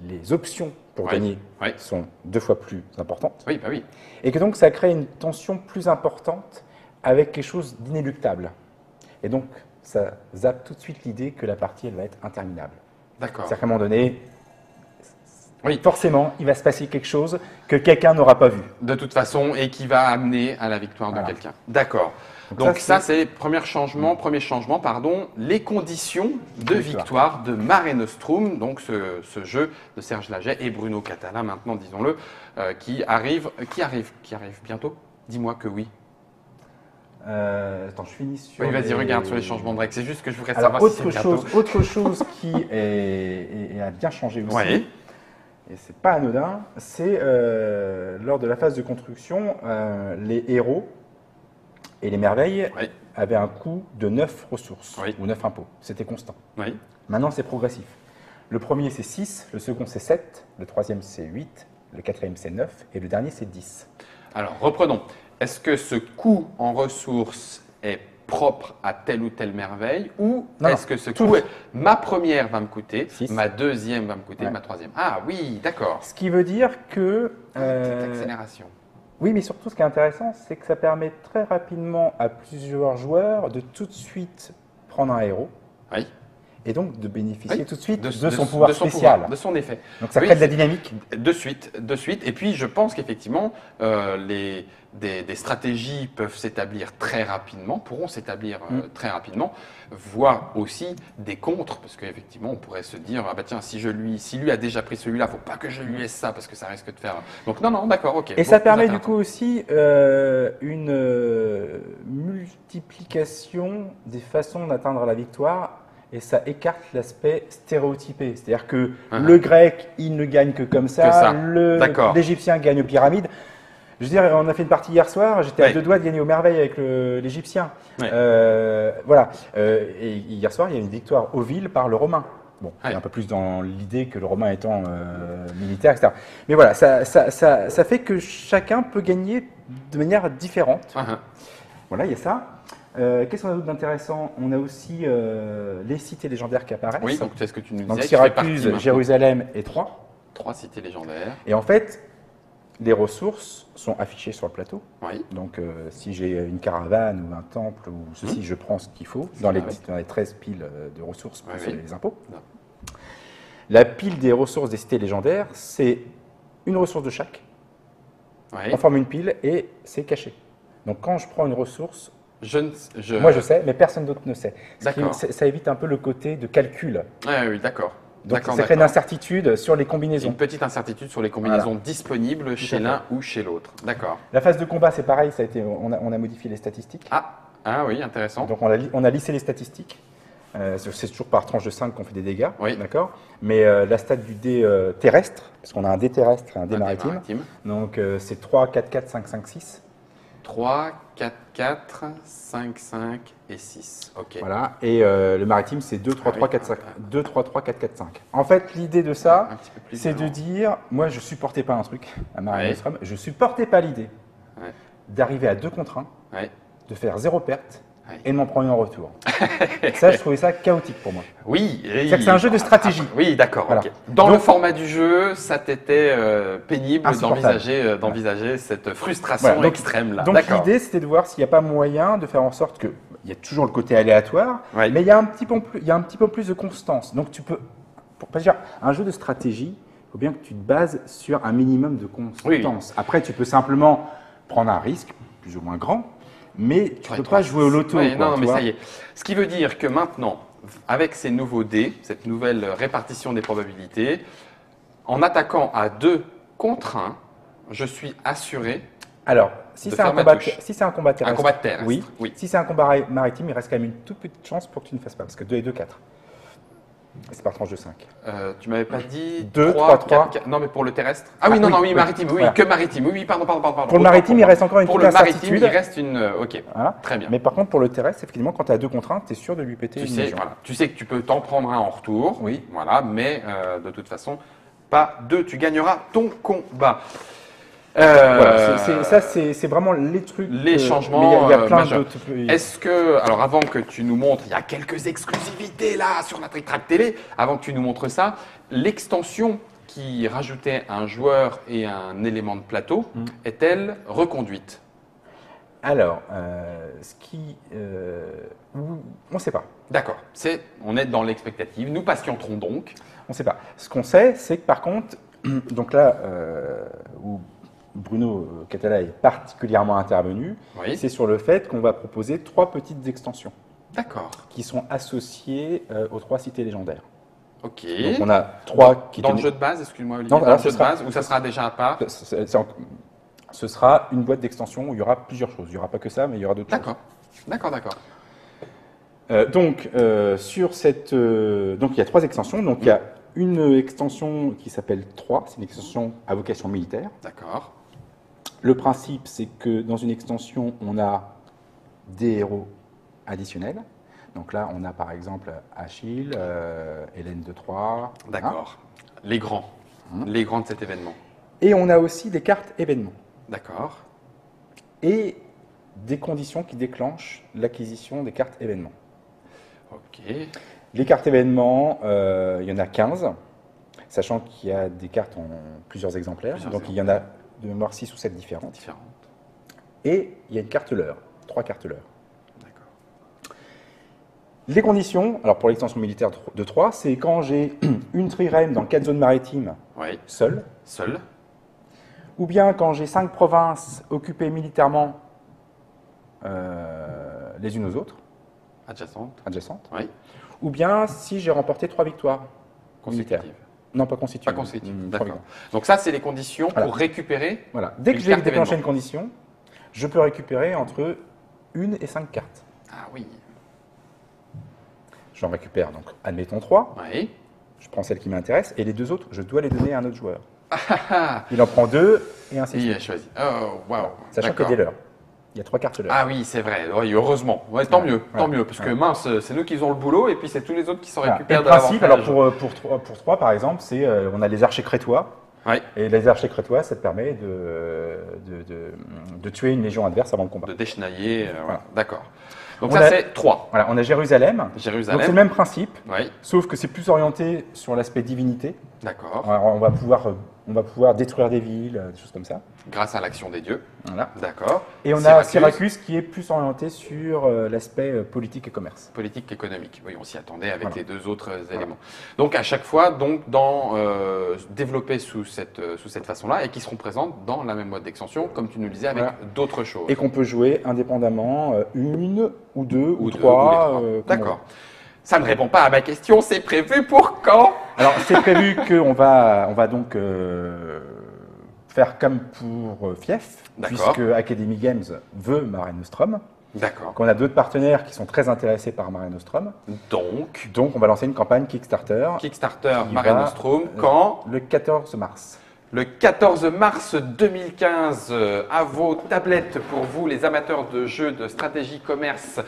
les options pour gagner sont 2 fois plus importantes. Oui, bah oui. Et que donc ça crée une tension plus importante avec quelque chose d'inéluctable. Et donc ça zappe tout de suite l'idée que la partie elle va être interminable. D'accord. C'est-à-dire qu'à un moment donné, forcément, il va se passer quelque chose que quelqu'un n'aura pas vu. De toute façon, et qui va amener à la victoire de quelqu'un. D'accord. Donc ça, c'est le premier changement, les conditions de victoire de Mare Nostrum, donc ce jeu de Serge Laget et Bruno Catala, maintenant, disons-le, qui arrive bientôt. Dis-moi que oui. Attends, je finis sur. Oui, vas-y, regarde sur les changements de règles. C'est juste que je voudrais Alors, savoir si c'est bientôt. Autre chose qui a bien changé aussi, et c'est pas anodin, c'est lors de la phase de construction, les héros et les merveilles avaient un coût de 9 ressources ou 9 impôts. C'était constant. Maintenant, c'est progressif. Le premier, c'est 6, le second, c'est 7, le troisième, c'est 8, le quatrième, c'est 9 et le dernier, c'est 10. Alors, reprenons. Est-ce que ce coût en ressources est propre à telle ou telle merveille ou est-ce que ce coût est ma première va me coûter, 6. Ma deuxième va me coûter, ma troisième. Ah oui, d'accord. Ce qui veut dire que… petite accélération. Oui, mais surtout, ce qui est intéressant, c'est que ça permet très rapidement à plusieurs joueurs de tout de suite prendre un héros. Oui. Et donc de bénéficier tout de suite de son pouvoir spécial. De son effet. Donc ça crée de la dynamique. De suite. Et puis je pense qu'effectivement, des stratégies peuvent s'établir très rapidement, pourront s'établir très rapidement, voire aussi des contres, parce qu'effectivement on pourrait se dire, ah bah tiens, si lui a déjà pris celui-là, il ne faut pas que je lui laisse ça, parce que ça risque de faire… Donc non, d'accord, ok. Et ça permet du coup aussi une multiplication des façons d'atteindre la victoire. Et ça écarte l'aspect stéréotypé. C'est-à-dire que le grec, il ne gagne que comme ça. L'Égyptien gagne aux pyramides. Je veux dire, on a fait une partie hier soir, j'étais à 2 doigts de gagner aux merveilles avec l'Égyptien. Voilà. Et hier soir, il y a une victoire aux villes par le Romain. Bon, c'est un peu plus dans l'idée que le Romain étant militaire, etc. Mais voilà, ça fait que chacun peut gagner de manière différente. Voilà, il y a ça. Qu'est-ce qu'on a d'autre d'intéressant? On a aussi les cités légendaires qui apparaissent. Oui, donc c'est ce que tu nous disais. Donc Syracuse, Jérusalem et Troie. 3 cités légendaires. Et en fait, les ressources sont affichées sur le plateau. Oui. Donc si j'ai une caravane ou un temple ou ceci, je prends ce qu'il faut dans les 13 piles de ressources pour les impôts. La pile des ressources des cités légendaires, c'est une ressource de chaque. On forme une pile et c'est caché. Donc quand je prends une ressource, moi je sais, mais personne d'autre ne sait. Ça évite un peu le côté de calcul. Oui, d'accord. Donc ça crée une incertitude sur les combinaisons. Une petite incertitude sur les combinaisons disponibles chez l'un ou chez l'autre. D'accord. La phase de combat, c'est pareil, on a modifié les statistiques. Ah oui, intéressant. Donc on a lissé les statistiques. C'est toujours par tranche de 5 qu'on fait des dégâts, d'accord. Mais la stat du dé terrestre, parce qu'on a un dé terrestre et un dé maritime. Donc c'est 3, 4, 4, 5, 5, 6. 3, 4, 4, 5, 5 et 6. Ok. Voilà. Et le maritime, c'est 2, 3, 3, 4, 5. 2, 3, 3, 4, 4, 5. En fait, l'idée de ça, c'est de dire, moi, je ne supportais pas un truc à Mare Nostrum, je ne supportais pas l'idée d'arriver à 2 contre 1, de faire 0 perte et de m'en prendre une en retour. Ça, je trouvais ça chaotique pour moi. Oui. C'est un jeu de stratégie. Oui, d'accord. Voilà. Dans le format du jeu, ça t'était pénible d'envisager cette frustration extrême là. Donc l'idée, c'était de voir s'il n'y a pas moyen de faire en sorte que il y a toujours le côté aléatoire, mais il y a un petit peu plus de constance. Donc tu peux, pour pas dire un jeu de stratégie, il faut bien que tu te bases sur un minimum de constance. Après, tu peux simplement prendre un risque plus ou moins grand. Mais tu ne peux pas jouer au loto. Non, mais ça y est. Ce qui veut dire que maintenant, avec ces nouveaux dés, cette nouvelle répartition des probabilités, en attaquant à 2 contre 1, je suis assuré. Alors, si c'est un combat terrestre, oui. Si c'est un combat maritime, il reste quand même une toute petite chance pour que tu ne fasses pas, parce que 2 et 2, 4. C'est par tranche de 5. Tu m'avais pas dit 2, 3, 3. 4. Non, mais pour le terrestre. Oui, maritime. Oui, que maritime. Oui, pardon. Pour le maritime, il reste encore une petite incertitude. Pour le maritime, il reste une. Ok, très bien. Mais par contre, pour le terrestre, effectivement, quand tu as 2 contre 1, tu es sûr de lui péter une légion. Tu sais que tu peux t'en prendre un en retour. Oui. Voilà, mais de toute façon, pas 2. Tu gagneras ton combat. Ça, c'est vraiment les trucs. Les changements. Mais il y a plein d'autres. Est-ce que, alors avant que tu nous montres, il y a quelques exclusivités là sur la Trick Track Télé, avant que tu nous montres ça, l'extension qui rajoutait un joueur et un élément de plateau est-elle reconduite? Alors, on ne sait pas. D'accord, on est dans l'expectative. Nous patienterons donc. On ne sait pas. Ce qu'on sait, c'est que par contre, donc là où Bruno Catala est particulièrement intervenu, c'est sur le fait qu'on va proposer 3 petites extensions. D'accord. Qui sont associées aux 3 cités légendaires. Ok. Donc on a 3 qui dans le jeu de base, excuse-moi Olivier, dans le jeu de base, ou ça sera déjà à part? Ce sera une boîte d'extension où il y aura plusieurs choses. Il n'y aura pas que ça, mais il y aura d'autres choses. D'accord. Donc il y a 3 extensions. Donc il y a une extension qui s'appelle 3, c'est une extension à vocation militaire. D'accord. Le principe, c'est que dans une extension, on a des héros additionnels. Donc là, on a par exemple Achille, Hélène de Troie. D'accord. Les grands. Les grands de cet événement. Et on a aussi des cartes événements. D'accord. Et des conditions qui déclenchent l'acquisition des cartes événements. Ok. Les cartes événements, il y en a 15, sachant qu'il y a des cartes en plusieurs exemplaires. Il y en a de mémoire 6 ou 7 différentes. Et il y a une carte leurre, 3 cartes leurre. D'accord. Les conditions, alors pour l'extension militaire de 3, c'est quand j'ai une trirème dans 4 zones maritimes seule. Ou bien quand j'ai 5 provinces occupées militairement les unes aux autres. Adjacentes. Oui. Ou bien si j'ai remporté 3 victoires militaires. Non, pas constitutives. Pas constitutives, d'accord. Donc ça, c'est les conditions pour récupérer. Voilà. Dès que j'ai déclenché une condition, je peux récupérer entre 1 et 5 cartes. Ah oui. J'en récupère donc, admettons 3. Oui. Je prends celle qui m'intéresse et les 2 autres, je dois les donner à un autre joueur. Il en prend 2 et ainsi de suite. Il a choisi. Oh, waouh. Sachant qu'il y a des leurs. Il y a 3 cartes leurre. Ah oui, c'est vrai. Oui, heureusement. Ouais, tant mieux, parce que mince, c'est nous qui faisons le boulot et puis c'est tous les autres qui s'en récupèrent de l'avantage. Le principe, alors pour 3 par exemple, c'est on a les archers crétois. Et les archers crétois, ça te permet de tuer une légion adverse avant le combat. De déchenailler, d'accord. Donc ça, c'est 3. Voilà, on a Jérusalem. Donc c'est le même principe, sauf que c'est plus orienté sur l'aspect divinité. D'accord. On va pouvoir détruire des villes, des choses comme ça. Grâce à l'action des dieux. Voilà. D'accord. Et on a Syracuse qui est plus orienté sur l'aspect politique et commerce. Politique et économique. Oui, on s'y attendait avec les 2 autres éléments. Donc à chaque fois, développés sous cette façon-là et qui seront présentes dans la même boîte d'extension, comme tu nous le disais, avec d'autres choses. Et qu'on peut jouer indépendamment, 1 ou 2 ou 3. D'accord. Ça ne répond pas à ma question, c'est prévu pour quand? Alors, c'est prévu qu'on va donc faire comme pour Fief, puisque Academy Games veut Mare Nostrum. D'accord. Qu'on a d'autres partenaires qui sont très intéressés par Mare Nostrum. Donc, on va lancer une campagne Kickstarter. Mare Nostrum, quand? Le 14 mars. Le 14 mars 2015, à vos tablettes pour vous, les amateurs de jeux de stratégie, commerce,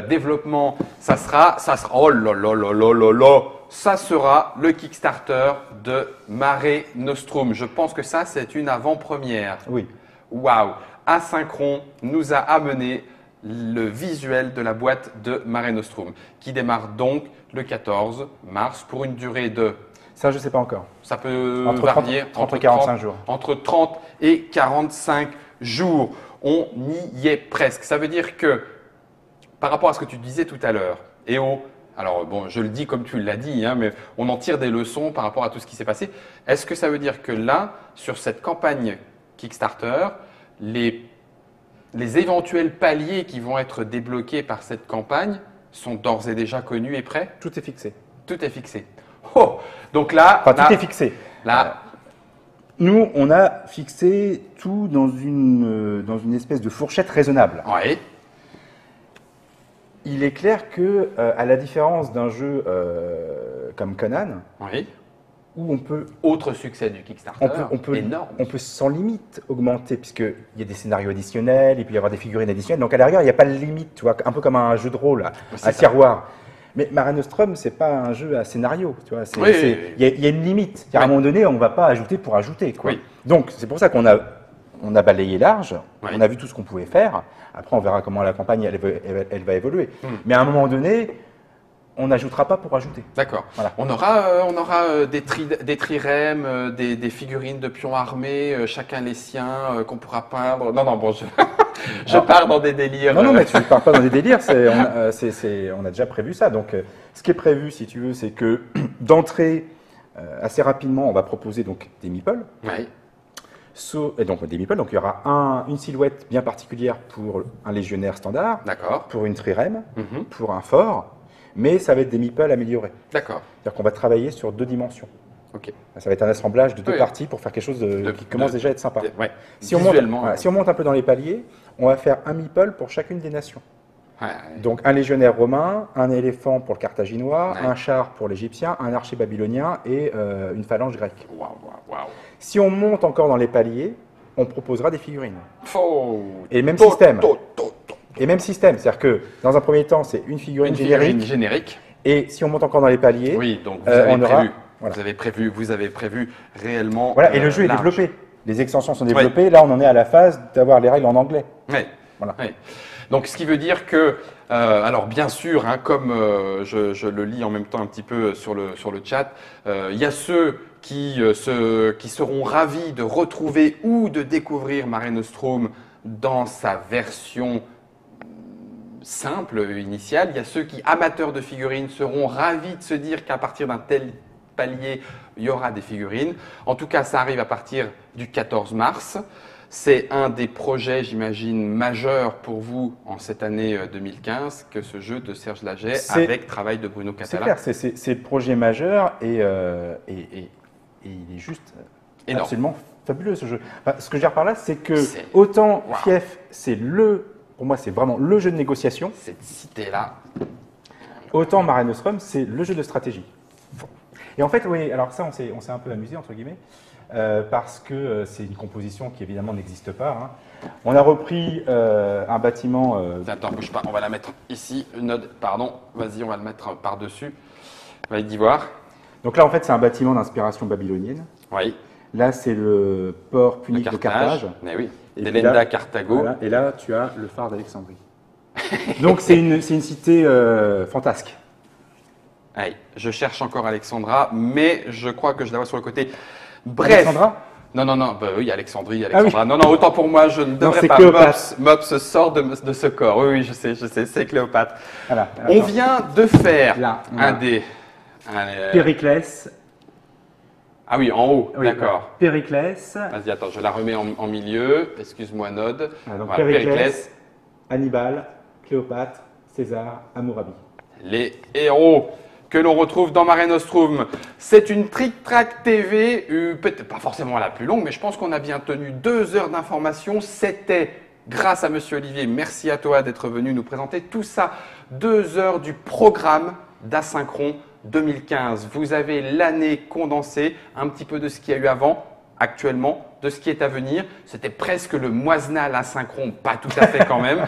développement, ça sera, oh là là là là là là, ça sera le Kickstarter de Mare Nostrum. Je pense que ça, c'est une avant-première. Oui. Waouh! Asynchron nous a amené le visuel de la boîte de Mare Nostrum, qui démarre donc le 14 mars pour une durée de... Ça, je ne sais pas encore. Ça peut varier entre 45 jours. Entre 30 et 45 jours. On y est presque. Ça veut dire que, par rapport à ce que tu disais tout à l'heure, alors bon, je le dis comme tu l'as dit, mais on en tire des leçons par rapport à tout ce qui s'est passé. Est-ce que ça veut dire que là, sur cette campagne Kickstarter, les éventuels paliers qui vont être débloqués par cette campagne sont d'ores et déjà connus et prêts? Tout est fixé. Tout est fixé. Oh, donc là, tout est fixé. Là, nous, on a fixé tout dans une espèce de fourchette raisonnable. Oui. Il est clair que, à la différence d'un jeu comme Conan, où on peut... Autre succès du Kickstarter, énorme. On peut sans limite augmenter, puisqu'il y a des scénarios additionnels, et puis il y avoir des figurines additionnelles. Donc à l'arrière, il n'y a pas de limite, tu vois, un peu comme un jeu de rôle à tiroir. Mais Mare Nostrum, ce n'est pas un jeu à scénario. Il y a une limite. À un moment donné, on ne va pas ajouter pour ajouter. Donc, c'est pour ça qu'on a balayé large. On a vu tout ce qu'on pouvait faire. Après, on verra comment la campagne elle va évoluer. Mais à un moment donné, on n'ajoutera pas pour ajouter. D'accord. Voilà. On aura des trirèmes, des figurines de pions armés, chacun les siens, qu'on pourra peindre. Non, bon, je pars dans des délires. Non, mais tu ne pars pas dans des délires, on a déjà prévu ça. Donc, ce qui est prévu, si tu veux, c'est que d'entrée, assez rapidement, on va proposer donc des meeples. Oui. Et donc des meeples, donc il y aura une silhouette bien particulière pour un légionnaire standard, pour une trirème, pour un fort, mais ça va être des meeples améliorés. D'accord. C'est-à-dire qu'on va travailler sur 2 dimensions. Ok. Ça va être un assemblage de 2 parties pour faire quelque chose qui commence déjà à être sympa. Ouais. Si on monte un peu dans les paliers, on va faire un meeple pour chacune des nations. Donc un légionnaire romain, un éléphant pour le carthaginois, un char pour l'égyptien, un archer babylonien et une phalange grecque. Si on monte encore dans les paliers, on proposera des figurines. Et même système. Et même système, c'est-à-dire que dans un premier temps, c'est une figurine générique. Et si on monte encore dans les paliers, donc vous avez prévu réellement. Voilà, et le jeu est développé. Les extensions sont développées. Là, on en est à la phase d'avoir les règles en anglais. Voilà. Donc, ce qui veut dire que, alors bien sûr, hein, comme je le lis en même temps un petit peu sur le chat, il y a ceux qui seront ravis de retrouver ou de découvrir Mare Nostrum dans sa version simple, initiale. Il y a ceux qui, amateurs de figurines, seront ravis de se dire qu'à partir d'un tel palier, il y aura des figurines. En tout cas, ça arrive à partir du 14 mars. C'est un des projets, j'imagine, majeurs pour vous en cette année 2015 que ce jeu de Serge Laget avec travail de Bruno Catala. C'est clair, c'est le projet majeur et il est juste absolument fabuleux ce jeu. Enfin, ce que je veux dire par là, c'est que autant Fief, pour moi, c'est vraiment le jeu de négociation. Cette cité-là. Autant Mare Nostrum, c'est le jeu de stratégie. Et en fait, oui, alors ça, on s'est un peu amusé, entre guillemets. Parce que c'est une composition qui évidemment n'existe pas. Hein. On a repris un bâtiment. Attends, bouge pas, on va la mettre ici. Pardon, vas-y, on va le mettre par-dessus. Vallée d'Ivoire. Donc là, en fait, c'est un bâtiment d'inspiration babylonienne. Oui. Là, c'est le port punique de Carthage. Mais oui. Delenda, Carthago. Voilà, et là, tu as le phare d'Alexandrie. Donc c'est une cité fantasque. Allez, je cherche encore Alexandra, mais je crois que je la vois sur le côté. Bref. Alexandra ? Non, oui, Alexandrie, Alexandra. Ah, oui. Non, autant pour moi, je ne devrais pas. Mops sort de ce corps. Oui, je sais, c'est Cléopâtre. Voilà, on vient de faire Périclès. Ah oui, en haut, oui, d'accord. Périclès. Vas-y, attends, je la remets en milieu. Excuse-moi, Nod. Donc voilà, Périclès, Hannibal, Cléopâtre, César, Hammurabi. Les héros que l'on retrouve dans Mare Nostrum. C'est une Trick Track TV, peut-être pas forcément la plus longue, mais je pense qu'on a bien tenu 2 heures d'information. C'était grâce à Monsieur Olivier. Merci à toi d'être venu nous présenter tout ça. 2 heures du programme d'Asynchron 2015. Vous avez l'année condensée, un petit peu de ce qu'il y a eu avant, actuellement, de ce qui est à venir. C'était presque le Moisenal Asynchron, pas tout à fait quand même.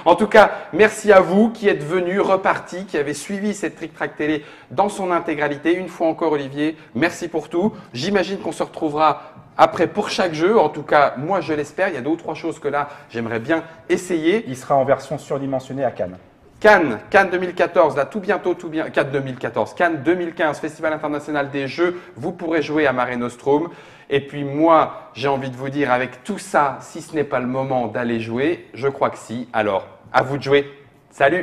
En tout cas, merci à vous qui êtes venus, repartis, qui avez suivi cette Trick Track Télé dans son intégralité. Une fois encore, Olivier, merci pour tout. J'imagine qu'on se retrouvera après pour chaque jeu. En tout cas, moi, je l'espère. Il y a 2 ou 3 choses que là, j'aimerais bien essayer. Il sera en version surdimensionnée à Cannes. Cannes 2014, là tout bientôt, Cannes 2014, Cannes 2015, Festival international des jeux, vous pourrez jouer à Mare Nostrum. Et puis moi, j'ai envie de vous dire avec tout ça, si ce n'est pas le moment d'aller jouer, je crois que si. Alors, à vous de jouer. Salut!